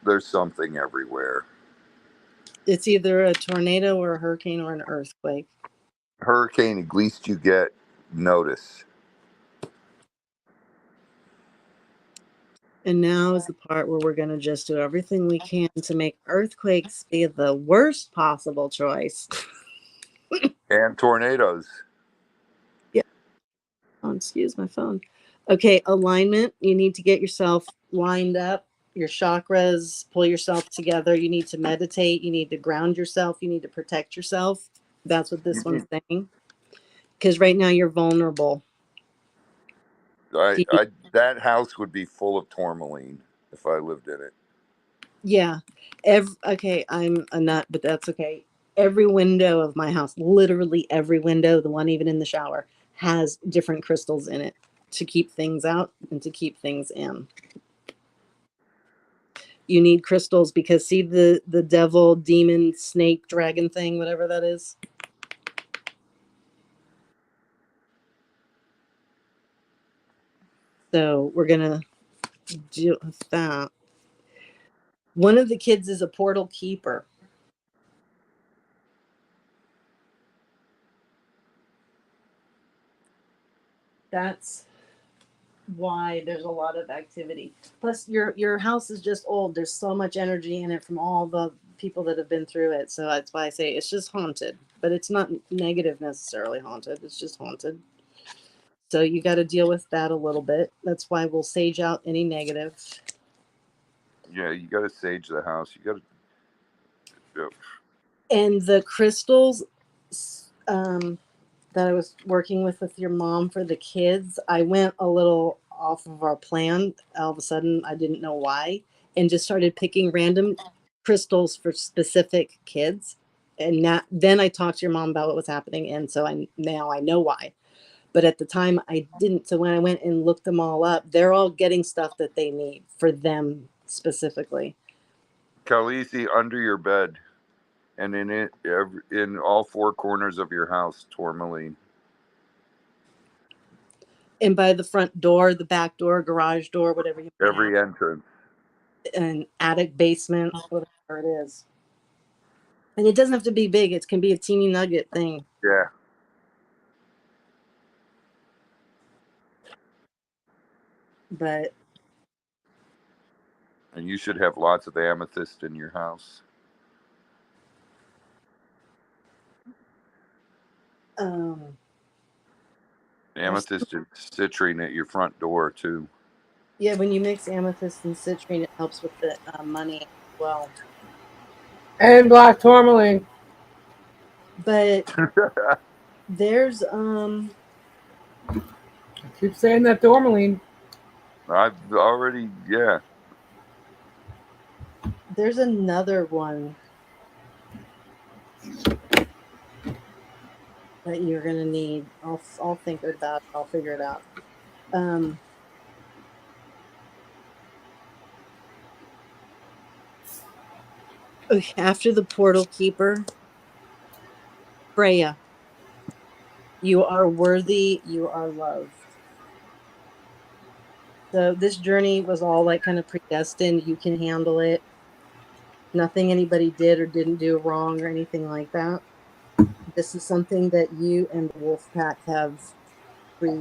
There's something everywhere. It's either a tornado or a hurricane or an earthquake. Hurricane, at least you get notice. And now is the part where we're going to just do everything we can to make earthquakes be the worst possible choice. And tornadoes. Yeah. Oh, excuse my phone. Okay, alignment. You need to get yourself lined up, your chakras, pull yourself together. You need to meditate. You need to ground yourself. You need to protect yourself. That's what this one's saying. Because right now you're vulnerable. That house would be full of tourmaline if I lived in it. Yeah. Okay, I'm a nut, but that's okay. Every window of my house, literally every window, the one even in the shower, has different crystals in it to keep things out and to keep things in. You need crystals because see the devil, demon, snake, dragon thing, whatever that is. So we're gonna deal with that. One of the kids is a portal keeper. That's why there's a lot of activity. Plus your house is just old. There's so much energy in it from all the people that have been through it. So that's why I say it's just haunted, but it's not negative necessarily haunted. It's just haunted. So you got to deal with that a little bit. That's why we'll sage out any negative. Yeah, you got to sage the house. You got to. And the crystals that I was working with your mom for the kids, I went a little off of our plan. All of a sudden, I didn't know why, and just started picking random crystals for specific kids. And then I talked to your mom about what was happening, and so now I know why. But at the time, I didn't. So when I went and looked them all up, they're all getting stuff that they need for them specifically. Khaleesi, under your bed, and in all four corners of your house, tourmaline. And by the front door, the back door, garage door, whatever you have, Every entrance. an attic, basement, whatever it is. And it doesn't have to be big. It can be a teeny nugget thing. Yeah. But And you should have lots of amethyst in your house. Amethyst and citrine at your front door too. Yeah, when you mix amethyst and citrine, it helps with the money as well. And black tourmaline. But there's I keep saying that tourmaline. I've already, yeah. There's another one. that you're gonna need. I'll think about it. I'll figure it out. Um, okay, after the portal keeper, Freya, you are worthy. You are loved. So this journey was all like kind of predestined. You can handle it. Nothing anybody did or didn't do wrong or anything like that. This is something that you and the wolf pack have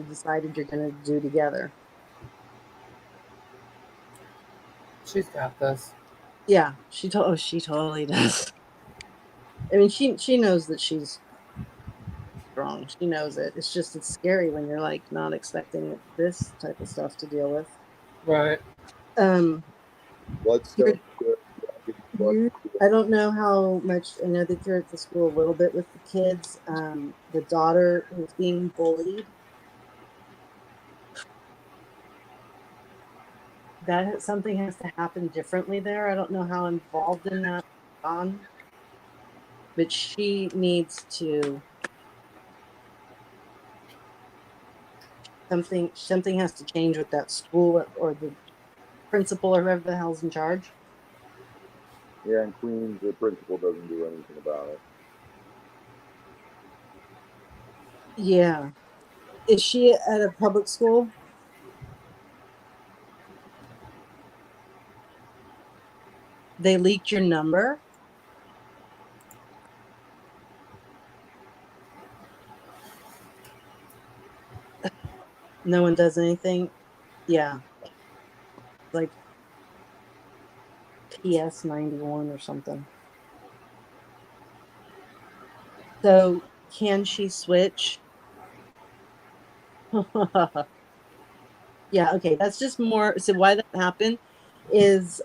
decided you're going to do together. She's got this. Yeah, she totally does. I mean, she knows that she's strong. She knows it. It's scary when you're like not expecting this type of stuff to deal with. Right. Um, Bloodstone. I don't know how much. I know that you're at the school a little bit with the kids. The daughter who's being bullied. That something has to happen differently there. I don't know how involved in that on, but she needs to something has to change with that school or the principal or whoever the hell's in charge. Yeah, in Queens, the principal doesn't do anything about it. Yeah. Is she at a public school? They leaked your number? No one does anything? Yeah. Like PS 91 or something. So can she switch? Yeah, okay. That's just more so why that happened is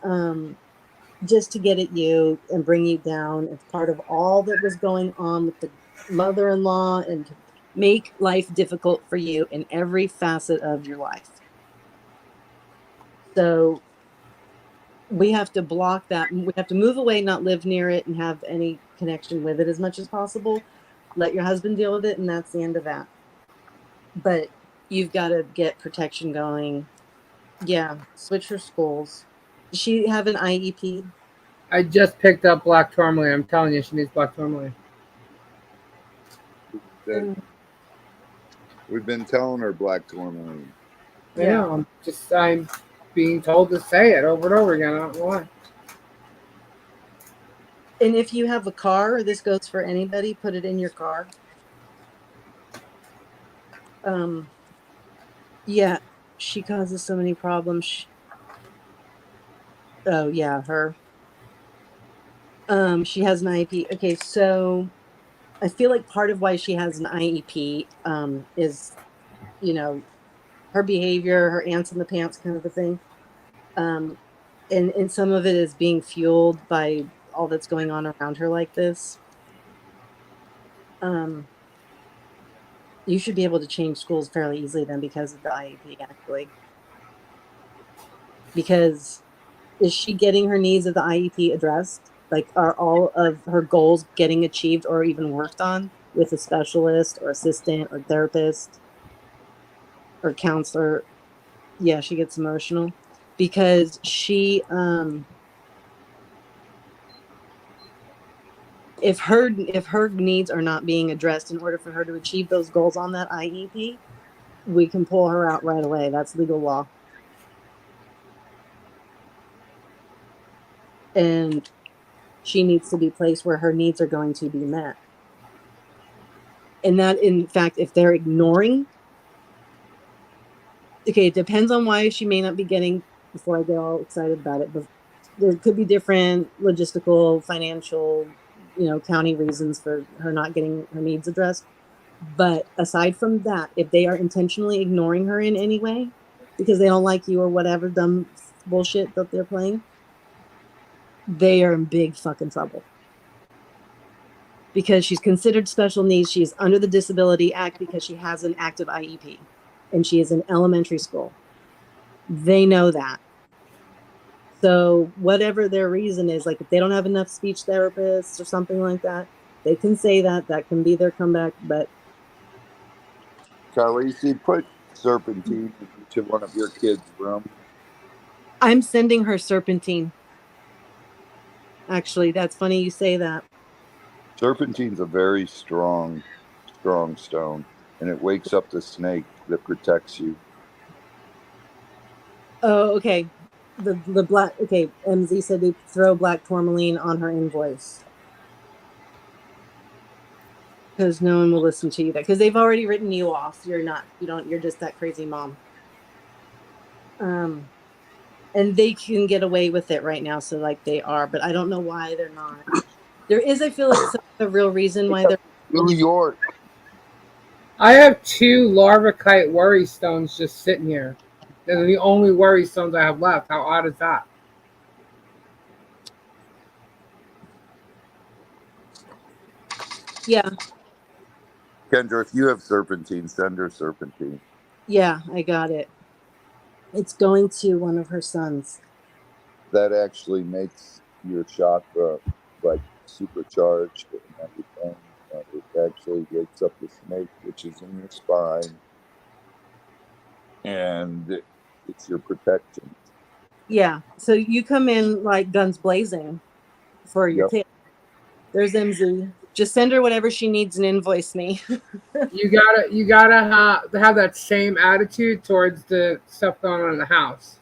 just to get at you and bring you down. It's part of all that was going on with the mother-in-law and to make life difficult for you in every facet of your life. So we have to block that. We have to move away, not live near it, and have any connection with it as much as possible. Let your husband deal with it, and that's the end of that. But you've got to get protection going. Yeah, switch her schools. Does she have an IEP? I just picked up black tourmaline. I'm telling you, she needs black tourmaline. We've been telling her black tourmaline. I know. I'm being told to say it over and over again. I don't know why. And if you have a car, this goes for anybody, put it in your car. Yeah, she causes so many problems. Oh yeah, her. She has an IEP. Okay, so I feel like part of why she has an IEP is, you know, her behavior, her ants in the pants kind of a thing. And some of it is being fueled by all that's going on around her like this. You should be able to change schools fairly easily then because of the IEP, actually. Because is she getting her needs of the IEP addressed? Like, are all of her goals getting achieved or even worked on with a specialist or assistant or therapist or counselor? Yeah, she gets emotional because if her needs are not being addressed in order for her to achieve those goals on that IEP, we can pull her out right away. That's legal law. And she needs to be placed where her needs are going to be met. And that, in fact, if they're ignoring, okay, it depends on why she may not be getting, before I get all excited about it, but there could be different logistical, financial, county reasons for her not getting her needs addressed. But aside from that, if they are intentionally ignoring her in any way because they don't like you or whatever dumb bullshit that they're playing, they are in big fucking trouble. Because she's considered special needs. She is under the Disability Act because she has an active IEP and she is in elementary school. They know that. So whatever their reason is, like if they don't have enough speech therapists or something like that, they can say that. That can be their comeback. But Khaleesi, put serpentine into one of your kids' rooms. I'm sending her serpentine. Actually, that's funny you say that. Serpentine's a very strong stone, and it wakes up the snake that protects you. Oh, okay. The black. Okay, MZ said they throw black tourmaline on her invoice because no one will listen to you. That because they've already written you off. You're not. You don't. You're just that crazy mom. And they can get away with it right now. So like they are, but I don't know why they're not. There is, I feel like, the real reason why they're. New York. I have 2 Larvikite worry stones just sitting here. They're the only worry stones I have left. How odd is that? Yeah, Kendra, if you have serpentine, send her serpentine. yeah, I got it. It's going to one of her sons. That actually makes your chakra like supercharged and everything. And it actually wakes up the snake, which is in your spine, and it's your protection. Yeah, so you come in like guns blazing for your Yep. kid. There's MZ. Just send her whatever she needs and invoice me. You gotta have that same attitude towards the stuff going on in the house.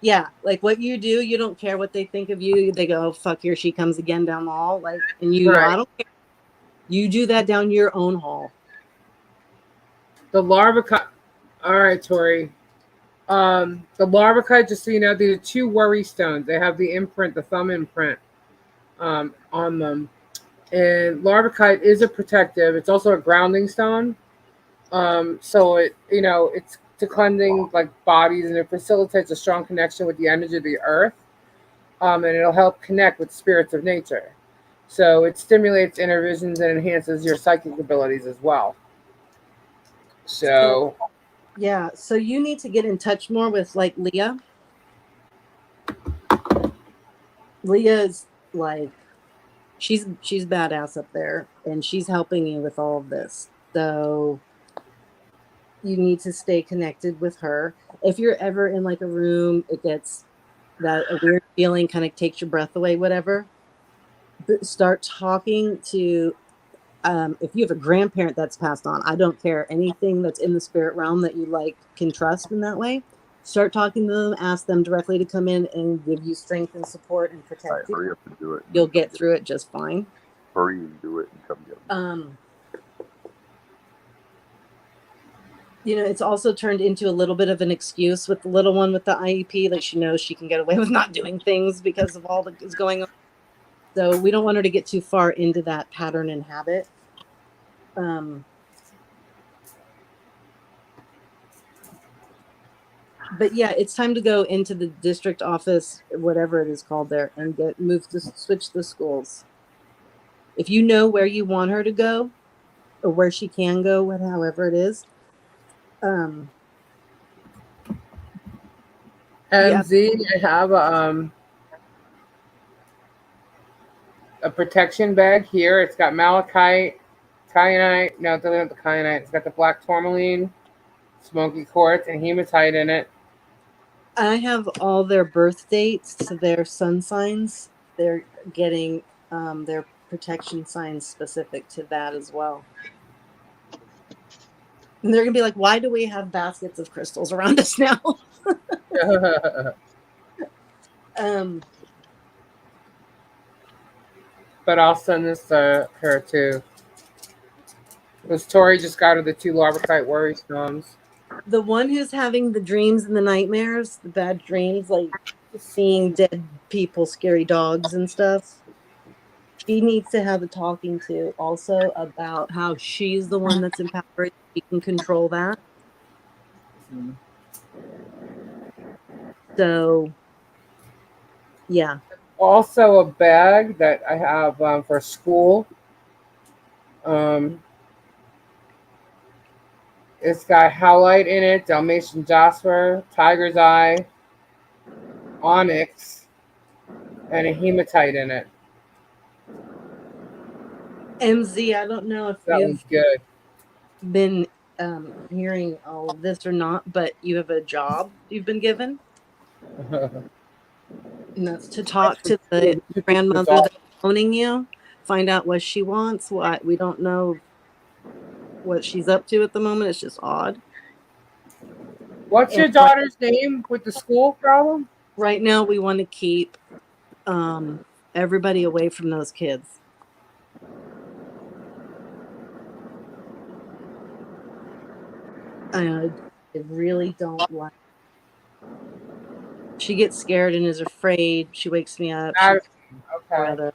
Yeah, like what you do, you don't care what they think of you. They go, oh, fuck, here she comes again down the hall. Like, and you go, Right. I don't care. You do that down your own hall. The Larvikite. All right, Tori. The Larvikite, just so you know, these are 2 worry stones. They have the imprint, the thumb imprint, on them. And Larvikite is a protective. It's also a grounding stone. So it's to cleansing like bodies, and it facilitates a strong connection with the energy of the earth. And it'll help connect with spirits of nature. So it stimulates inner visions and enhances your psychic abilities as well. So Yeah, so you need to get in touch more with like Leah. Leah is like she's badass up there, and she's helping you with all of this. So you need to stay connected with her. If you're ever in like a room, it gets that a weird feeling kind of takes your breath away, whatever. But start talking to if you have a grandparent that's passed on, I don't care, anything that's in the spirit realm that you like can trust in that way. Start talking to them, ask them directly to come in and give you strength and support and All right, protect you. hurry up and do it. You'll get through it just fine. Hurry and do it and come get me. It's also turned into a little bit of an excuse with the little one with the IEP. Like she knows she can get away with not doing things because of all that is going on. So we don't want her to get too far into that pattern and habit. But yeah, it's time to go into the district office, whatever it is called there, and switch the schools. If you know where you want her to go, or where she can go, however it is. MZ, I have a protection bag here. It's got malachite, kyanite. No, it doesn't have the kyanite. It's got the black tourmaline, smoky quartz, and hematite in it. I have all their birth dates to their sun signs. They're getting their protection signs specific to that as well. And they're going to be like, why do we have baskets of crystals around us now? But I'll send this to her too. Because Tori just got her the 2 Larvikite worry stones. The one who's having the dreams and the nightmares, the bad dreams, like seeing dead people, scary dogs and stuff, she needs to have a talking to also about how she's the one that's empowered. She can control that. So, yeah. Also, a bag that I have for school. It's got howlite in it, Dalmatian jasper, tiger's eye, onyx, and a hematite in it. MZ, I don't know if That you've one's good. been hearing all of this or not, but you have a job you've been given, and that's to talk to the grandmother that's owning you, find out what she wants. What we don't know what she's up to at the moment. It's just odd. What's your And daughter's name with the school problem? right now, we want to keep everybody away from those kids. I really don't like. She gets scared and is afraid. She wakes me up. She Okay. brother.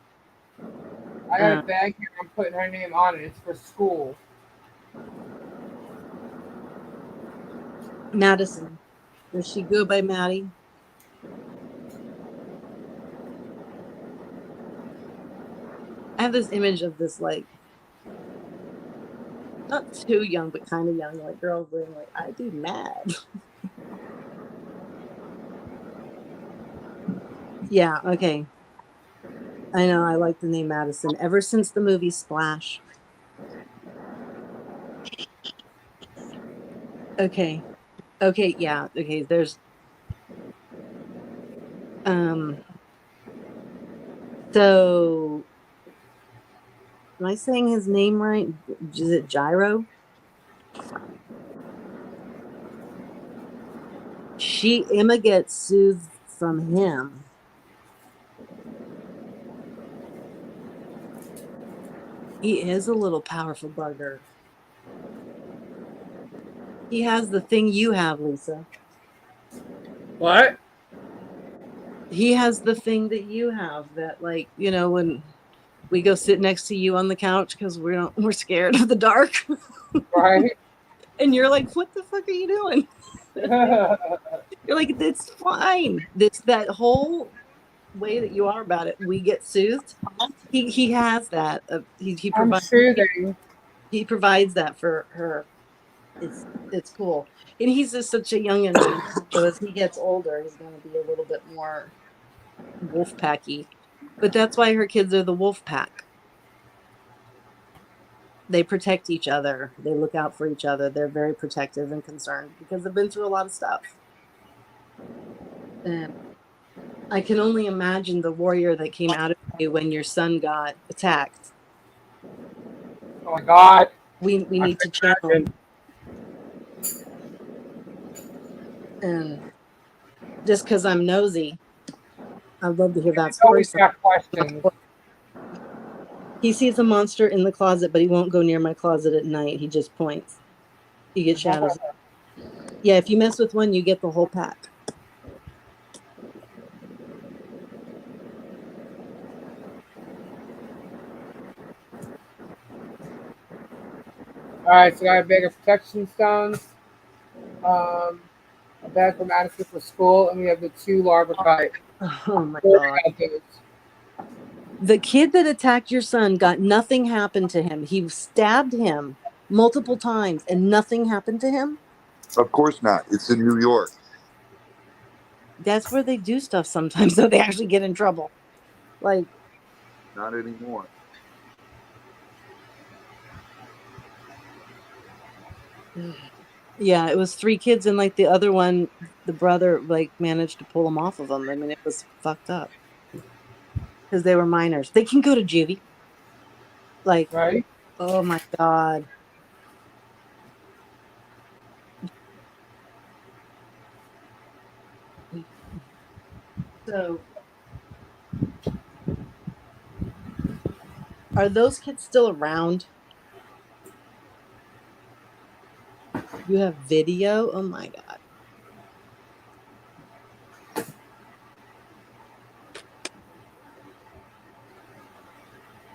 I got a bag here. I'm putting her name on it. It's for school. Madison. Does she go by Maddie? I have this image of this, like, not too young, but kind of young, like girl being like, I'd be mad. Yeah, okay. I know, I like the name Madison ever since the movie Splash. Okay. Okay, yeah. Okay, there's so am I saying his name right? Is it Gyro? Emma gets soothed from him. He is a little powerful bugger. He has the thing you have, Lisa. What? He has the thing that you have, that, like, you know, when we go sit next to you on the couch because we're scared of the dark. Right? And you're like, what the fuck are you doing? You're like, it's fine. That whole way that you are about it, we get soothed. He has that. He I'm provides soothing. he provides that for her. It's cool. And he's just such a youngin' right now. So as he gets older, he's gonna be a little bit more wolf packy. But that's why her kids are the wolf pack. They protect each other. They look out for each other. They're very protective and concerned because they've been through a lot of stuff. And I can only imagine the warrior that came out of you when your son got attacked. Oh my God. We need to channel. And just because I'm nosy, I'd love to hear that story. Always got questions. He sees a monster in the closet, but he won't go near my closet at night. He just points. You get shadows. Yeah, if you mess with one, you get the whole pack. All right, so I got a bag of protection stones, a bag from Madison for school, and we have the 2 larva kite. Oh my God. The kid that attacked your son got nothing happened to him. He stabbed him multiple times and nothing happened to him. Of course not. It's in New York. That's where they do stuff sometimes, so they actually get in trouble. Like, not anymore. Yeah, it was 3 kids, and like the other one, the brother like managed to pull them off of them. I mean, it was fucked up because they were minors. They can go to juvie. Like, right? Oh my God. So, are those kids still around? You have video? Oh my God.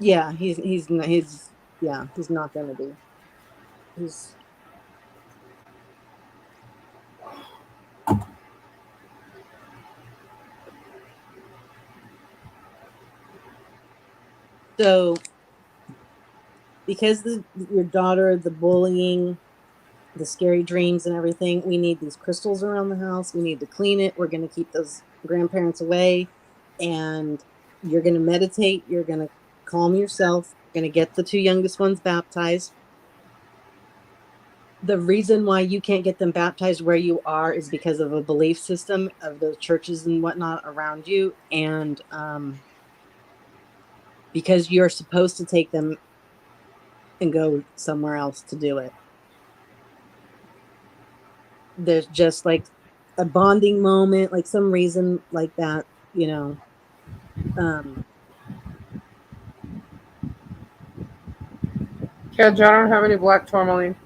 Yeah, he's not gonna be. So, because your daughter, the bullying, the scary dreams and everything, we need these crystals around the house. We need to clean it. We're going to keep those grandparents away, and you're going to meditate. You're going to calm yourself. You're going to get the 2 youngest ones baptized. the reason why you can't get them baptized where you are is because of a belief system of the churches and whatnot around you, and because you're supposed to take them and go somewhere else to do it. There's just like a bonding moment, like some reason like that, you know. Um, Kendra, I don't have any black tourmaline.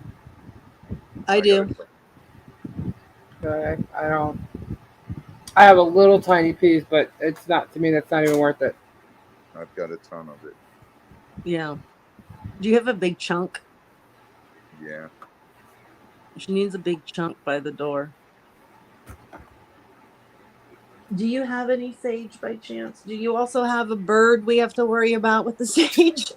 I do. got Okay, I don't. I have a little tiny piece, but it's not to me. That's not even worth it. I've got a ton of it. Yeah. Do you have a big chunk? Yeah. She needs a big chunk by the door. Do you have any sage by chance? Do you also have a bird we have to worry about with the sage?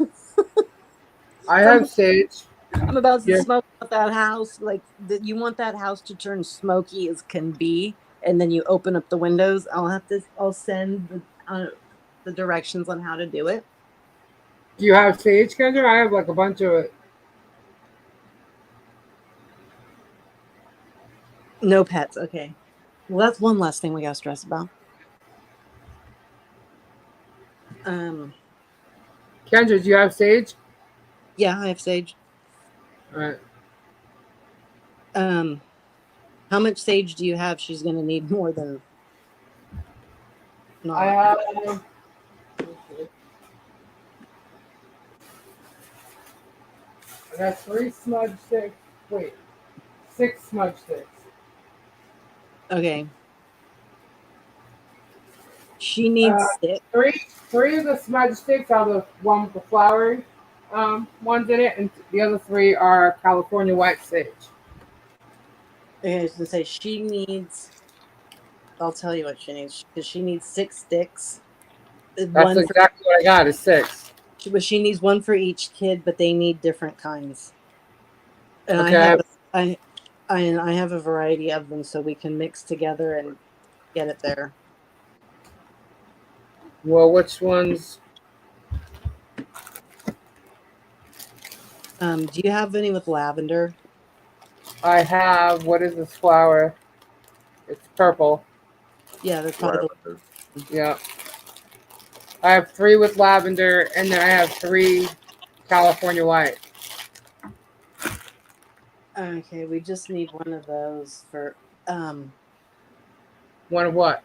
I I'm, have sage. I'm about to Yeah. smoke out that house. Like you want that house to turn smoky as can be, and then you open up the windows. I'll send the directions on how to do it. Do you have sage, Kendra? I have like a bunch of it. No pets. Okay. Well, that's one less thing we got to stress about. Um. Kendra, do you have sage? Yeah, I have sage. All right. How much sage do you have? She's gonna need more than I not. have. I got 3 smudge sticks. Wait, 6 smudge sticks. Okay. She needs Uh, 6. three of the smudge sticks are the one with the flowery ones in it, and the other 3 are California white sage. Okay, I was gonna say she needs. I'll tell you what she needs because she needs 6 sticks. That's One for, exactly what I got. Is 6. but she needs one for each kid, but they need different kinds. And Okay. I have a variety of them, so we can mix together and get it there. Well, which ones? Do you have any with lavender? I have. What is this flower? It's purple. Yeah, that's probably Lavender. Yeah. I have 3 with lavender, and then I have 3 California white. okay. We just need one of those for One of what?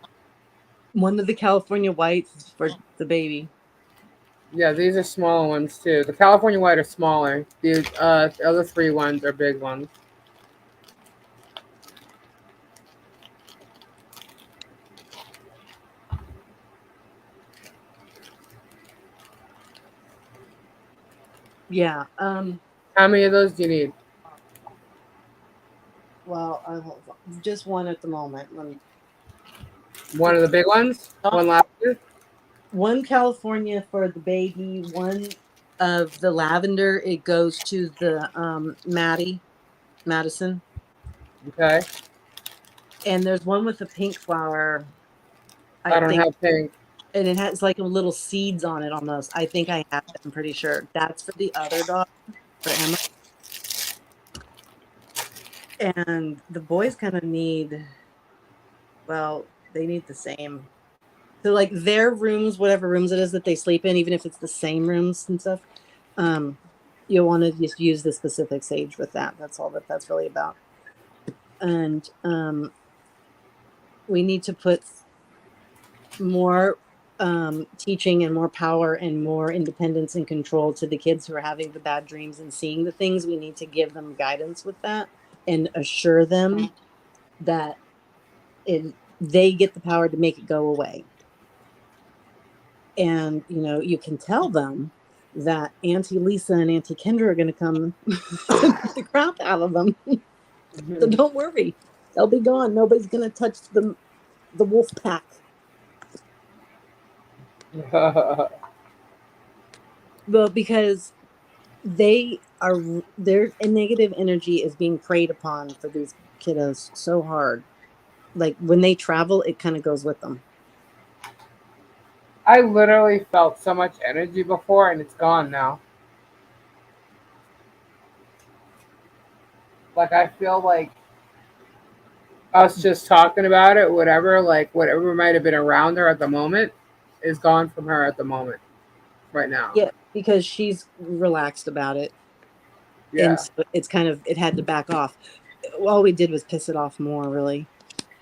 one of the California whites for the baby. Yeah, these are smaller ones too. The California white are smaller. The other 3 ones are big ones. Yeah. How many of those do you need? Well, just one at the moment. One of the big ones? One lavender? One California for the baby. One of the lavender. It goes to the Madison. Okay. And there's one with a pink flower. I I don't think, have pink. and it has like a little seeds on it almost. I think I have it. I'm pretty sure that's for the other dog, for Emma. And the boys kind of need. Well, they need the same. So like their rooms, whatever rooms it is that they sleep in, even if it's the same rooms and stuff, you'll want to just use the specific sage with that. That's all that's really about. And we need to put more teaching and more power and more independence and control to the kids who are having the bad dreams and seeing the things. We need to give them guidance with that and assure them that they get the power to make it go away. And you can tell them that Auntie Lisa and Auntie Kendra are going to come beat the crap out of them. So don't worry, they'll be gone. Nobody's going to touch the wolf pack. Well, because their negative energy is being preyed upon for these kiddos so hard. Like when they travel, it kind of goes with them. I literally felt so much energy before, and it's gone now. Like I feel like us just talking about it, whatever, like whatever might have been around her at the moment, is gone from her at the moment, right now. Yeah, because she's relaxed about it, and Yeah, so it's kind of it had to back off. All we did was piss it off more, really.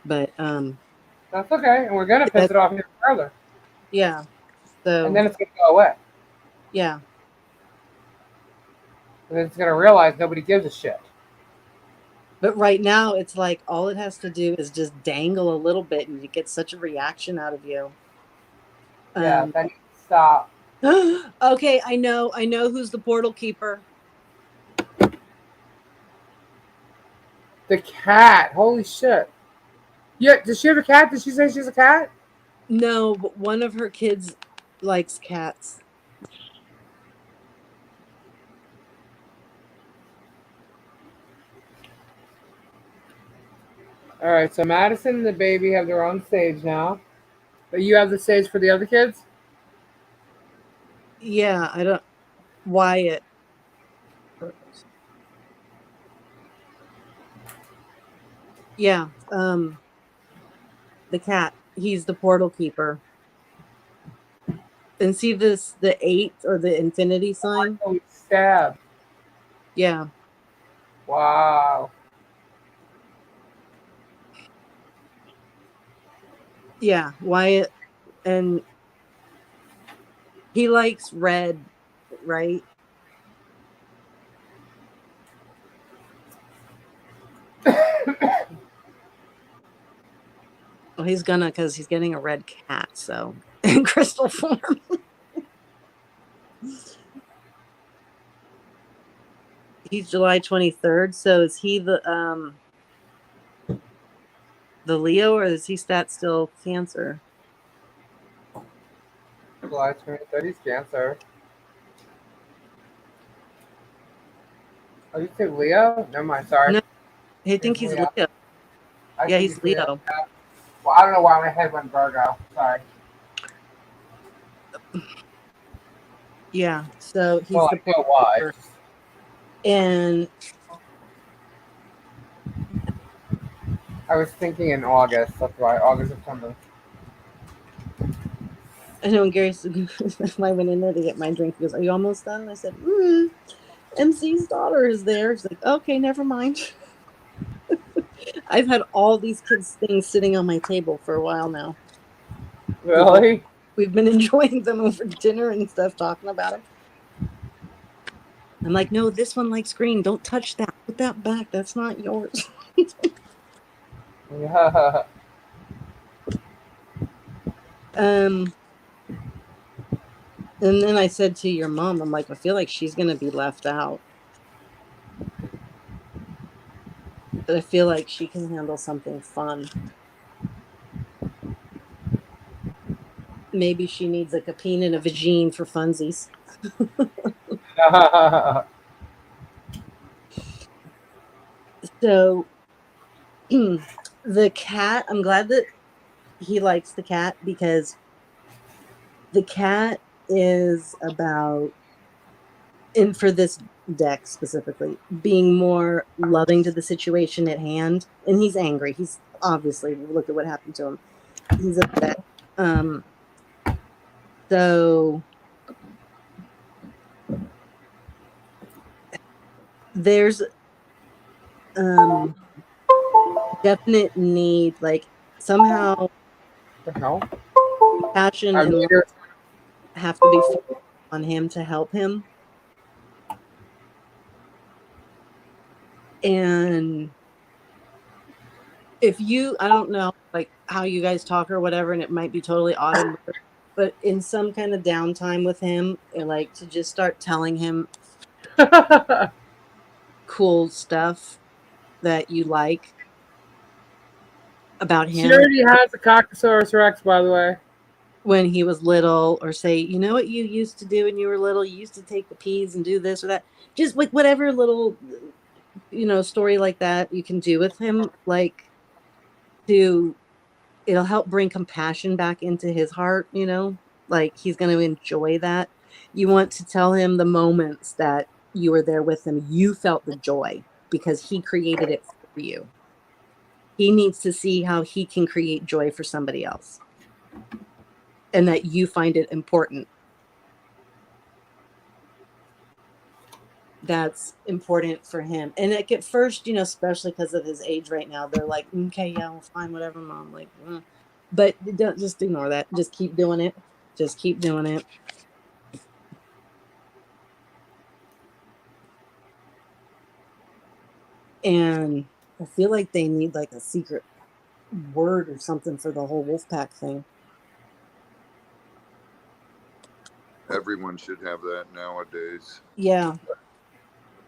But that's okay, and we're gonna piss that it off even further, yeah. and So then it's gonna go away, yeah, and then it's gonna realize nobody gives a shit. but right now it's like all it has to do is just dangle a little bit, and you get such a reaction out of you. Yeah, Um, that needs to stop. okay, I know who's the portal keeper. The cat, holy shit. Yeah, does she have a cat? Did she say she's a cat? No, but one of her kids likes cats. All right, so Madison and the baby have their own stage now, but you have the stage for the other kids. Yeah, I don't. Wyatt. Yeah, the cat. He's the portal keeper. And see this, the 8 or the infinity sign? Oh, stab! Yeah, Wow. yeah, Wyatt, and he likes red, right? Well, he's gonna because he's getting a red cat, so in crystal form. He's July 23rd, so is he the Leo, or is he stat still Cancer? July 23rd, he's Cancer. Oh, you said Leo? Never mind, sorry. No, I think He's he's Leo. Leo. I Yeah, think he's Leo. Well, I don't know why my head went Virgo. Sorry. Yeah, so he's Well, the I know why. and I was thinking in August. That's why. August, September. I know when Gary I went in there to get my drink. He goes, "Are you almost done?" I said, "MC's daughter is there." She's like, "Okay, never mind." I've had all these kids' things sitting on my table for a while now. Really? We've been enjoying them over dinner and stuff, talking about them. I'm like, "No, this one likes green. Don't touch that. Put that back. That's not yours." Yeah. And then I said to your mom, I'm like, I feel like she's gonna be left out. But I feel like she can handle something fun. Maybe she needs like a Capine and a Vagine for funsies. So the cat, I'm glad that he likes the cat, because the cat is about, and for this deck specifically, being more loving to the situation at hand. And he's angry. He's obviously, look at what happened to him. He's upset. So there's definite need, like somehow The hell? passion I'm and love here. have to be focused on him to help him. And if you, I don't know, like how you guys talk or whatever, and it might be totally odd, but in some kind of downtime with him, like to just start telling him cool stuff that you like about She him already has a Cockosaurus Rex, by the way. when he was little, or say, you know what you used to do when you were little? You used to take the peas and do this or that. Just like whatever little, story like that you can do with him, like it'll help bring compassion back into his heart, like he's going to enjoy that. You want to tell him the moments that you were there with him. You felt the joy. because he created it for you. He needs to see how he can create joy for somebody else, and that you find it important. That's important for him. And like at first, especially because of his age right now, they're like, okay, yeah, well, fine, whatever, mom. Like, but don't just ignore that. Just keep doing it. Just keep doing it. And I feel like they need like a secret word or something for the whole wolf pack thing. Everyone should have that nowadays. Yeah.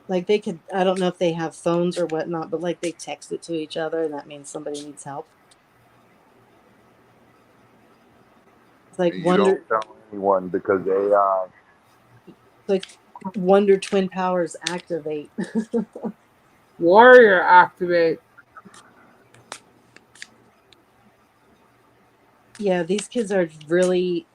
Like they could, I don't know if they have phones or whatnot, but like they text it to each other and that means somebody needs help. It's like You don't tell anyone because AI. like Wonder Twin Powers activate. Warrior activate. Yeah, these kids are really,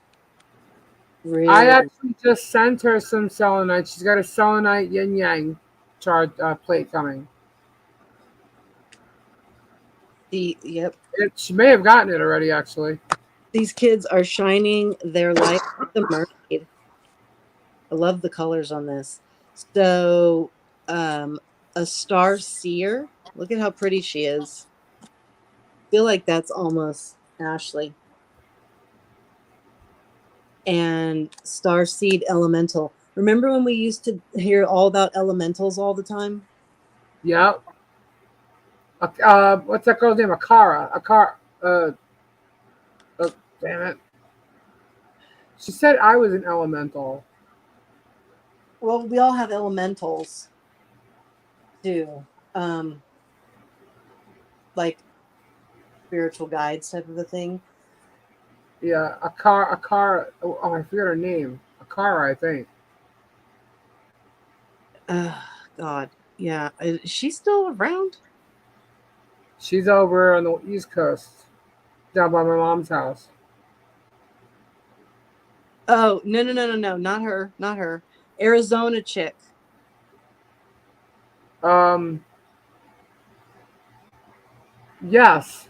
really. I actually just sent her some selenite. She's got a selenite yin yang charge plate coming. Yep. She may have gotten it already, actually. These kids are shining their light like the mermaid. I love the colors on this. So, a star seer. Look at how pretty she is. I feel like that's almost Ashley. And Starseed Elemental. Remember when we used to hear all about elementals all the time? Yep. What's that girl's name? Akara. Damn it. She said I was an elemental. Well, we all have elementals too. Like spiritual guides type of a thing. Yeah, Akara. Oh, I forget her name. Akara, I think. God. Yeah. Is she still around? She's over on the East Coast, down by my mom's house. Oh, no. Not her. Not her. Arizona chick. Yes.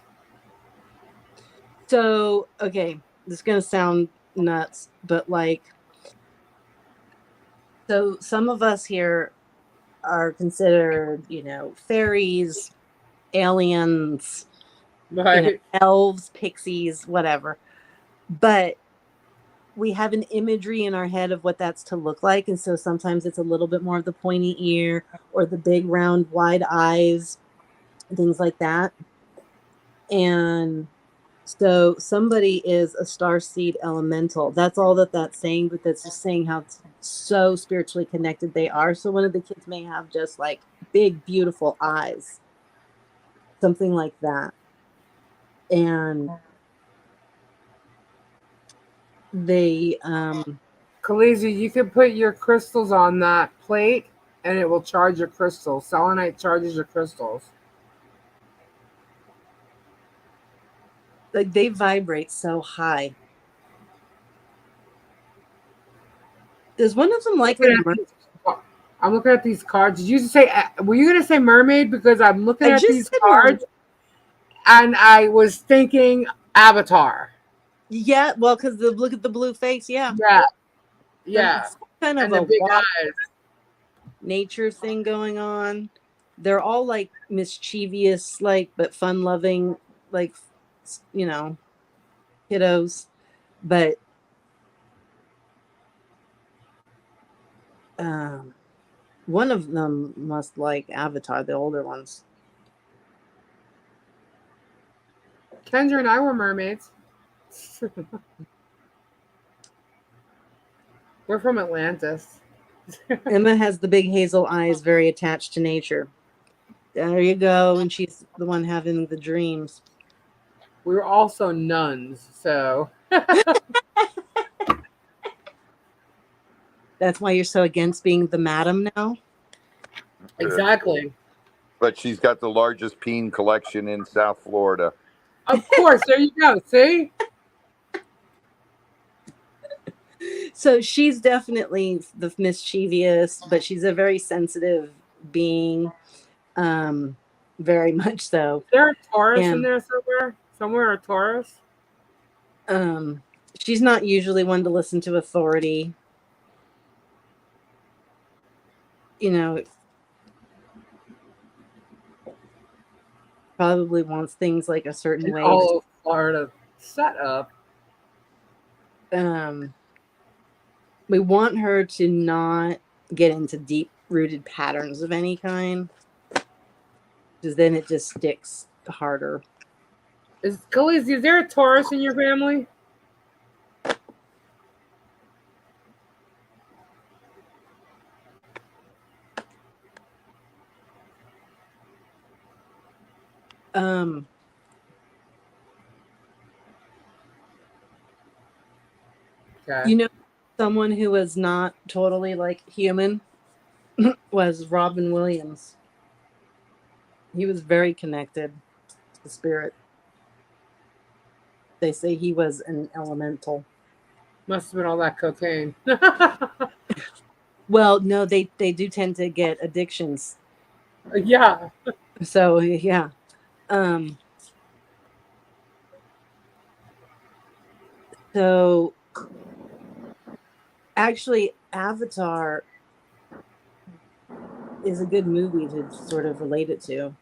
So, okay, this is going to sound nuts, but like, so some of us here are considered, fairies, aliens, Right. elves, pixies, whatever. But we have an imagery in our head of what that's to look like. And so sometimes it's a little bit more of the pointy ear or the big, round, wide eyes, things like that. And so somebody is a starseed elemental. That's all that's saying, but that's just saying how so spiritually connected they are. So one of the kids may have just like big, beautiful eyes, something like that. And they, Khaleesi, you can put your crystals on that plate and it will charge your crystals. Selenite charges your crystals. like they vibrate so high. Does one of them like I'm looking at these cards. Did you say? Were you going to say mermaid? Because I'm looking at these cards, and I was thinking Avatar. Yeah, well, because look at the blue face. Yeah, yeah. Kind of and a big eyes. Nature thing going on. They're all like mischievous, like but fun-loving, like kiddos, but one of them must like Avatar, the older ones. Kendra and I were mermaids. We're from Atlantis. Emma has the big hazel eyes, very attached to nature. There you go, and she's the one having the dreams. We were also nuns, so that's why you're so against being the madam now. Exactly. But she's got the largest peen collection in South Florida. Of course, there you go. See? So she's definitely the mischievous, but she's a very sensitive being. Very much so. Is there a Taurus in And there somewhere? Somewhere a Taurus? she's not usually one to listen to authority. You know, probably wants things like a certain And way. all of Florida set up. We want her to not get into deep rooted patterns of any kind, because then it just sticks harder. Is there a Taurus in your family? Okay. You know, someone who was not totally like human was Robin Williams. He was very connected to the spirit. They say he was an elemental. Must have been all that cocaine. Well, no, they do tend to get addictions. Yeah. So yeah. So actually, Avatar is a good movie to sort of relate it to.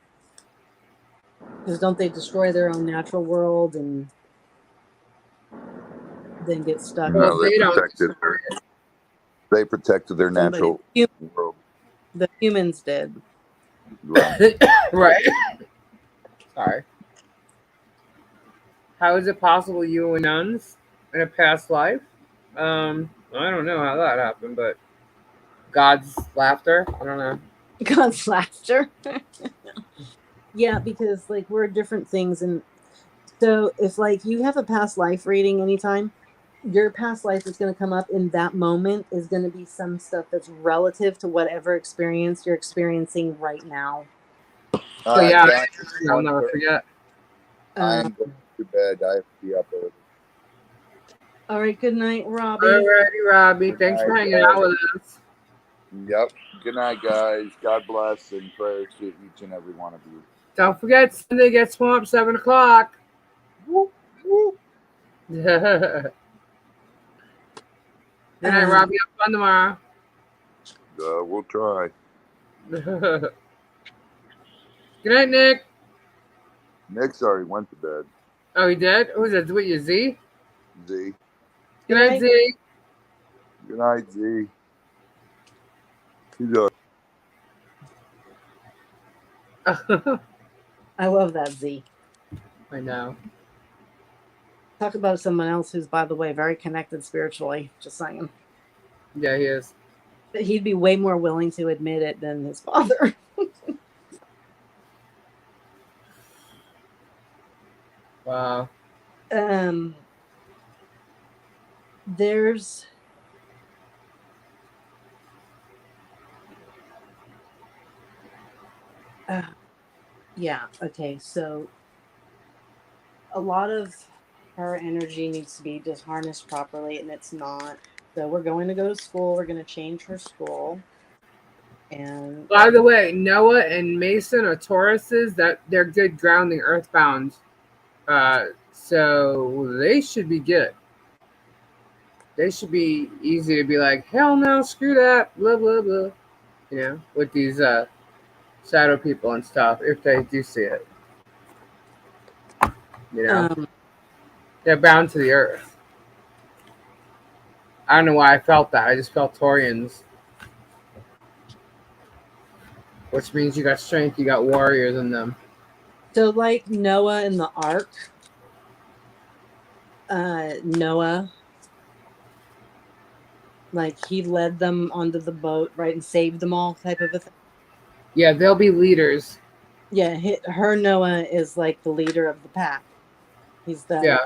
Because don't they destroy their own natural world and then get stuck? No, They don't. They protected their natural world. The humans did. Right. Right. Sorry. How is it possible you were nuns in a past life? I don't know how that happened, but God's laughter. I don't know. God's laughter. Yeah, because like we're different things, and so if like you have a past life reading anytime, your past life is going to come up in that moment is going to be some stuff that's relative to whatever experience you're experiencing right now. So yeah, guys, I'll never forget. I'm going to bed. I have to be up early. All right, good night, Robbie. Alrighty, Robbie. Thanks for hanging out with us. Yep. Good night, guys. God bless and prayers to each and every one of you. Don't forget, Sunday Get Swamped, 7 o'clock. Whoop, whoop. Good night, Robbie. Have fun tomorrow. We'll try. Good night, Nick. Nick's already went to bed. Oh, he did? Who's that? What, you Z? Z. Good night, Z. Good night, Z. He's I love that Z. I know. Talk about someone else who's, by the way, very connected spiritually. Just saying. Yeah, he is. He'd be way more willing to admit it than his father. Wow. There's yeah, okay, so a lot of her energy needs to be just harnessed properly, and it's not. So we're going to go to school. We're going to change her school. And By the way, Noah and Mason are Tauruses. That they're good grounding earthbound. So they should be good. They should be easy to be like, hell no, screw that, blah blah blah. You know, with these shadow people and stuff, if they do see it. You know, they're bound to the earth. I don't know why I felt that. I just felt Taurians. Which means you got strength, you got warriors in them. so like Noah in the ark, Noah, like he led them onto the boat, right, and saved them all, type of a thing. Yeah, they'll be leaders. Yeah, her Noah is like the leader of the pack. He's the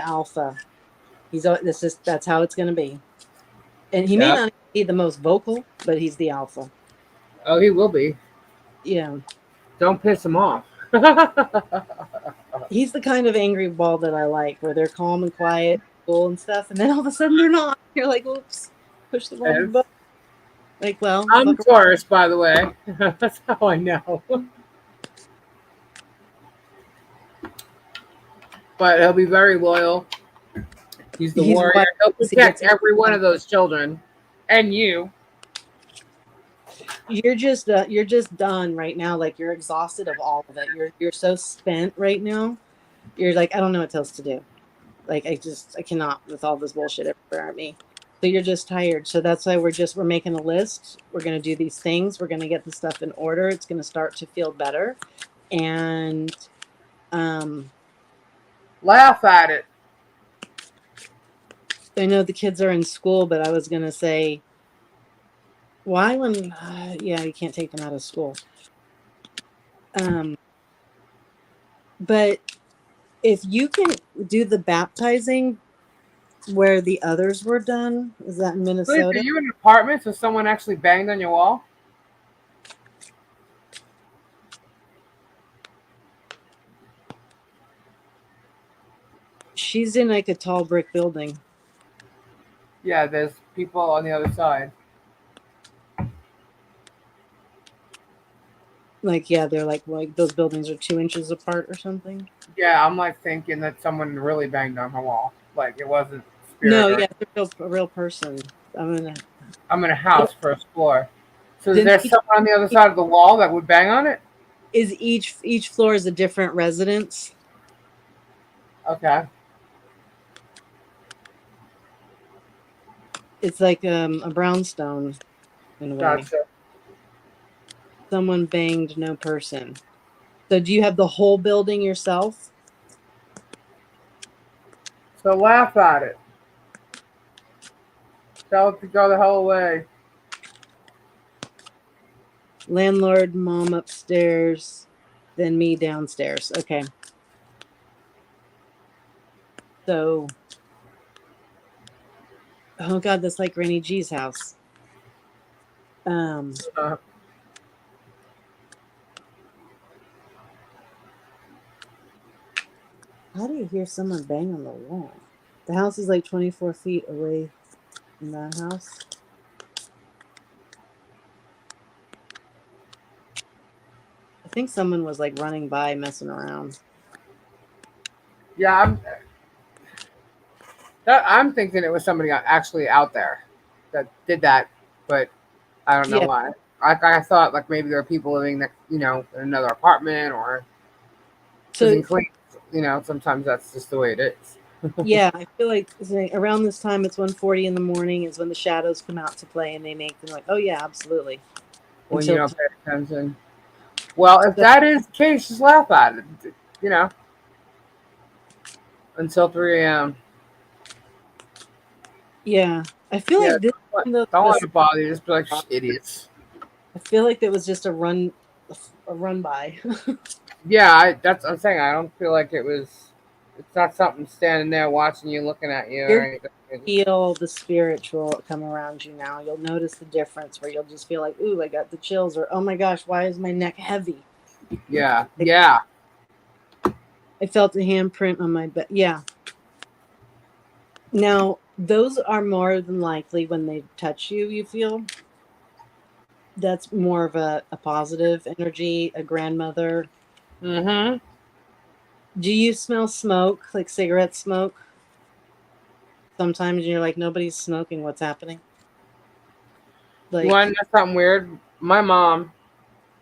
alpha. That's how it's going to be. And he may not be the most vocal, but he's the alpha. Oh, he will be. Yeah. Don't piss him off. He's the kind of angry ball that I like, where they're calm and quiet, cool and stuff, and then all of a sudden they're not. You're like, oops, push the wrong button. Like, well, I'm fuck Taurus, by the way. That's how I know. But he'll be very loyal. He's the he's warrior. what He'll he protect gets. every one of those children, and you. You're just done right now. Like you're exhausted of all of it. You're so spent right now. You're like, I don't know what else to do. Like I cannot with all this bullshit everywhere at me. So you're just tired. So that's why we're making a list. We're gonna do these things. We're gonna get the stuff in order. It's gonna start to feel better. And um Laugh at it. I know the kids are in school, but I was gonna say why when yeah, you can't take them out of school. Um but if you can do the baptizing where the others were done, is that in Please, are Minnesota? you in an apartment so someone actually banged on your wall? She's in like a tall brick building. Yeah, there's people on the other side. Like, yeah, they're like those buildings are 2 inches apart or something. Yeah, I'm like thinking that someone really banged on her wall. Like it wasn't No, spirit or yeah, it's a real person. I'm gonna. I'm in a house first floor. So is Then there someone on the other side of the wall that would bang on it? is each floor is a different residence. Okay. It's like a brownstone in a way. Gotcha. Someone banged no person. So do you have the whole building yourself? So laugh at it. Tell it to go the hell away. Landlord, mom upstairs, then me downstairs. Okay. So, oh God, that's like Granny G's house. Uh, How do you hear someone bang on the wall? The house is like 24 feet away from that house. I think someone was like running by, messing around. yeah, I'm thinking it was somebody actually out there that did that, but I don't know Yeah. why. I thought like maybe there were people living next, in another apartment or because So in Queens, sometimes that's just the way it is. yeah, I feel like around this time, it's 1:40 in the morning is when the shadows come out to play, and they make them like, oh yeah, absolutely. When you Until don't pay attention. Well, if that is the case, just laugh at it. Until 3 a.m. yeah, I feel Yeah, like this. don't let it bother you. Just be like idiots. I feel like that was just a run by. Yeah, I'm saying I don't feel like it was. It's not something standing there watching you, looking at you. Or anything. Feel the spiritual come around you now. You'll notice the difference where you'll just feel like, ooh, I got the chills, or oh my gosh, why is my neck heavy? Yeah. I felt a handprint on my bed. Yeah. Now, those are more than likely when they touch you, you feel that's more of a positive energy, a grandmother. Mm-hmm. Do you smell smoke, like cigarette smoke? Sometimes you're like, nobody's smoking. What's happening? You Like, want to know something weird? My mom.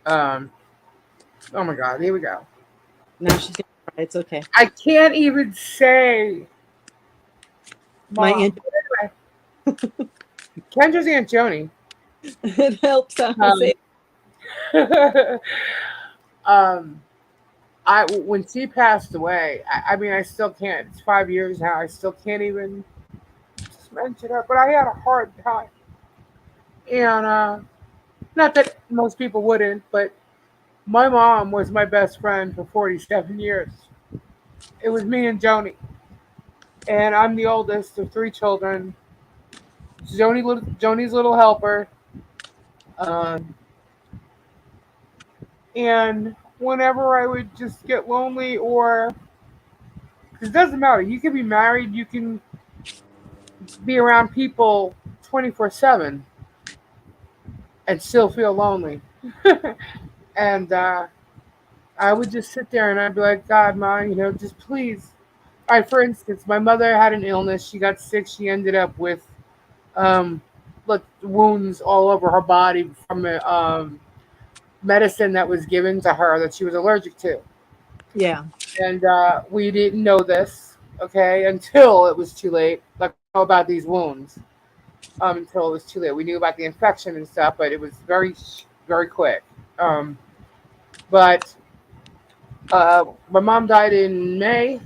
Oh my God! Here we go. now she's gonna cry. It's okay. I can't even say. My Mom. aunt, Anyway, Kendra's Aunt Joni. it helps. I say, um, when she passed away, I mean, I still can't. It's 5 years now. I still can't even just mention her. But I had a hard time, and not that most people wouldn't, but my mom was my best friend for 47 years. It was me and Joni, and I'm the oldest of three children. Joni's little helper, um, and whenever I would just get lonely or because it doesn't matter. You can be married. You can be around people 24/7. and still feel lonely. And I would just sit there and I'd be like, God, Ma, just please. All right, for instance, my mother had an illness. She got sick. She ended up with um, like wounds all over her body from a medicine that was given to her that she was allergic to. Yeah. And we didn't know this, okay, until it was too late. Like, we know about these wounds until it was too late. We knew about the infection and stuff, but it was very, very quick. Um, but my mom died in May,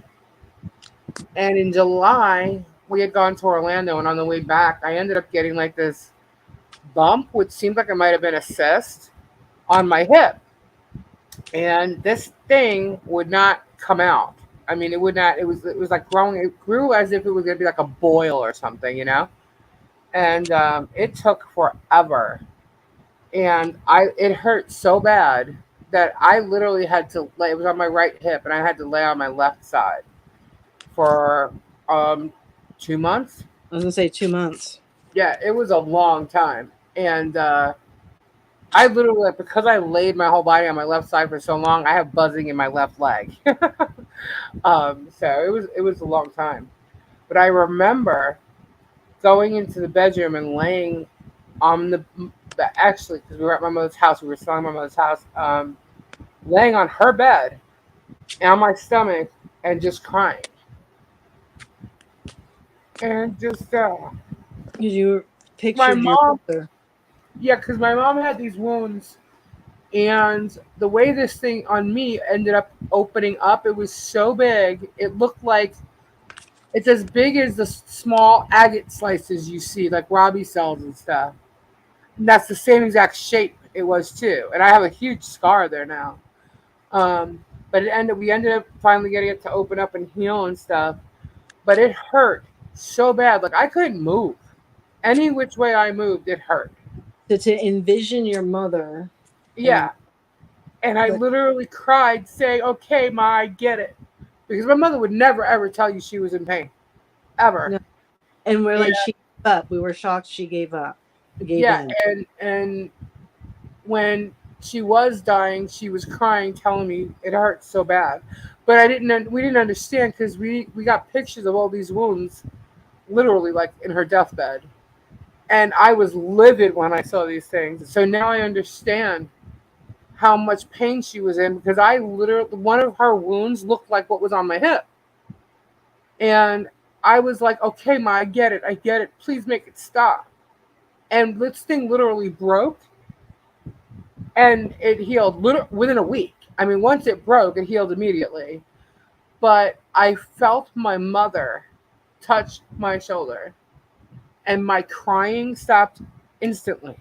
and in July, we had gone to Orlando, and on the way back, I ended up getting like this bump, which seemed like it might have been a cyst on my hip. And this thing would not come out. I mean, it would not. It was like growing. It grew as if it was gonna be like a boil or something. And it took forever. And it hurt so bad that I literally had to lay. It was on my right hip, and I had to lay on my left side for 2 months. I was gonna say 2 months. Yeah, it was a long time. And I literally, like, because I laid my whole body on my left side for so long, I have buzzing in my left leg. So it was a long time. But I remember going into the bedroom and laying on actually, because we were at my mother's house, we were selling my mother's house, laying on her bed and on my stomach and just crying. And just, Did you picture my your mom, mother? yeah, because my mom had these wounds. And the way this thing on me ended up opening up, it was so big. It looked like it's as big as the small agate slices you see, like Robbie sells and stuff. And that's the same exact shape it was too. And I have a huge scar there now. But we ended up finally getting it to open up and heal and stuff. But it hurt so bad. Like, I couldn't move. Any which way I moved, it hurt. To envision your mother. Yeah. And I But- literally cried saying, okay, Ma, I get it. Because my mother would never, ever tell you she was in pain. Ever. No. And we're like, Yeah. she gave up. We were shocked she gave up. Gave Yeah. in. And when she was dying, she was crying, telling me it hurt so bad. But we didn't understand because we got pictures of all these wounds literally like in her deathbed. And I was livid when I saw these things. So now I understand how much pain she was in, because I literally, one of her wounds looked like what was on my hip. And I was like, okay, Ma, I get it. Please make it stop. And this thing literally broke and it healed within a week. I mean, once it broke, it healed immediately. But I felt my mother touch my shoulder and my crying stopped instantly.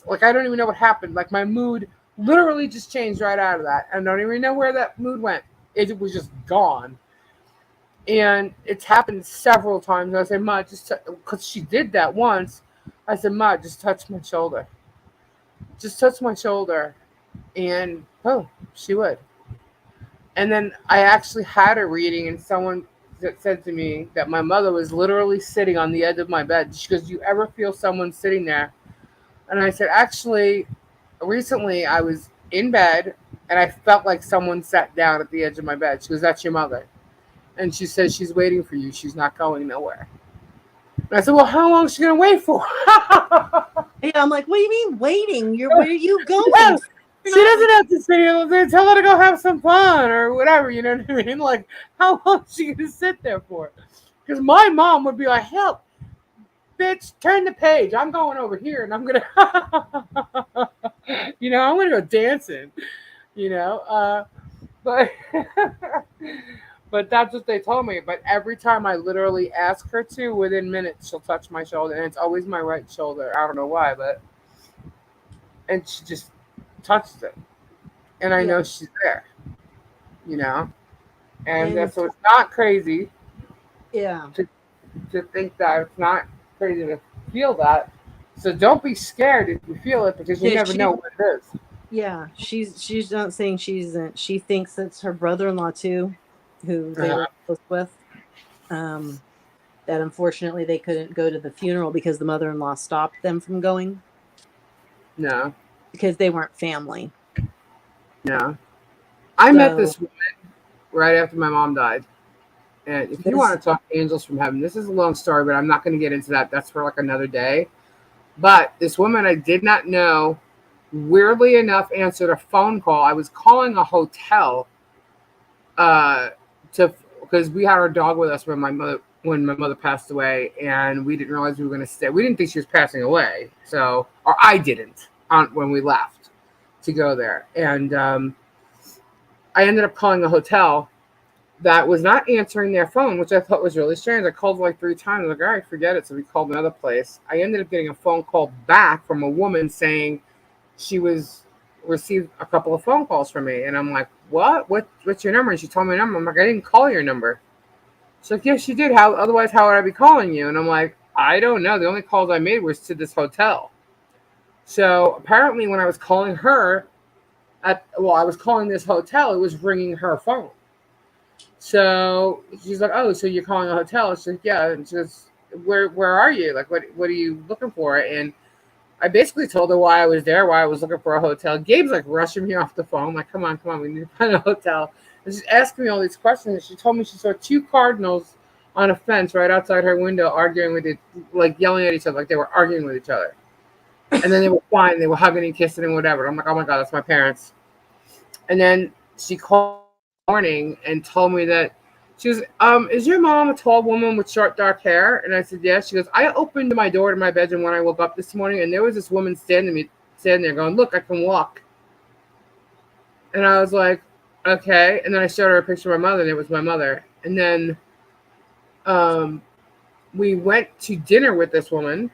Like, I don't even know what happened. Like, my mood literally just changed right out of that. I don't even know where that mood went. It was just gone. And it's happened several times. I said, Ma, because she did that once. I said, Ma, just touch my shoulder. Just touch my shoulder. And, she would. And then I actually had a reading, and someone that said to me that my mother was literally sitting on the edge of my bed. She goes, do you ever feel someone sitting there? And I said, actually, recently I was in bed and I felt like someone sat down at the edge of my bed. She goes, that's your mother. And she says, she's waiting for you. She's not going nowhere. And I said, well, how long is she going to wait for? Yeah, I'm like, what do you mean waiting? Where are you going? Yeah, she doesn't have to sit here. Tell her to go have some fun or whatever. You know what I mean? Like, how long is she going to sit there for? Because my mom would be like, help. Bitch, turn the page. I'm going over here and I'm going to, I'm going to go dancing, but, but that's what they told me. But every time I literally ask her to, within minutes, she'll touch my shoulder. And it's always my right shoulder. I don't know why, and she just touched it. And I know she's there, and so it's not crazy. Yeah. To think that it's not crazy to feel that. So don't be scared if you feel it, because you never know what it is. Yeah, she's not saying she isn't. She thinks it's her brother-in-law too, who they were close with. That unfortunately they couldn't go to the funeral because the mother-in-law stopped them from going. No, because they weren't family. no. I met So this woman right after my mom died. And if you this, want to talk angels from heaven, this is a long story, but I'm not going to get into that. That's for like another day. But this woman I did not know, weirdly enough, answered a phone call. I was calling a hotel uh, to because we had our dog with us when my mother passed away, and we didn't realize we were going to stay. We didn't think she was passing away, so or I didn't when we left to go there, and I ended up calling a hotel that was not answering their phone, which I thought was really strange. I called like 3 times. Like, all right, forget it. So we called another place. I ended up getting a phone call back from a woman saying she was received a couple of phone calls from me, and I'm like, what? What's your number? And she told me a number. I'm like, I didn't call your number. She's like, yes, you did. How? Otherwise, how would I be calling you? And I'm like, I don't know. The only calls I made was to this hotel. So apparently, when I was calling her I was calling this hotel. It was ringing her phone. So she's like, "Oh, so you're calling a hotel?" She's like, "Yeah." And she goes, "Where are you? Like, what are you looking for?" And I basically told her why I was there, why I was looking for a hotel. Gabe's like rushing me off the phone, like, "Come on, we need to find a hotel." And she's asking me all these questions. And she told me she saw 2 cardinals on a fence right outside her window, arguing with it, like yelling at each other, like they were arguing with each other. And then they were fine, they were hugging and kissing and whatever. I'm like, "Oh my god, that's my parents." And then she called morning and told me that she was, is your mom a tall woman with short dark hair? And I said, yes. She goes, I opened my door to my bedroom when I woke up this morning, and there was this woman standing there going, look, I can walk. And I was like, okay. And then I showed her a picture of my mother, and it was my mother. And then we went to dinner with this woman,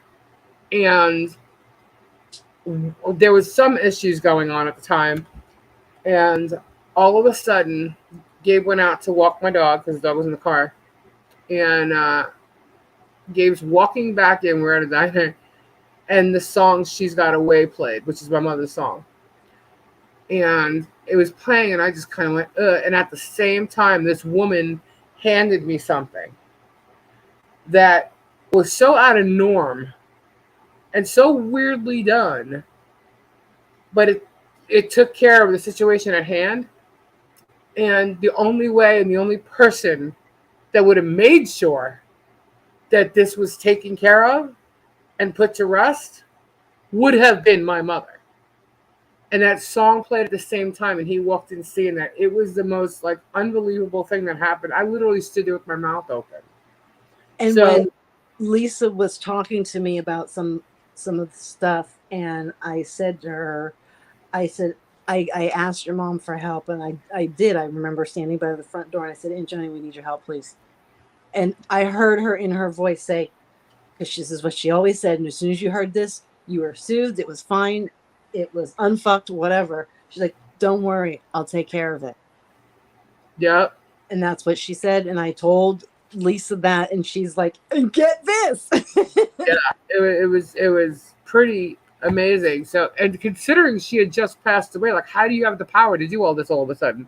and there was some issues going on at the time. And all of a sudden, Gabe went out to walk my dog because the dog was in the car. And Gabe's walking back in. We're at a diner. And the song She's Got Away played, which is my mother's song. And it was playing, and I just kind of went, ugh. And at the same time, this woman handed me something that was so out of norm and so weirdly done. But it took care of the situation at hand. And the only way and the only person that would have made sure that this was taken care of and put to rest would have been my mother. And that song played at the same time, and he walked in seeing that. It was the most like unbelievable thing that happened. I literally stood there with my mouth open. and when Lisa was talking to me about some of the stuff, and I said to her, I said, I asked your mom for help, and I did. I remember standing by the front door, and I said, Aunt Johnny, we need your help, please. And I heard her in her voice say, because this is what she always said, and as soon as you heard this, you were soothed, it was fine, it was unfucked, whatever. She's like, don't worry, I'll take care of it. Yep. And that's what she said, and I told Lisa that, and she's like, and get this. It was pretty amazing. So, and considering she had just passed away, like, how do you have the power to do all this all of a sudden?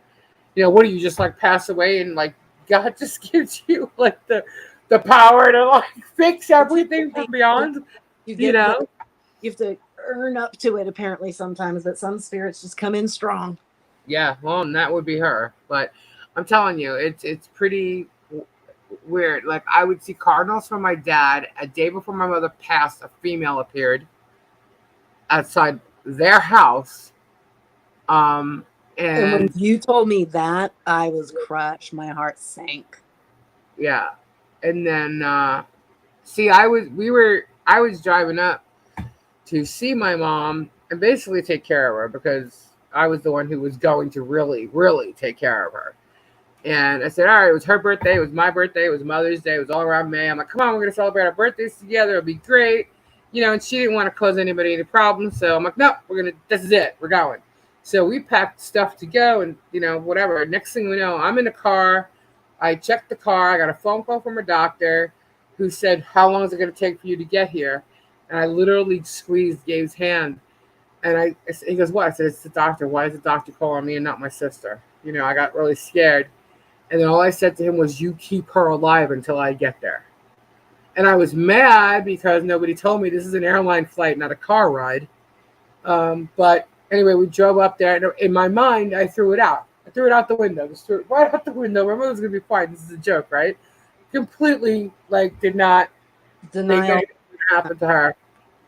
You know, what do you just like pass away and like God just gives you like the power to like fix everything from beyond? You know, you have to earn up to it. Apparently, sometimes that some spirits just come in strong. Yeah, well, and that would be her. But I'm telling you, it's pretty weird. Like I would see cardinals from my dad. A day before my mother passed, a female appeared outside their house. And when you told me that, I was crushed. My heart sank. Yeah. And then I was driving up to see my mom and basically take care of her because I was the one who was going to really, really take care of her. And I said, all right, it was her birthday, it was my birthday, it was Mother's Day, it was all around May. I'm like, come on, we're gonna celebrate our birthdays together, it'll be great. You know, and she didn't want to cause anybody any problems. So I'm like, no, this is it. We're going. So we packed stuff to go and, you know, whatever. Next thing we know, I'm in the car. I checked the car. I got a phone call from a doctor who said, how long is it going to take for you to get here? And I literally squeezed Gabe's hand. And he goes, what? I said, it's the doctor. Why is the doctor calling me and not my sister? You know, I got really scared. And then all I said to him was, you keep her alive until I get there. And I was mad because nobody told me this is an airline flight, not a car ride. But anyway, we drove up there, and in my mind, I threw it out. I threw it out the window. Just threw it right out the window. My mother's gonna be fine. This is a joke, right? Completely, like, did not think Denial. anything would happen to her.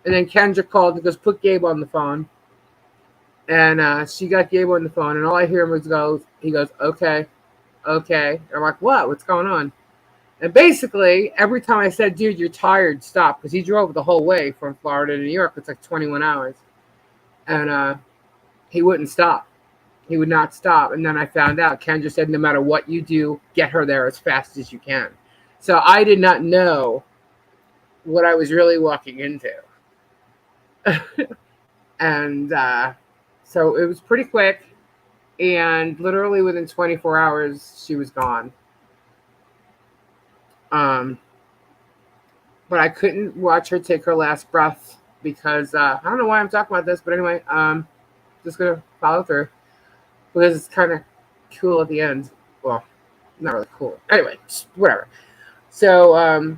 And then Kendra called and goes, "Put Gabe on the phone." And she got Gabe on the phone, and all I hear was he goes, "Okay, okay." And I'm like, "What? What's going on?" And basically, every time I said, "Dude, you're tired, stop," because he drove the whole way from Florida to New York. It's like 21 hours. And he wouldn't stop. He would not stop. And then I found out, Kendra said, no matter what you do, get her there as fast as you can. So I did not know what I was really walking into. And so it was pretty quick. And literally within 24 hours, she was gone. But I couldn't watch her take her last breath because I don't know why I'm talking about this, but anyway, just gonna follow through because it's kind of cool at the end. Well, not really cool. Anyway, whatever. So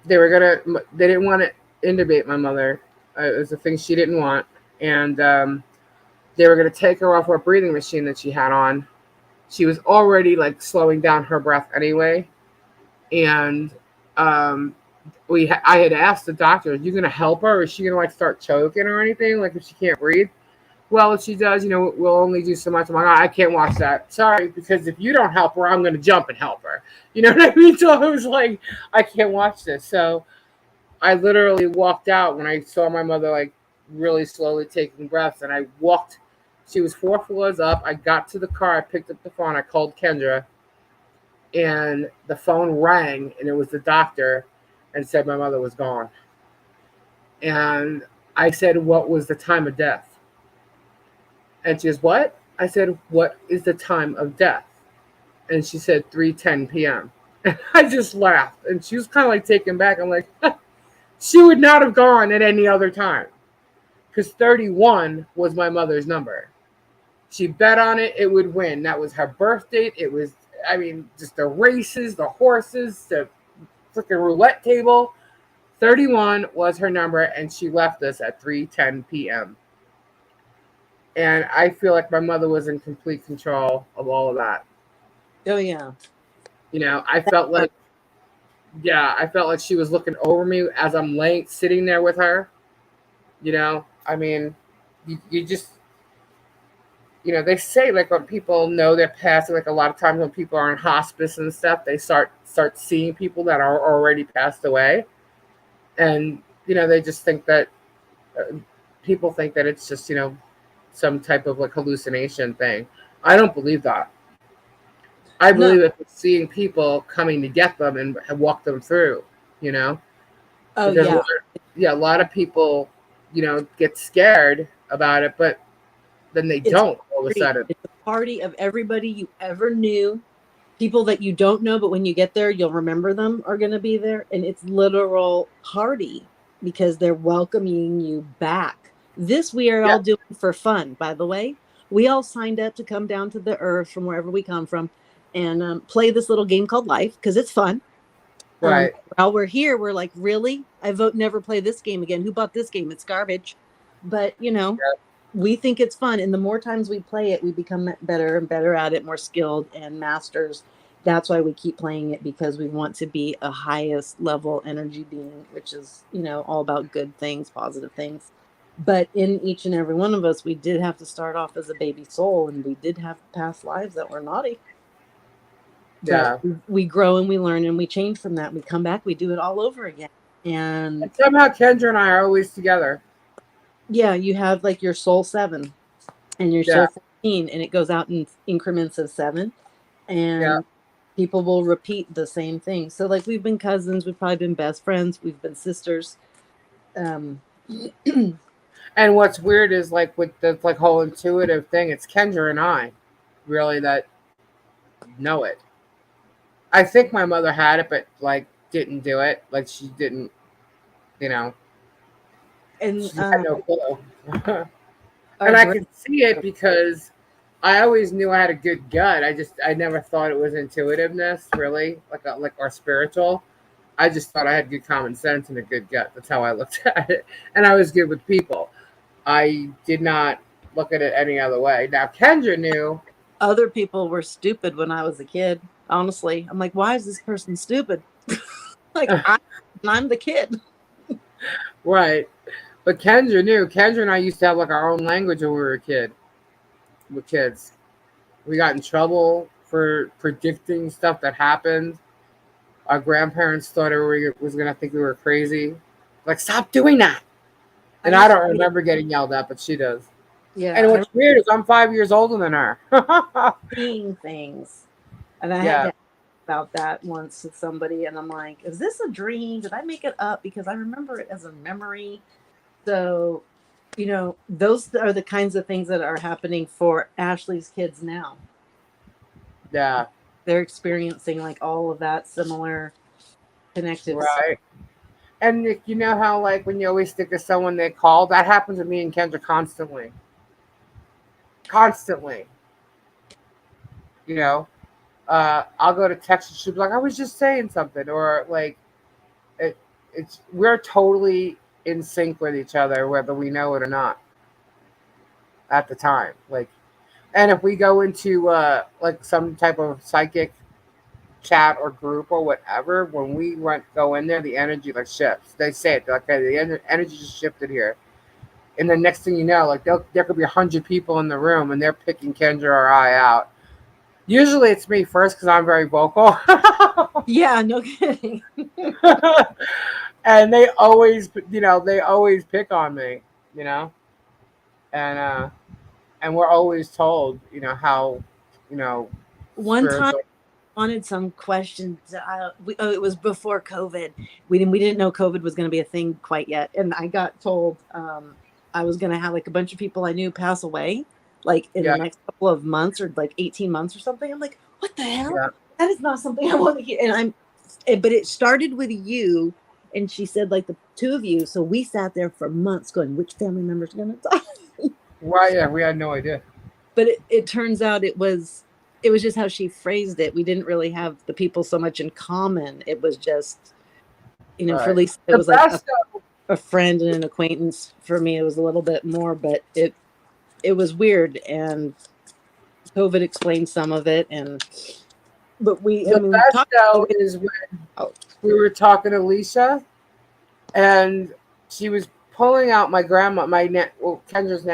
they didn't want to intubate my mother. It was a thing she didn't want, and they were gonna take her off her breathing machine that she had on. She was already like slowing down her breath anyway, and I had asked the doctor, "Are you going to help her? Or is she going to like start choking or anything? Like if she can't breathe?" "Well, if she does, we'll only do so much." I'm like, "I can't watch that. Sorry, because if you don't help her, I'm going to jump and help her." You know what I mean? So I was like, I can't watch this. So I literally walked out when I saw my mother like really slowly taking breaths, and I walked. She was 4 floors up. I got to the car. I picked up the phone. I called Kendra, and the phone rang, and it was the doctor. And said my mother was gone. And I said, "What was the time of death?" And she goes, "What?" I said, "What is the time of death?" And she said, 3:10 p.m. And I just laughed. And she was kind of like taken back. I'm like, she would not have gone at any other time. Because 31 was my mother's number. She bet on it, it would win. That was her birth date. It was, just the races, the horses, the freaking roulette table. 31 was her number, and she left us at 3:10 p.m. And I feel like my mother was in complete control of all of that. Oh yeah. I felt like she was looking over me as I'm sitting there with her. You just, they say like when people know they're passing, like a lot of times when people are in hospice and stuff, they start seeing people that are already passed away. And, they just think that people think that it's just, some type of like hallucination thing. I don't believe that. I believe that seeing people coming to get them and walk them through, Oh because a lot of people, get scared about it, but then they don't all of a sudden. It's a party of everybody you ever knew. People that you don't know, but when you get there, you'll remember them are going to be there. And it's literal party because they're welcoming you back. This we are all doing for fun, by the way. We all signed up to come down to the earth from wherever we come from and play this little game called life because it's fun. Right. While we're here, we're like, really? I vote never play this game again. Who bought this game? It's garbage. But, we think it's fun. And the more times we play it, we become better and better at it, more skilled and masters. That's why we keep playing it, because we want to be a highest level energy being, which is, all about good things, positive things. But in each and every one of us, we did have to start off as a baby soul, and we did have past lives that were naughty. Yeah. But we grow and we learn and we change from that. We come back, we do it all over again. And somehow Kendra and I are always together. Yeah, you have like your soul 7 and your soul 14, and it goes out in increments of 7. And people will repeat the same thing. So like we've been cousins, we've probably been best friends, we've been sisters. And what's weird is like with the like whole intuitive thing, it's Kendra and I really that know it. I think my mother had it, but like didn't do it. Like she didn't, And she had no clue. And I could see it because I always knew I had a good gut. I never thought it was intuitiveness, really, like our spiritual. I just thought I had good common sense and a good gut. That's how I looked at it. And I was good with people. I did not look at it any other way. Now Kendra knew. Other people were stupid when I was a kid. Honestly, I'm like, why is this person stupid? Like I'm the kid. Right. But Kendra knew. Kendra and I used to have like our own language when we were a kid. With kids. We got in trouble for predicting stuff that happened. Our grandparents thought everybody was gonna think we were crazy. Like, stop doing that. And I don't remember getting yelled at, but she does. Yeah, And I what's weird is I'm 5 years older than her. remember seeing things, and I had Yeah. to ask about that once with somebody, and I'm like, is this a dream? Did I make it up? Because I remember it as a memory. So, those are the kinds of things that are happening for Ashley's kids now. Yeah. They're experiencing like all of that similar connected stuff. Right. And you know how like when you always think of someone they call, that happens to me and Kendra constantly. Constantly. You know. I'll go to text and she'll be like, I was just saying something, or like we're totally in sync with each other, whether we know it or not at the time. Like, and if we go into like some type of psychic chat or group or whatever, when we go in there, the energy like shifts. They say it, they're like, okay, the energy just shifted here. And the next thing you know, like there could be 100 people in the room and they're picking Kendra or I out. Usually it's me first because I'm very vocal. Yeah, no kidding. And they always pick on me, and we're always told, how, One time spiritual. I wanted some questions. It was before COVID. We didn't know COVID was going to be a thing quite yet, and I got told I was going to have like a bunch of people I knew pass away, like in Yeah. the next couple of months or like 18 months or something. I'm like, what the hell? Yeah. That is not something I want to hear. But it started with you, and she said like the two of you. So we sat there for months going, which family member's going to die? Right, yeah, we had no idea. But it turns out it was just how she phrased it. We didn't really have the people so much in common. It was just, for Right. Lisa, it The was like best, a friend and an acquaintance. For me, it was a little bit more, but it was weird. And COVID explained some of it. But we best talked though is when we were talking to Lisa, and she was pulling out my grandma, Kendra's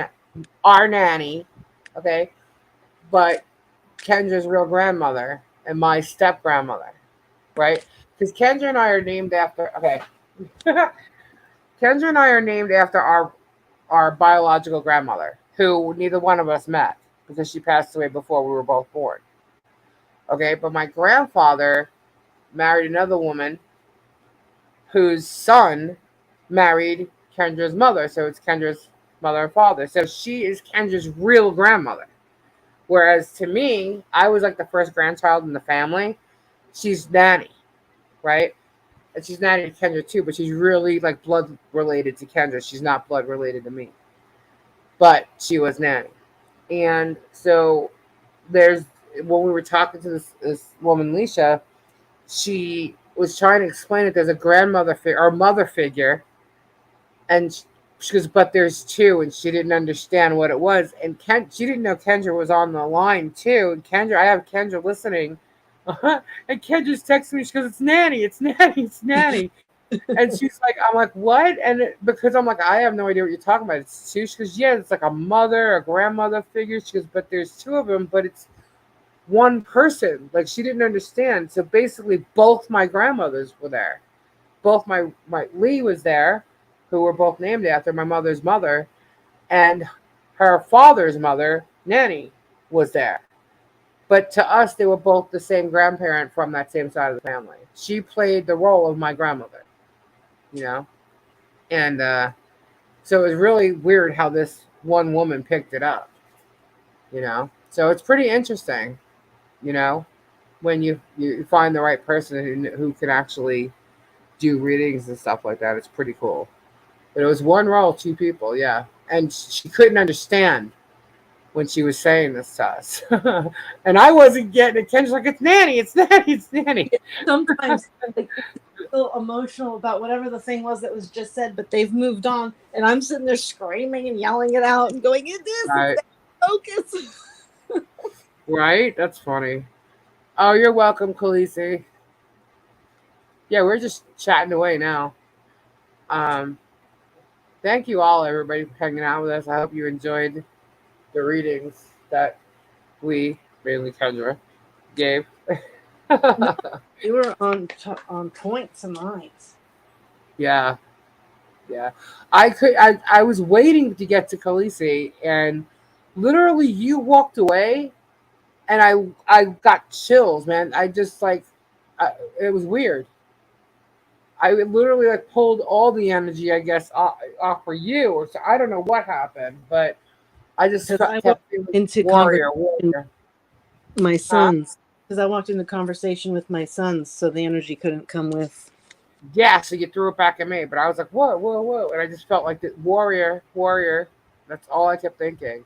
our nanny, okay, but Kendra's real grandmother and my step grandmother, right? Because Kendra and I are named after. Okay, Kendra and I are named after our biological grandmother, who neither one of us met because she passed away before we were both born. Okay, but my grandfather married another woman whose son married Kendra's mother, so it's Kendra's mother and father. So she is Kendra's real grandmother. Whereas to me, I was like the first grandchild in the family. She's nanny, right? And she's nanny to Kendra too, but she's really like blood related to Kendra. She's not blood related to me. But she was nanny. And so when we were talking to this woman, Leisha, she was trying to explain it. There's a grandmother or mother figure, and she goes, but there's two, and she didn't understand what it was. And she didn't know Kendra was on the line too. And Kendra, I have Kendra listening, and Kendra's texting me. She goes, "It's Nanny, it's Nanny, it's Nanny." And she's like, I'm like, what? And because I'm like, I have no idea what you're talking about. It's two. She goes, yeah, it's like a mother, a grandmother figure. She goes, but there's two of them, but it's one person. Like, she didn't understand. So basically, both my grandmothers were there. Both my Lee was there, who were both named after my mother's mother, and her father's mother, Nanny, was there. But to us, they were both the same grandparent from that same side of the family. She played the role of my grandmother, and so it was really weird how this one woman picked it up, So it's pretty interesting, when you find the right person who can actually do readings and stuff like that. It's pretty cool. But it was one role, two people, yeah. And she couldn't understand when she was saying this to us. And I wasn't getting it. Ken's like, it's Nanny, it's Nanny, it's Nanny. Sometimes a little emotional about whatever the thing was that was just said, but they've moved on, and I'm sitting there screaming and yelling it out and going, "It is Right. focus." Right? That's funny. Oh, you're welcome, Khaleesi. Yeah, we're just chatting away now. Um, thank you all, everybody, for hanging out with us. I hope you enjoyed the readings that we, mainly Kendra, gave. You were on point tonight. Yeah, yeah. I was waiting to get to Khaleesi, and literally you walked away, and I got chills, man. I just like, it was weird. I literally like pulled all the energy, I guess, off for you, or so I don't know what happened, but I just Because I walked kept feeling into warrior, conversation warrior. with my Huh? sons. Because I walked into conversation with my sons, so the energy couldn't come with. Yeah, so you threw it back at me, but I was like, whoa, whoa, whoa, and I just felt like the warrior, warrior. That's all I kept thinking.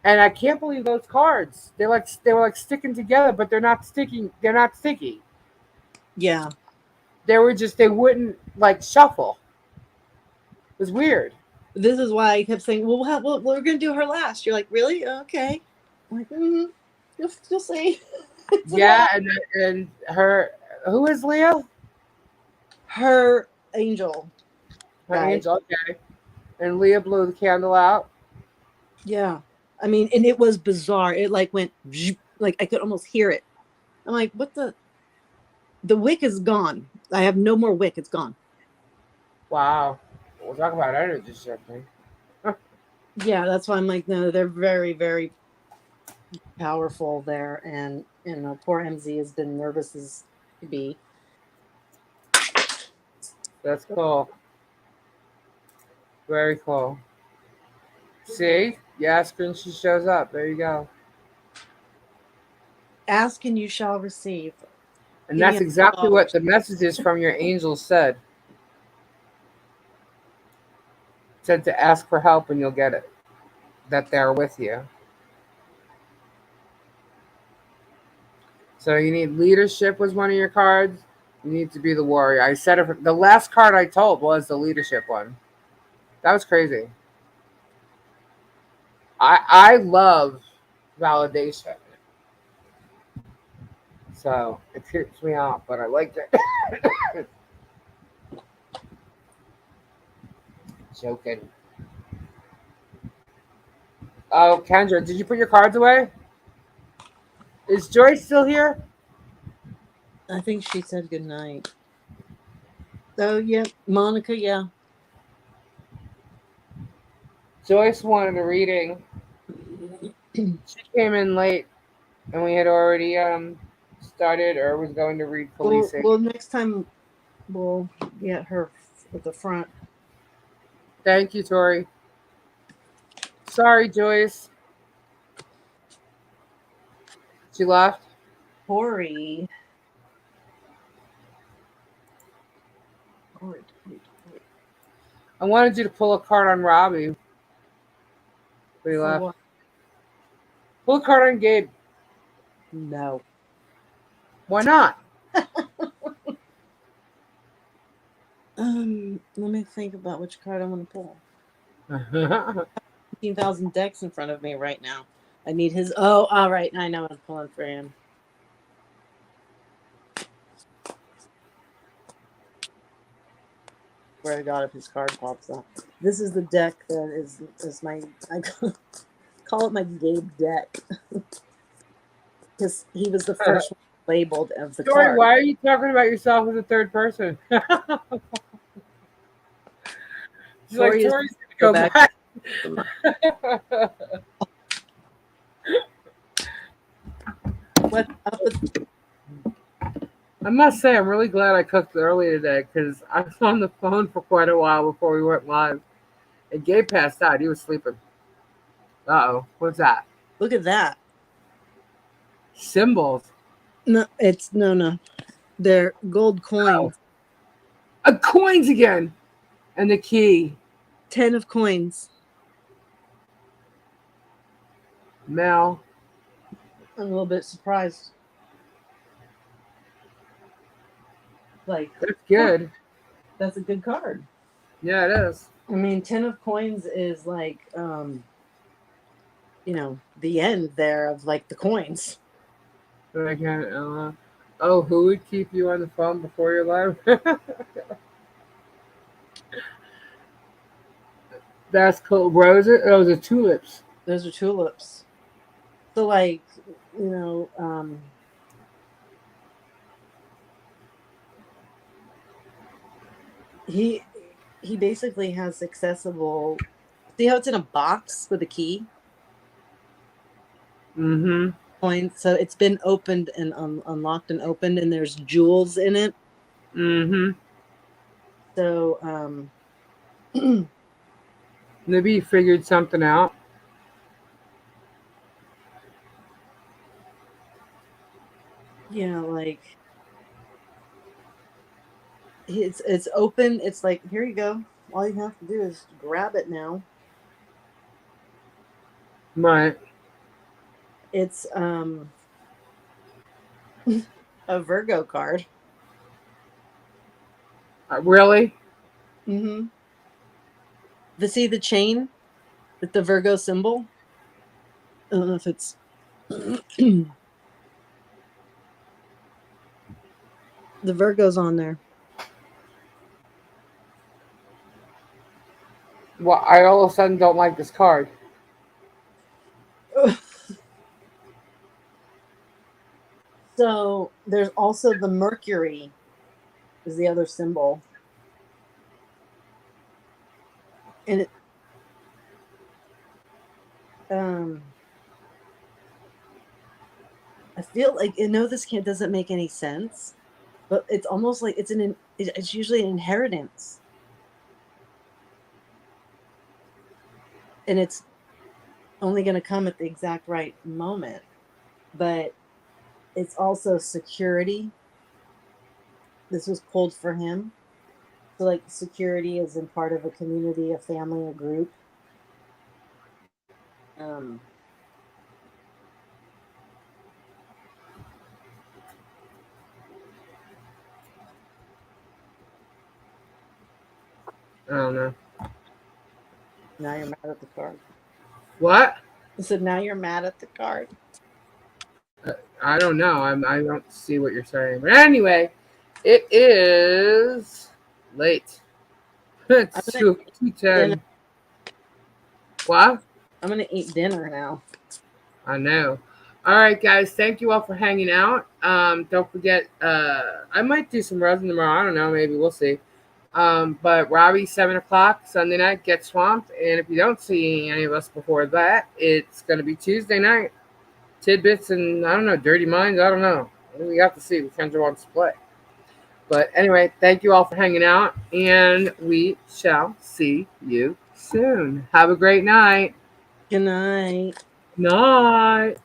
And I can't believe those cards. They were like sticking together, but they're not sticking. They're not sticky. Yeah. They wouldn't like shuffle. It was weird. This is why I kept saying, well, we're going to do her last. You're like, really? Okay. I'm like, you'll see. It's a Yeah, lot. and her, who is Leah? Her angel. Her Right. angel. Okay. And Leah blew the candle out. Yeah. I mean, and it was bizarre. It like went, like I could almost hear it. I'm like, what the wick is gone. I have no more wick. It's gone. Wow. We'll talk about energy shifting. Yeah, that's why I'm like, no, they're very, very powerful there. And, poor MZ has been nervous as could be. That's cool. Very cool. See? You ask her and she shows up. There you go. Ask and you shall receive. And Give me that's exactly what $100. the messages from your angels said. Said to ask for help and you'll get it. That they're with you. So you need leadership was one of your cards. You need to be the warrior. I said it. The last card I told was the leadership one. That was crazy. I love validation. So it creeps me out, but I like it. Joking. Oh, Kendra, did you put your cards away? Is Joyce still here? I think she said good night. Oh, yeah. Monica, yeah. Joyce wanted a reading. She came in late, and we had already started or was going to read Khaleesi. Well, next time we'll get her at the front. Thank you, Tori. Sorry, Joyce. She left. Tori. I wanted you to pull a card on Robbie, but he For left. what? Pull a card on Gabe. No. Why not? Let me think about which card I want to pull. 15,000 decks in front of me right now. I need his. Oh, all right. I know I'm pulling for him. Swear to God, if his card pops up. This is the deck that is my. I call it my Gabe deck because he was the first one labeled of the Tori, card. why are you talking about yourself as a third person? She's like, Tori is Tori's gonna go back. What's up with I must say, I'm really glad I cooked early today because I was on the phone for quite a while before we went live. And Gabe passed out. He was sleeping. Uh-oh. What's that? Look at that. Symbols. No, it's no. They're gold coins. Coins again. And the key. 10 of coins. Mel. I'm a little bit surprised. Like, That's good. that's a good card. Yeah, it is. I mean, 10 of coins is like, the end there of like the coins. But I can't. Oh, who would keep you on the phone before you're live? That's cool. Roses. Those are tulips. Those are tulips. So, like, you know, he he basically has accessible. See how it's in a box with a key? Mm-hmm. Coin. So it's been opened and unlocked and opened, and there's jewels in it. Mm-hmm. So, Maybe you figured something out. yeah, like it's open. It's like, here you go. All you have to do is grab it now. Right. It's a Virgo card. Really? Mm-hmm. See the chain with the Virgo symbol? I don't know if it's the Virgo's on there. Well, I all of a sudden don't like this card. So there's also the Mercury is the other symbol. And it I feel like, this doesn't make any sense, but it's almost like it's usually an inheritance. And it's only going to come at the exact right moment. But it's also security. This was pulled for him. So, like, security is in part of a community, a family, a group. I don't know. Now you're mad at the card. What? I said, now you're mad at the card. I don't know. I don't see what you're saying. But anyway, it is late. It's 2:10. What? I'm going to eat dinner now. I know. All right, guys. Thank you all for hanging out. Don't forget, I might do some resin tomorrow. I don't know. Maybe we'll see. But Robbie, 7:00 Sunday night, Get Swamped. And if you don't see any of us before that, it's going to be Tuesday night. Tidbits and, I don't know, Dirty Minds. I don't know. We have to see which Kendra wants to play. But anyway, thank you all for hanging out. And we shall see you soon. Have a great night. Good night. Night.